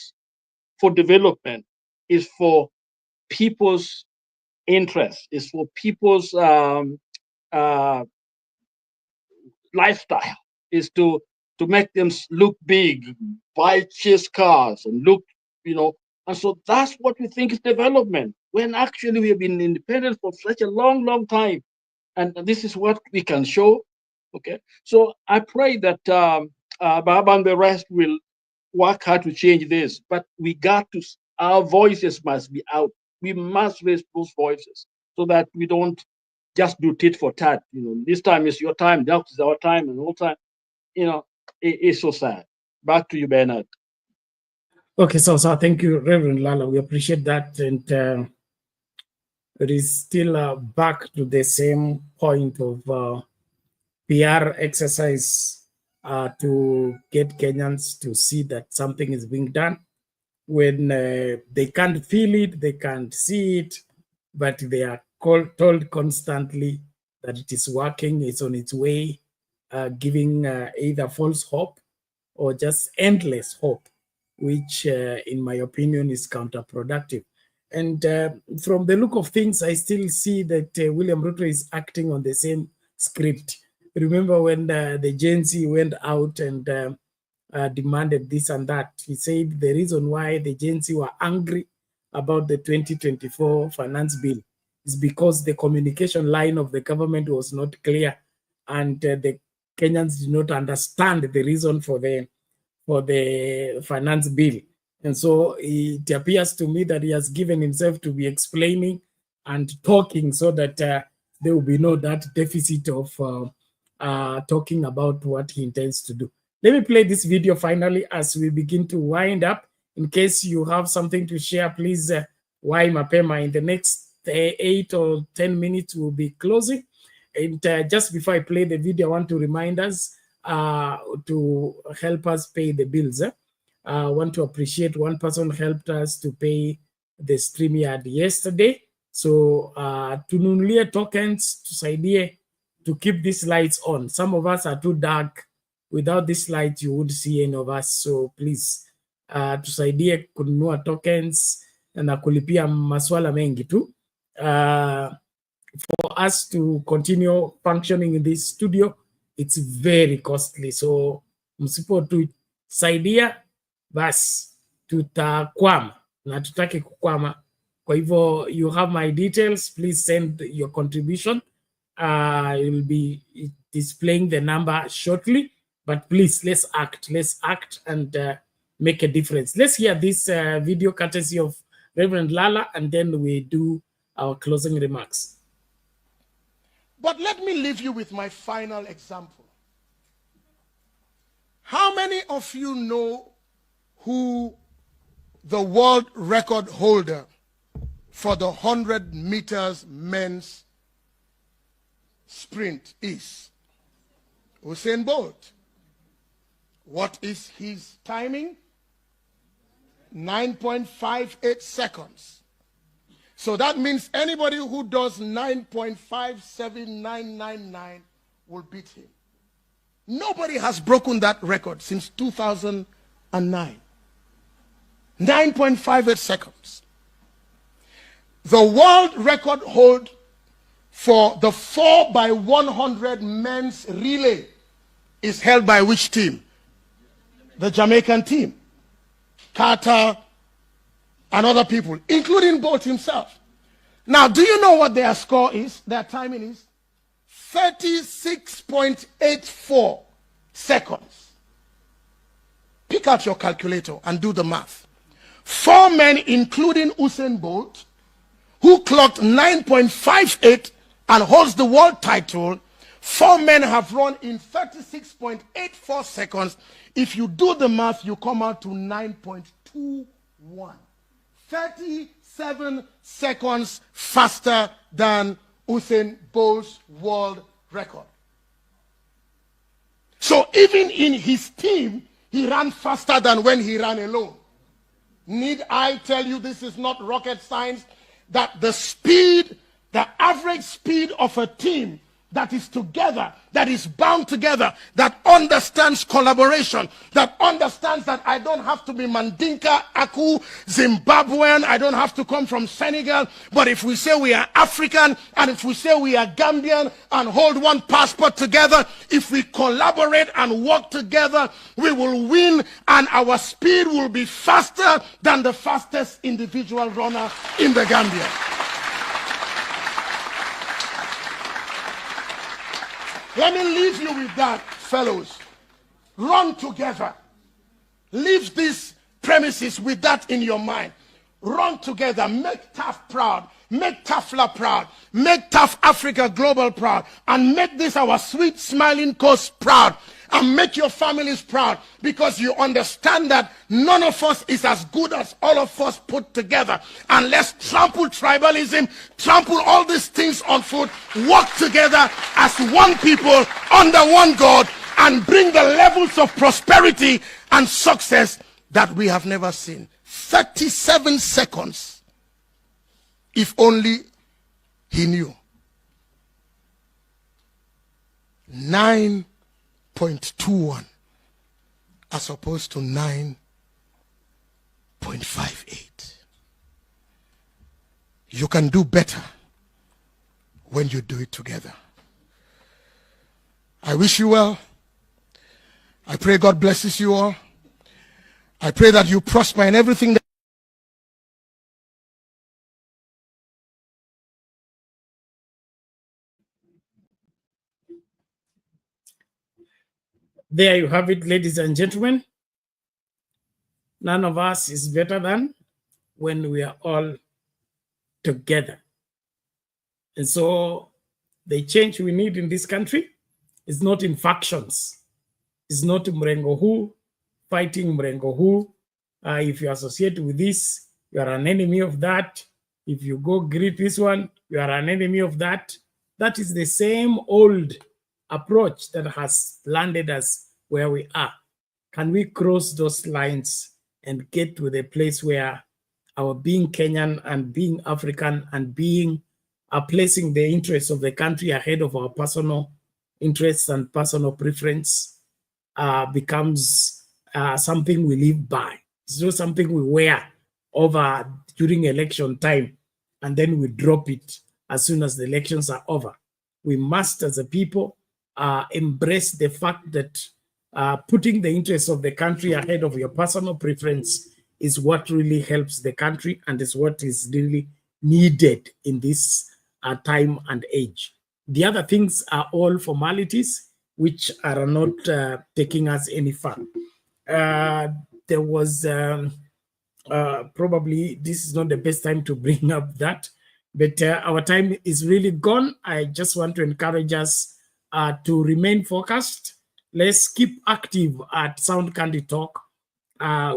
for development. It's for people's interest. It's for people's lifestyle. Is to make them look big, buy chase cars, and look, and so that's what we think is development. When actually we have been independent for such a long, long time, and this is what we can show. Okay, so I pray that Baba and the rest will work hard to change this, but our voices must be out. We must raise those voices so that we don't just do tit for tat. This time is your time, that is our time, and all time. It's so sad. Back to you, Bernard. Okay, so thank you, Reverend Lala. We appreciate that, and it is still back to the same point of PR exercise to get Kenyans to see that something is being done. When they can't feel it, they can't see it, but they are told constantly that it is working, it's on its way, giving either false hope or just endless hope, which in my opinion is counterproductive. And from the look of things, I still see that William Ruto is acting on the same script. Remember when the Gen Z went out and demanded this and that, he said the reason why the Gen Z were angry about the 2024 finance bill is because the communication line of the government was not clear, and the Kenyans did not understand the reason for the finance bill. And so it appears to me that he has given himself to be explaining and talking so that there will be no that deficit of talking about what he intends to do. Let me play this video finally as we begin to wind up. In case you have something to share, please why mapema. In the next 8 or 10 minutes, we'll be closing. And just before I play the video, I want to remind us to help us pay the bills. I want to appreciate one person helped us to pay the StreamYard yesterday. So tununulie tokens tusaidie to keep these lights on. Some of us are too dark. Without this light, you wouldn't see any of us. So please tusaidie kununua tokens na kulipia maswala mengi tu. For us to continue functioning in this studio, it's very costly. So msipo tusaidia, basi tutakwama na tutaki kukwama. Kwa hivyo, you have my details. Please send your contribution. I will be displaying the number shortly. But please, let's act and make a difference. Let's hear this video courtesy of Reverend Lala, and then we do our closing remarks. But let me leave you with my final example. How many of you know who the world record holder for the 100 meters men's sprint is? Usain Bolt. What is his timing? 9.58 seconds. So that means anybody who does 9.57999 will beat him. Nobody has broken that record since 2009. 9.58 seconds. The world record hold for the 4x100 men's relay is held by which team? The Jamaican team. Carter and other people, including Bolt himself. Now, do you know what their score is? Their timing is 36.84 seconds. Pick out your calculator and do the math. 4 men, including Usain Bolt, who clocked 9.58 and holds the world title, 4 men have run in 36.84 seconds. If you do the math, you come out to 9.21. 37 seconds faster than Usain Bolt's world record. So even in his team, he ran faster than when he ran alone. Need I tell you, this is not rocket science, that the speed, the average speed of a team that is together, that is bound together, that understands collaboration, that understands that I don't have to be Mandinka, Aku, Zimbabwean, I don't have to come from Senegal, but if we say we are African, and if we say we are Gambian, and hold one passport together, if we collaborate and work together, we will win, and our speed will be faster than the fastest individual runner in the Gambia. Let me leave you with that, fellows. Run together. Leave these premises with that in your mind. Run together. Make TAF proud. Make TAFLA proud. Make TAF Africa Global proud. And make this our sweet smiling coast proud. And make your families proud, because you understand that none of us is as good as all of us put together. And let's trample tribalism, trample all these things on foot, work together as one people under one God, and bring the levels of prosperity and success that we have never seen. 37 seconds. If only he knew. 9.21 as opposed to 9.58. You can do better when you do it together. I wish you well. I pray God blesses you all. I pray that you prosper in everything that There you have it, ladies and gentlemen. None of us is better than when we are all together. And so the change we need in this country is not in factions. It's not Mrengo who fighting Mrengo who. If you associate with this, you are an enemy of that. If you go greet this one, you are an enemy of that. That is the same old approach that has landed us where we are. Can we cross those lines and get to the place where our being Kenyan and being African and being placing the interests of the country ahead of our personal interests and personal preference becomes something we live by. It's not something we wear over during election time and then we drop it as soon as the elections are over. We must, as a people, embrace the fact that putting the interests of the country ahead of your personal preference is what really helps the country and is what is really needed in this time and age. The other things are all formalities which are not taking us any far. There was probably, this is not the best time to bring up that, but our time is really gone. I just want to encourage us to remain focused. Let's keep active at Sound Candy Talk.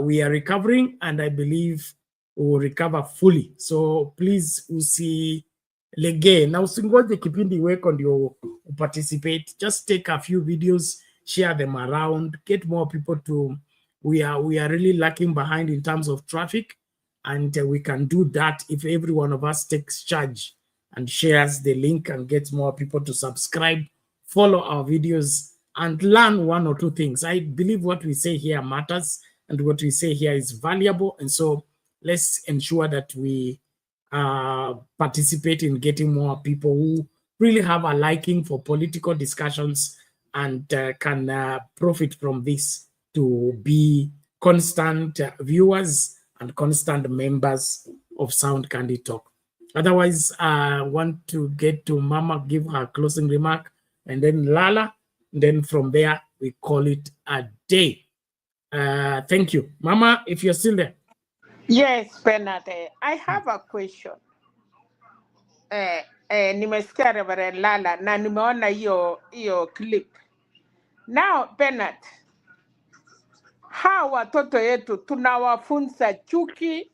We are recovering, and I believe will recover fully. So please usilegee na usingoje kipindi iweko ndio participate. Just take a few videos, share them around, get more people to. We are really lacking behind in terms of traffic, and we can do that if every one of us takes charge and shares the link and gets more people to subscribe, follow our videos, and learn one or two things. I believe what we say here matters, and what we say here is valuable, and so let's ensure that we participate in getting more people who really have a liking for political discussions and can profit from this to be constant viewers and constant members of Sound Candy Talk. Otherwise, I want to get to Mama, give her closing remark, and then Lala, and then from there, we call it a day. Thank you. Mama, if you're still there. Yes, Bernard, I have a question. Nimesikia Reverend Lala na nimeona hiyo clip. Now, Bernard, hawa watoto yetu tunawafunza chuki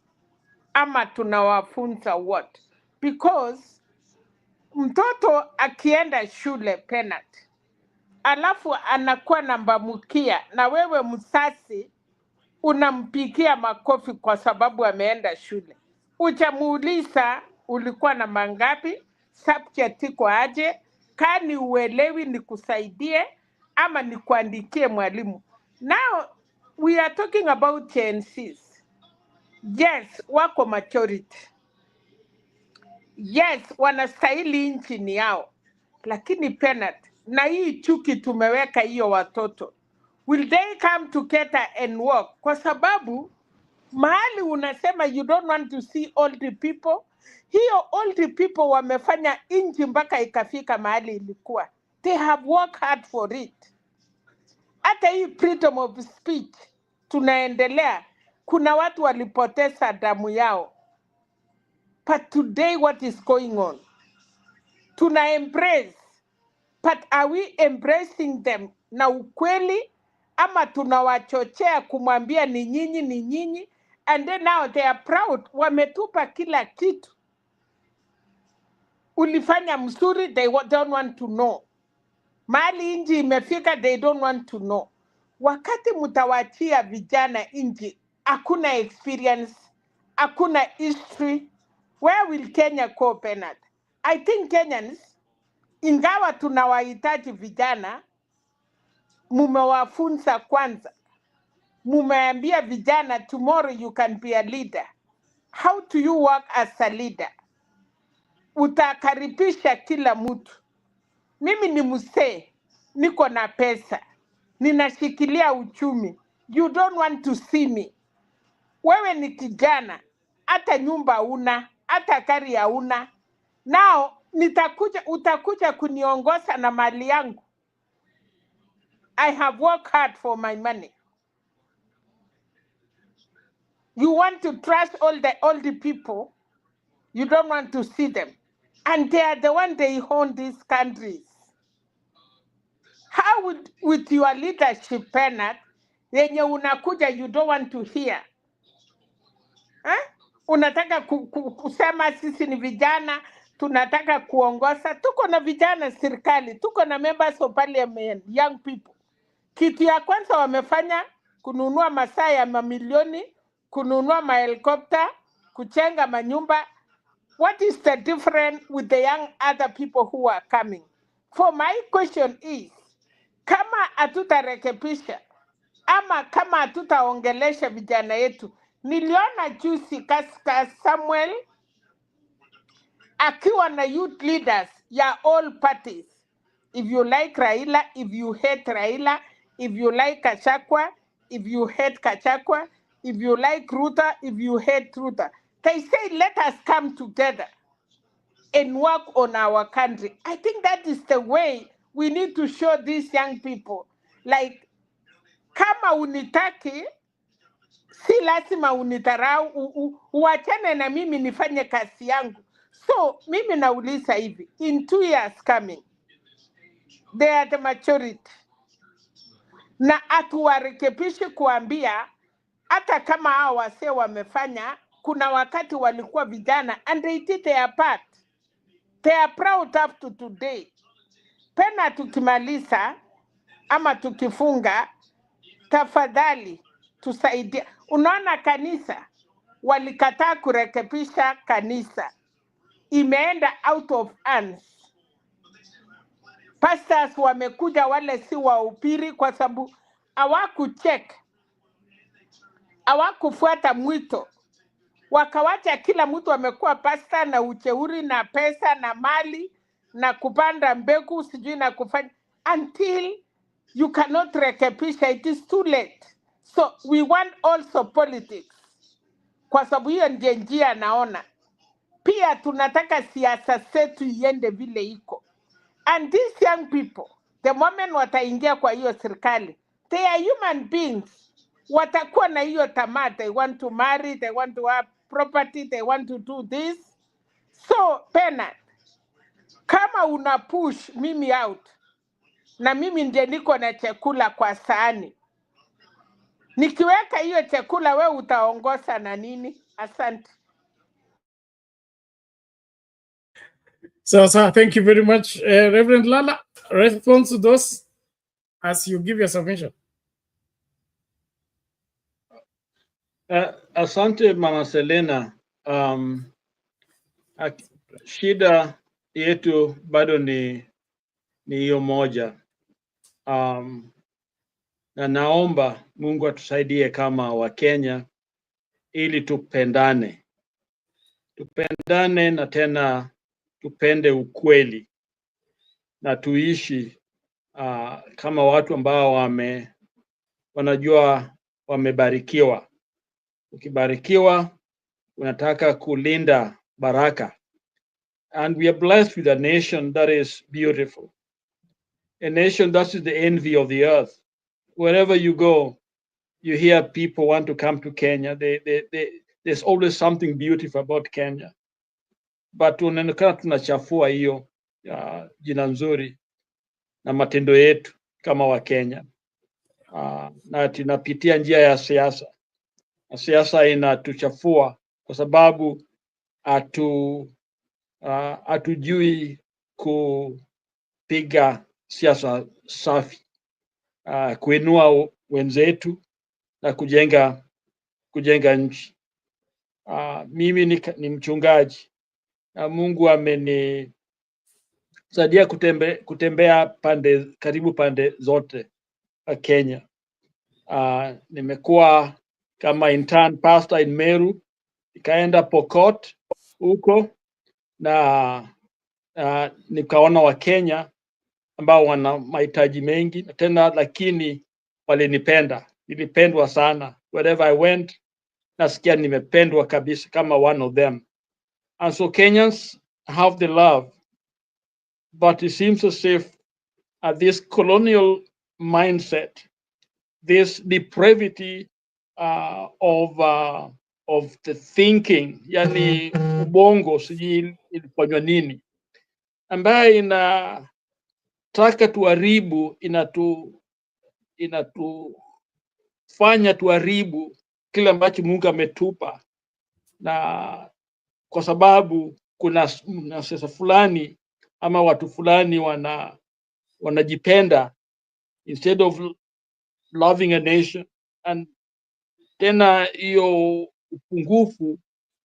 ama tunawafunza what? Because mtoto akienda shule, Bernard, alafu anakuwa nambamukia na wewe msasi unampigia makofi kwa sababu ameenda shule. Ujamuuliza ulikuwa na mangapi, subject iko aje, kani uelewi nikusaidie ama nikuandikie mwalimu. Now we are talking about Gen Zs. Yes, wako maturity. Yes, wanastahili nchi ni yao. Lakini Bernard, na hii chuki tumeweka hiyo watoto, will they come together and work? Kwa sababu mahali unasema you don't want to see old people, hiyo old people wamefanya nchi mpaka ikafika mahali ilikuwa. They have worked hard for it. Hata hii freedom of speech tunaendelea, kuna watu walipoteza damu yao. But today what is going on? Tuna embrace, but are we embracing them na ukweli ama tunawachochea kumwambia ni nyinyi, and then now they are proud, wametupa kila kitu. Ulifanya mzuri, they don't want to know. Mali inji imefika, they don't want to know. Wakati mutawachia vijana inji, hakuna experience, hakuna history, where will Kenya go, Bernard? I think Kenyans, ingawa tunawahitaji vijana, mumewafunza kwanza. Mumeambia vijana, tomorrow you can be a leader. How do you work as a leader? Utakaribisha kila mtu. Mimi ni mzee, niko na pesa, ninashikilia uchumi. You don't want to see me. Wewe ni kijana, hata nyumba una, hata gari hauna. Now utakuja kuniongoza na mali yangu. I have worked hard for my money. You want to trust all the people. You don't want to see them. And they are the one they own these countries. How would, with your leadership, Bernard, yenye unakuja you don't want to hear? Unataka kusema sisi ni vijana, tunataka kuongoza. Tuko na vijana serikali, tuko na members of parliament, young people. Kitu ya kwanza wamefanya kununua masaa ya mamilioni, kununua mahelikopta, kuchenga manyumba. What is the difference with the young other people who are coming? For my question is, kama hatutarekebisha ama kama hatutaongelesha vijana yetu. Niliona juzi katika Samuel akiwa na youth leaders ya all parties. If you like Raila, if you hate Raila, if you like Kachakwa, if you hate Kachakwa, if you like Ruto, if you hate Ruto. They say, let us come together and work on our country. I think that is the way we need to show these young people. Like, kama unitaki, si lazima unitarau, uachane na mimi nifanye kazi yangu. So, mimi nauliza hivi, in 2 years coming, they are the majority. Na atuwarekebishi kuambia, hata kama hao wase wamefanya, kuna wakati walikuwa vijana and they did their part. They are proud up to today. Pena tukimaliza ama tukifunga, tafadhali tusaidia. Unaona kanisa walikataa kurekebisha kanisa, imeenda out of hands. Pastors wamekuja wale si wahubiri kwa sababu hawakucheck, hawakufuata mwito, wakawacha kila mtu amekuwa pastor na ucheuri na pesa na mali na kupanda mbegu sijui na kufanya, until you cannot rekebisha, it is too late. So we want also politics, kwa sababu hiyo ndiye njia naona. Pia tunataka siasa zetu iende vile iko. And these young people, the moment wataingia kwa hiyo serikali, they are human beings. Watakuwa na hiyo tamaa, they want to marry, they want to have property, they want to do this. So, Bernard, kama una push mimi out, na mimi ndiye niko na chakula kwa sahani, nikiweka hiyo chakula, we utaongoza na nini? Asante. So, thank you very much, Reverend Lala. Response to those as you give your submission. Asante Mama Selena. Shida yetu bado ni hiyo moja. Na naomba Mungu atusaidie kama Wakenya ili tupendane. Tupendane na tena tupende ukweli na tuishi kama watu ambao wanajua wamebarikiwa. Ukibarikiwa unataka kulinda baraka. And we are blessed with a nation that is beautiful. A nation that is the envy of the earth. Wherever you go, you hear people want to come to Kenya. There's always something beautiful about Kenya. But tunaonekana tunachafua hiyo jina nzuri na matendo yetu kama wa Kenya. Na tunapitia njia ya siasa. Na siasa inatuchafua kwa sababu hatujui kupiga siasa safi, kuinua wenzetu na kujenga nchi. Mimi ni mchungaji. Mungu amenisaidia kutembea karibu pande zote Kenya. Nimekuwa kama intern pastor in Meru, nikaenda Pokot huko na nikaona Wakenya ambao wana mahitaji mengi tena, lakini walinipenda. Nilipendwa sana. Wherever I went, nasikia nimependwa kabisa kama one of them. And so Kenyans have the love, but it seems as if this colonial mindset, this depravity of the thinking, yani ubongo sijui ilifanywa nini, ambaye inataka tuharibu, inatufanya tuharibu kile ambacho Mungu ametupa, na kwa sababu kuna siasa fulani ama watu fulani wanajipenda instead of loving a nation. And tena hiyo upungufu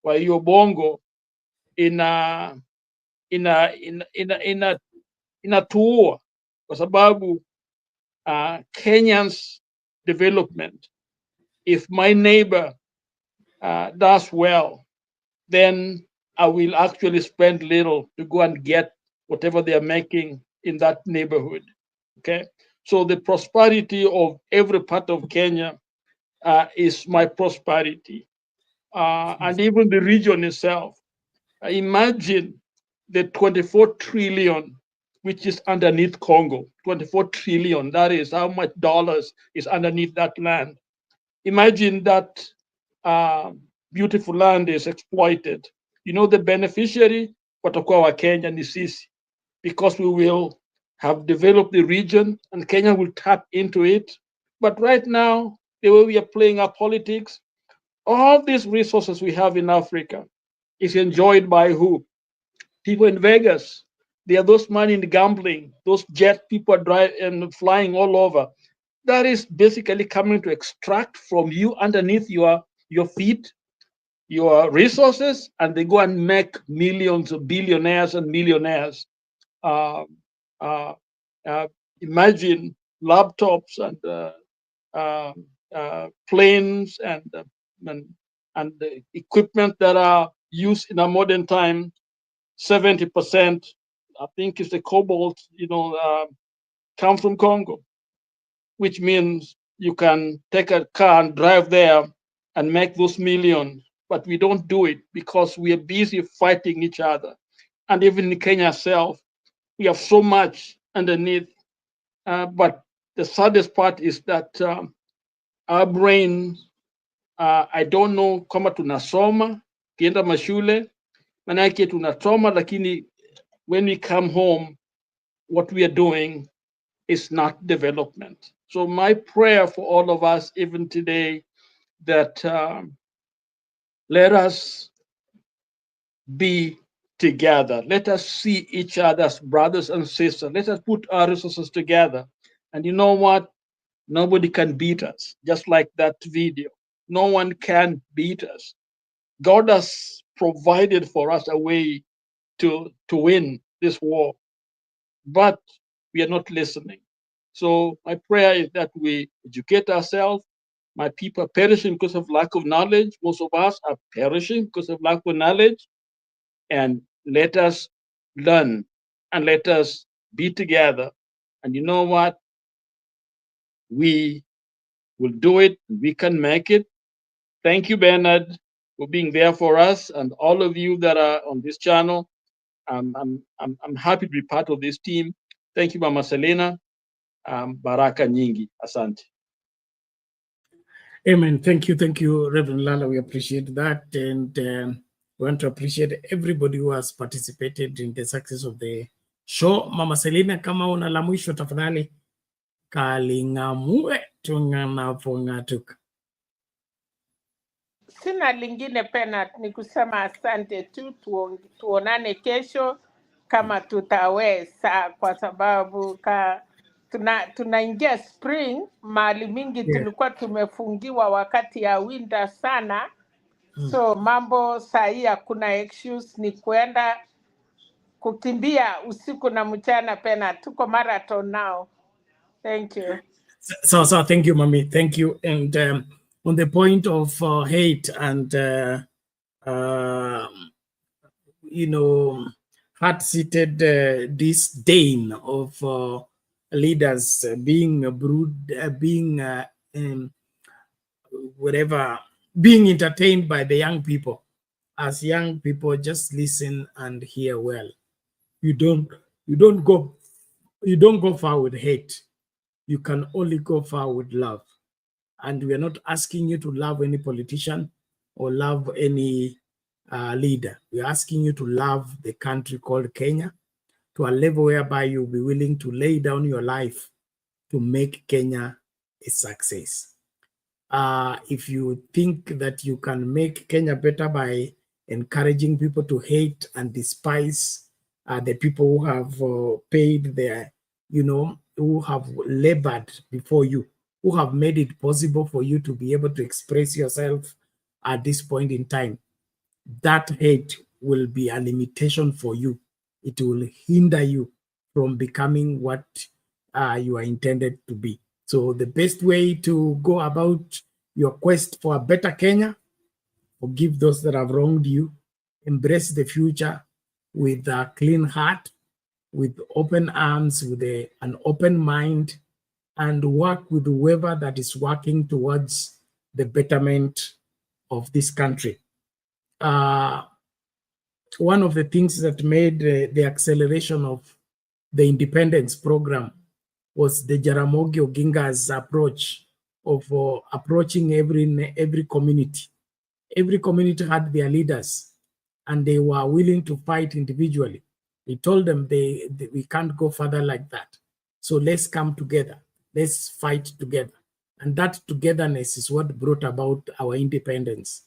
wa hiyo bongo inatuua kwa sababu Kenya's development, if my neighbor does well, then I will actually spend little to go and get whatever they are making in that neighborhood. Okay, so the prosperity of every part of Kenya is my prosperity, and even the region itself. Imagine the 24 trillion which is underneath Congo. 24 trillion, that is how much dollars is underneath that land. Imagine that beautiful land is exploited. You know, the beneficiary watakuwa wa Kenya ni sisi, because we will have developed the region and Kenya will tap into it. But right now, the way we are playing our politics, All these resources we have in Africa is enjoyed by who? People in Vegas. They are those money in gambling, those jet people are driving and flying all over. That is basically coming to extract from you underneath your feet your resources, and they go and make millions of billionaires and millionaires. Uh, uh, Imagine laptops and planes and the equipment that are used in a modern time. 70%, I think, is the cobalt, come from Congo, which means you can take a car and drive there and make those millions. But we don't do it because we are busy fighting each other. And even in Kenya itself, we have so much underneath. But the saddest part is that our brains, I don't know kama tunasoma kienda mashule, manake tunasoma, lakini when we come home, what we are doing is not development. So my prayer for all of us, even today, that let us be together. Let us see each other as brothers and sisters. Let us put our resources together. And you know what? Nobody can beat us, just like that video. No one can beat us. God has provided for us a way to win this war, but we are not listening. So my prayer is that we educate ourselves. My people are perishing because of lack of knowledge. Most of us are perishing because of lack of knowledge. And let us learn and let us be together. And you know what? We will do it. We can make it. Thank you, Bernard, for being there for us, and all of you that are on this channel. I'm happy to be part of this team. Thank you, Mama Selena. Baraka nyingi. Asante. Amen. Thank you, Reverend Lala. We appreciate that, and we want to appreciate everybody who has participated in the success of the show. Mama Selena, kama una la mwisho tafadhali kalingamue tunganavong'atuka. Sina lingine pena, ni kusema asante tu, tuonane kesho kama tutaweza, kwa sababu tunaingia spring, mahali mingi tulikuwa tumefungiwa wakati ya winter sana. So mambo sahi hakuna excuse, ni kuenda kukimbia usiku na mchana pena. Tuko marathon now. Thank you. So thank you, Mami. Thank you. And on the point of hate and hard-seated disdain of leaders being being entertained by the young people. As young people, just listen and hear well. You don't go far with hate. You can only go far with love. And we are not asking you to love any politician or love any leader. We're asking you to love the country called Kenya to a level whereby you'll be willing to lay down your life to make Kenya a success. If you think that you can make Kenya better by encouraging people to hate and despise the people who have paid their, who have labored before you, who have made it possible for you to be able to express yourself at this point in time, that hate will be a limitation for you. It will hinder you from becoming what you are intended to be. So the best way to go about your quest for a better Kenya, forgive those that have wronged you, embrace the future with a clean heart, with open arms, with an open mind, and work with whoever that is working towards the betterment of this country. One of the things that made the acceleration of the independence program was the Jaramogi Oginga's approach of approaching every community. Every community had their leaders, and they were willing to fight individually. He told them we can't go further like that. So let's come together. Let's fight together. And that togetherness is what brought about our independence.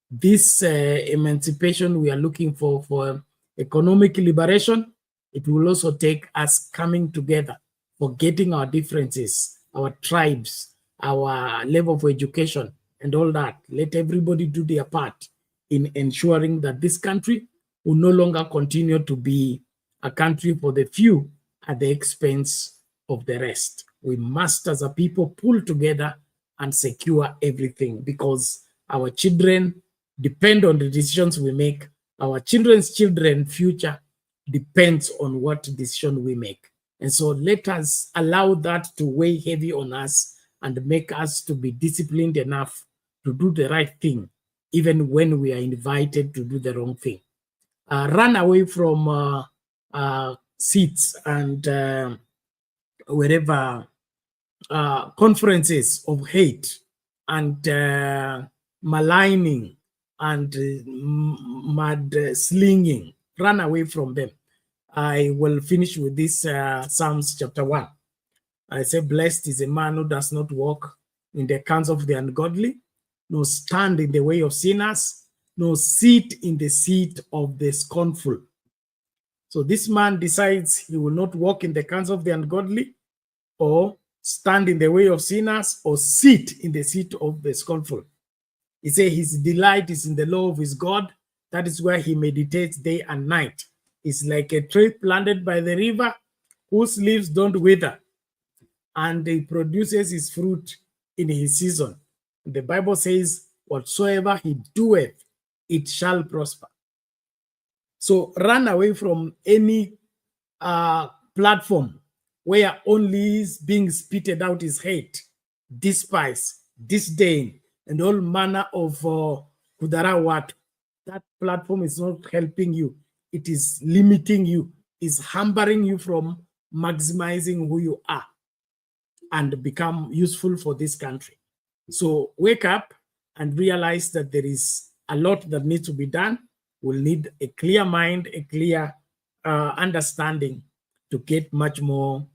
This emancipation we are looking for economic liberation, it will also take us coming together, forgetting our differences, our tribes, our level of education, and all that. Let everybody do their part in ensuring that this country will no longer continue to be a country for the few at the expense of the rest. We must, as a people, pull together and secure everything, because our children depend on the decisions we make. Our children's future depends on what decision we make. And so let us allow that to weigh heavy on us and make us to be disciplined enough to do the right thing, even when we are invited to do the wrong thing. Run away from seats and wherever conferences of hate and maligning and mud slinging. Run away from them. I will finish with this Psalms chapter 1. I say, blessed is a man who does not walk in the counsel of the ungodly, nor stand in the way of sinners, nor sit in the seat of the scornful. So this man decides he will not walk in the counsel of the ungodly, or stand in the way of sinners, or sit in the seat of the scornful. He says his delight is in the law of his God. That is where he meditates day and night. It's like a tree planted by the river, whose leaves don't wither, and he produces his fruit in his season. The Bible says, whatsoever he doeth, it shall prosper. So run away from any platform where only is being spitted out is hate, despise, disdain, and all manner of kudarawat. That platform is not helping you. It is limiting you, is hampering you from maximizing who you are and become useful for this country. So wake up and realize that there is a lot that needs to be done. We'll need a clear mind, a clear understanding to get much more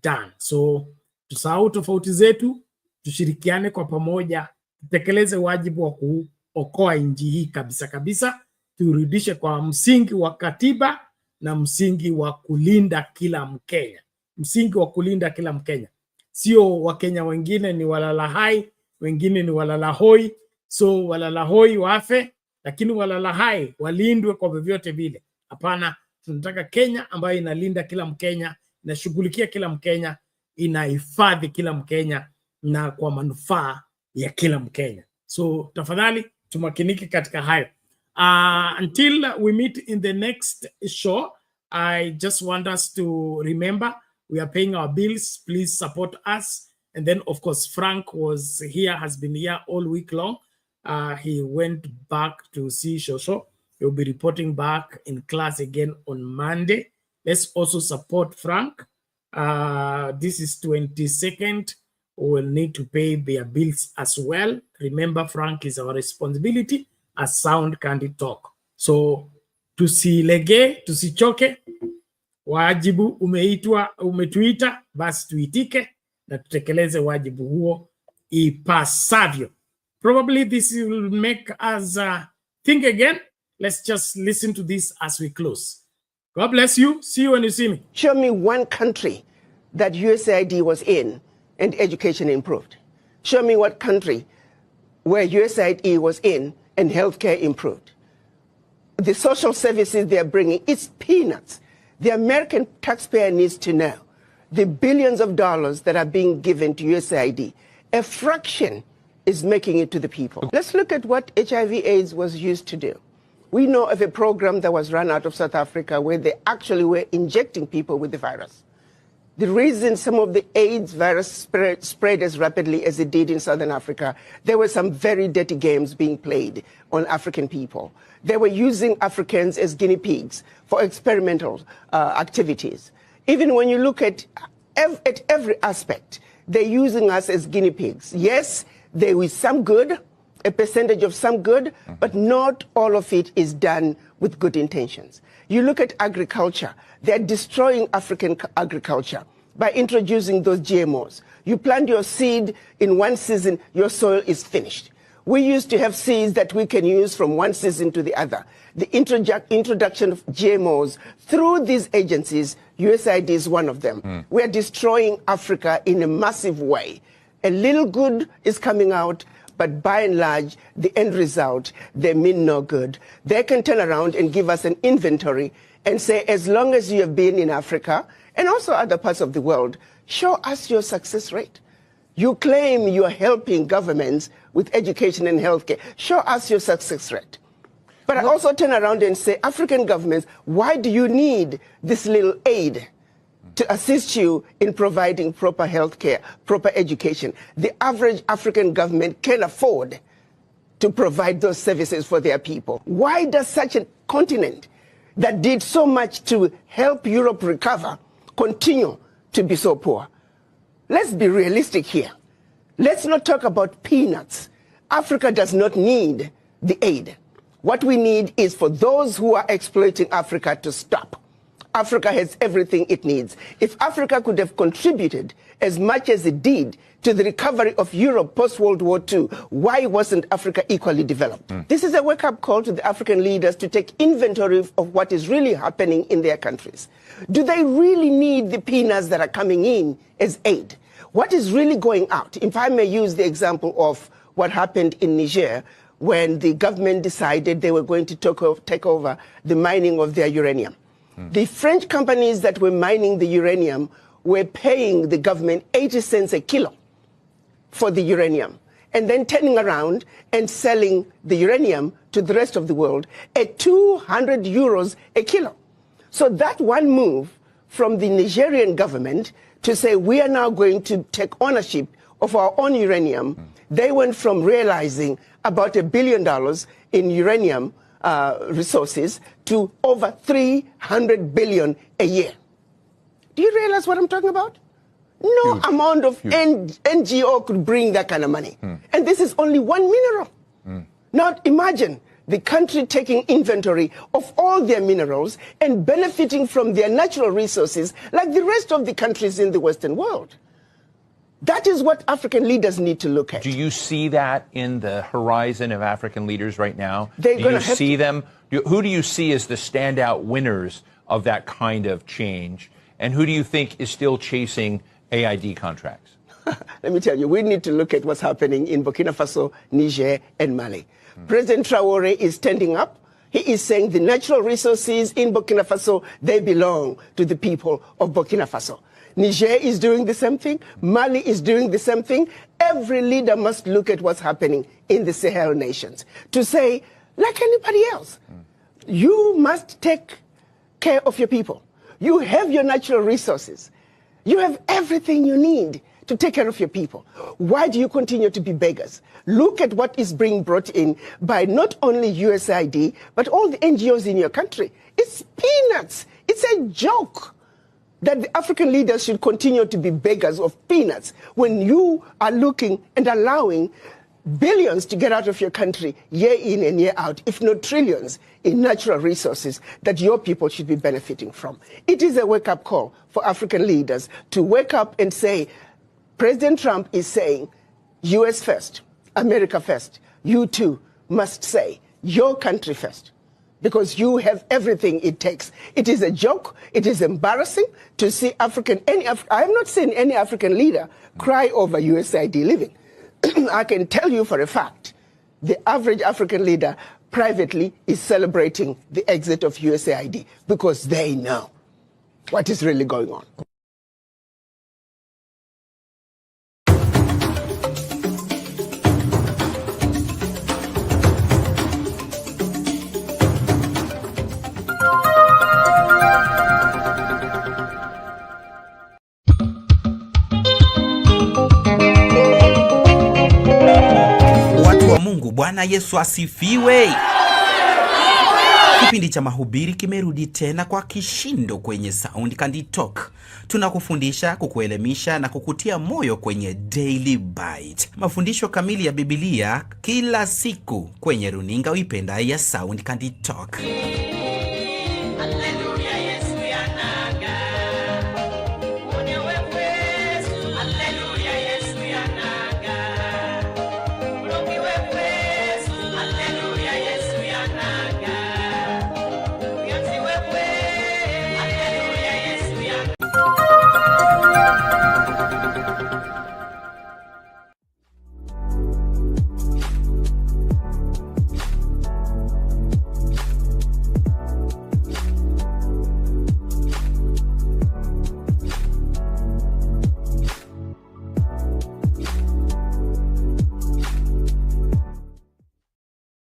done. So tusahau tofauti zetu, tushirikiane kwa pamoja, tutekeleze wajibu wa kuokoa nchi hii kabisa kabisa, turudishe kwa msingi wa katiba na msingi wa kulinda kila Mkenya. Msingi wa kulinda kila Mkenya. Sio Wakenya wengine ni walala hai, wengine ni walala hoi. So walala hoi wafe, lakini walala hai walindwe kwa vyovyote vile. Hapana, tunataka Kenya ambayo inalinda kila Mkenya, inashughulikia kila Mkenya, inahifadhi kila Mkenya na kwa manufaa ya kila Mkenya. So tafadhali tumakinike katika hayo. Until we meet in the next show, I just want us to remember we are paying our bills. Please support us. And then, of course, Frank was here, has been here all week long. He went back to see Shosho. He'll be reporting back in class again on Monday. Let's also support Frank. This is 22nd. We'll need to pay their bills as well. Remember, Frank is our responsibility as Sound Candid Talk. So, tusilege, tusichoke. Wajibu umetuita, basi tuitike na tutekeleze wajibu huo ipasavyo. Probably this will make us think again. Let's just listen to this as we close. God bless you. See you when you see me. Show me one country that USAID was in and education improved. Show me what country where USAID was in and healthcare improved. The social services they're bringing, it's peanuts. The American taxpayer needs to know the billions of dollars that are being given to USAID, a fraction is making it to the people. Let's look at what HIV/AIDS was used to do. We know of a program that was run out of South Africa where they actually were injecting people with the virus. The reason some of the AIDS virus spread as rapidly as it did in Southern Africa, there were some very dirty games being played on African people. They were using Africans as guinea pigs for experimental activities. Even when you look at every aspect, they're using us as guinea pigs. Yes, there is some good, a percentage of some good, but not all of it is done with good intentions. You look at agriculture, they're destroying African agriculture. by introducing those GMOs. You plant your seed in one season, your soil is finished. We used to have seeds that we can use from one season to the other. The introduction of GMOs through these agencies, USAID is one of them. We are destroying Africa in a massive way. A little good is coming out, but by and large, the end result, they mean no good. They can turn around and give us an inventory and say, as long as you have been in Africa and also other parts of the world, show us your success rate. You claim you are helping governments with education and healthcare. Show us your success rate. But I also turn around and say, African governments, why do you need this little aid to assist you in providing proper healthcare, proper education? The average African government can afford to provide those services for their people. Why does such a continent that did so much to help Europe recover continue to be so poor? Let's be realistic here. Let's not talk about peanuts. Africa does not need the aid. What we need is for those who are exploiting Africa to stop. Africa has everything it needs. If Africa could have contributed as much as it did to the recovery of Europe post-World War II, why wasn't Africa equally developed? This is a wake-up call to the African leaders to take inventory of what is really happening in their countries. Do they really need the peanuts that are coming in as aid? What is really going out? If I may use the example of what happened in Niger, when the government decided they were going to take over the mining of their uranium. The French companies that were mining the uranium were paying the government 80 cents a kilo for the uranium, and then turning around and selling the uranium to the rest of the world at 200 euros a kilo. So that one move from the Nigerian government to say we are now going to take ownership of our own uranium, they went from realizing about $1 billion in uranium resources to over 300 billion a year. Do you realize what I'm talking about? No amount of NGO could bring that kind of money. And this is only one mineral. Now imagine the country taking inventory of all their minerals and benefiting from their natural resources like the rest of the countries in the Western world. That is what African leaders need to look at. Do you see that in the horizon of African leaders right now? They're do you see them? Who do you see as the standout winners of that kind of change? And who do you think is still chasing AID contracts? Let me tell you, we need to look at what's happening in Burkina Faso, Niger, and Mali. President Traore is standing up. He is saying the natural resources in Burkina Faso, they belong to the people of Burkina Faso. Niger is doing the same thing. Mali is doing the same thing. Every leader must look at what's happening in the Sahel nations to say, like anybody else, you must take care of your people. You have your natural resources. You have everything you need to take care of your people. Why do you continue to be beggars? Look at what is being brought in by not only USAID, but all the NGOs in your country. It's peanuts. It's a joke that the African leaders should continue to be beggars of peanuts when you are looking and allowing billions to get out of your country year in and year out, if not trillions, in natural resources that your people should be benefiting from. It is a wake-up call for African leaders to wake up and say, President Trump is saying, US first, America first. You too must say, your country first, because you have everything it takes. It is a joke. It is embarrassing to see I have not seen any African leader cry over USAID living. I can tell you for a fact, the average African leader privately is celebrating the exit of USAID because they know what is really going on. Bwana Yesu asifiwe. Kipindi cha mahubiri kimerudi tena kwa kishindo kwenye Sound Candy Talk. Tunakufundisha, kukuelimisha na kukutia moyo kwenye Daily Bite. Mafundisho kamili ya Biblia kila siku kwenye runinga uipendayo ya Sound Candy Talk.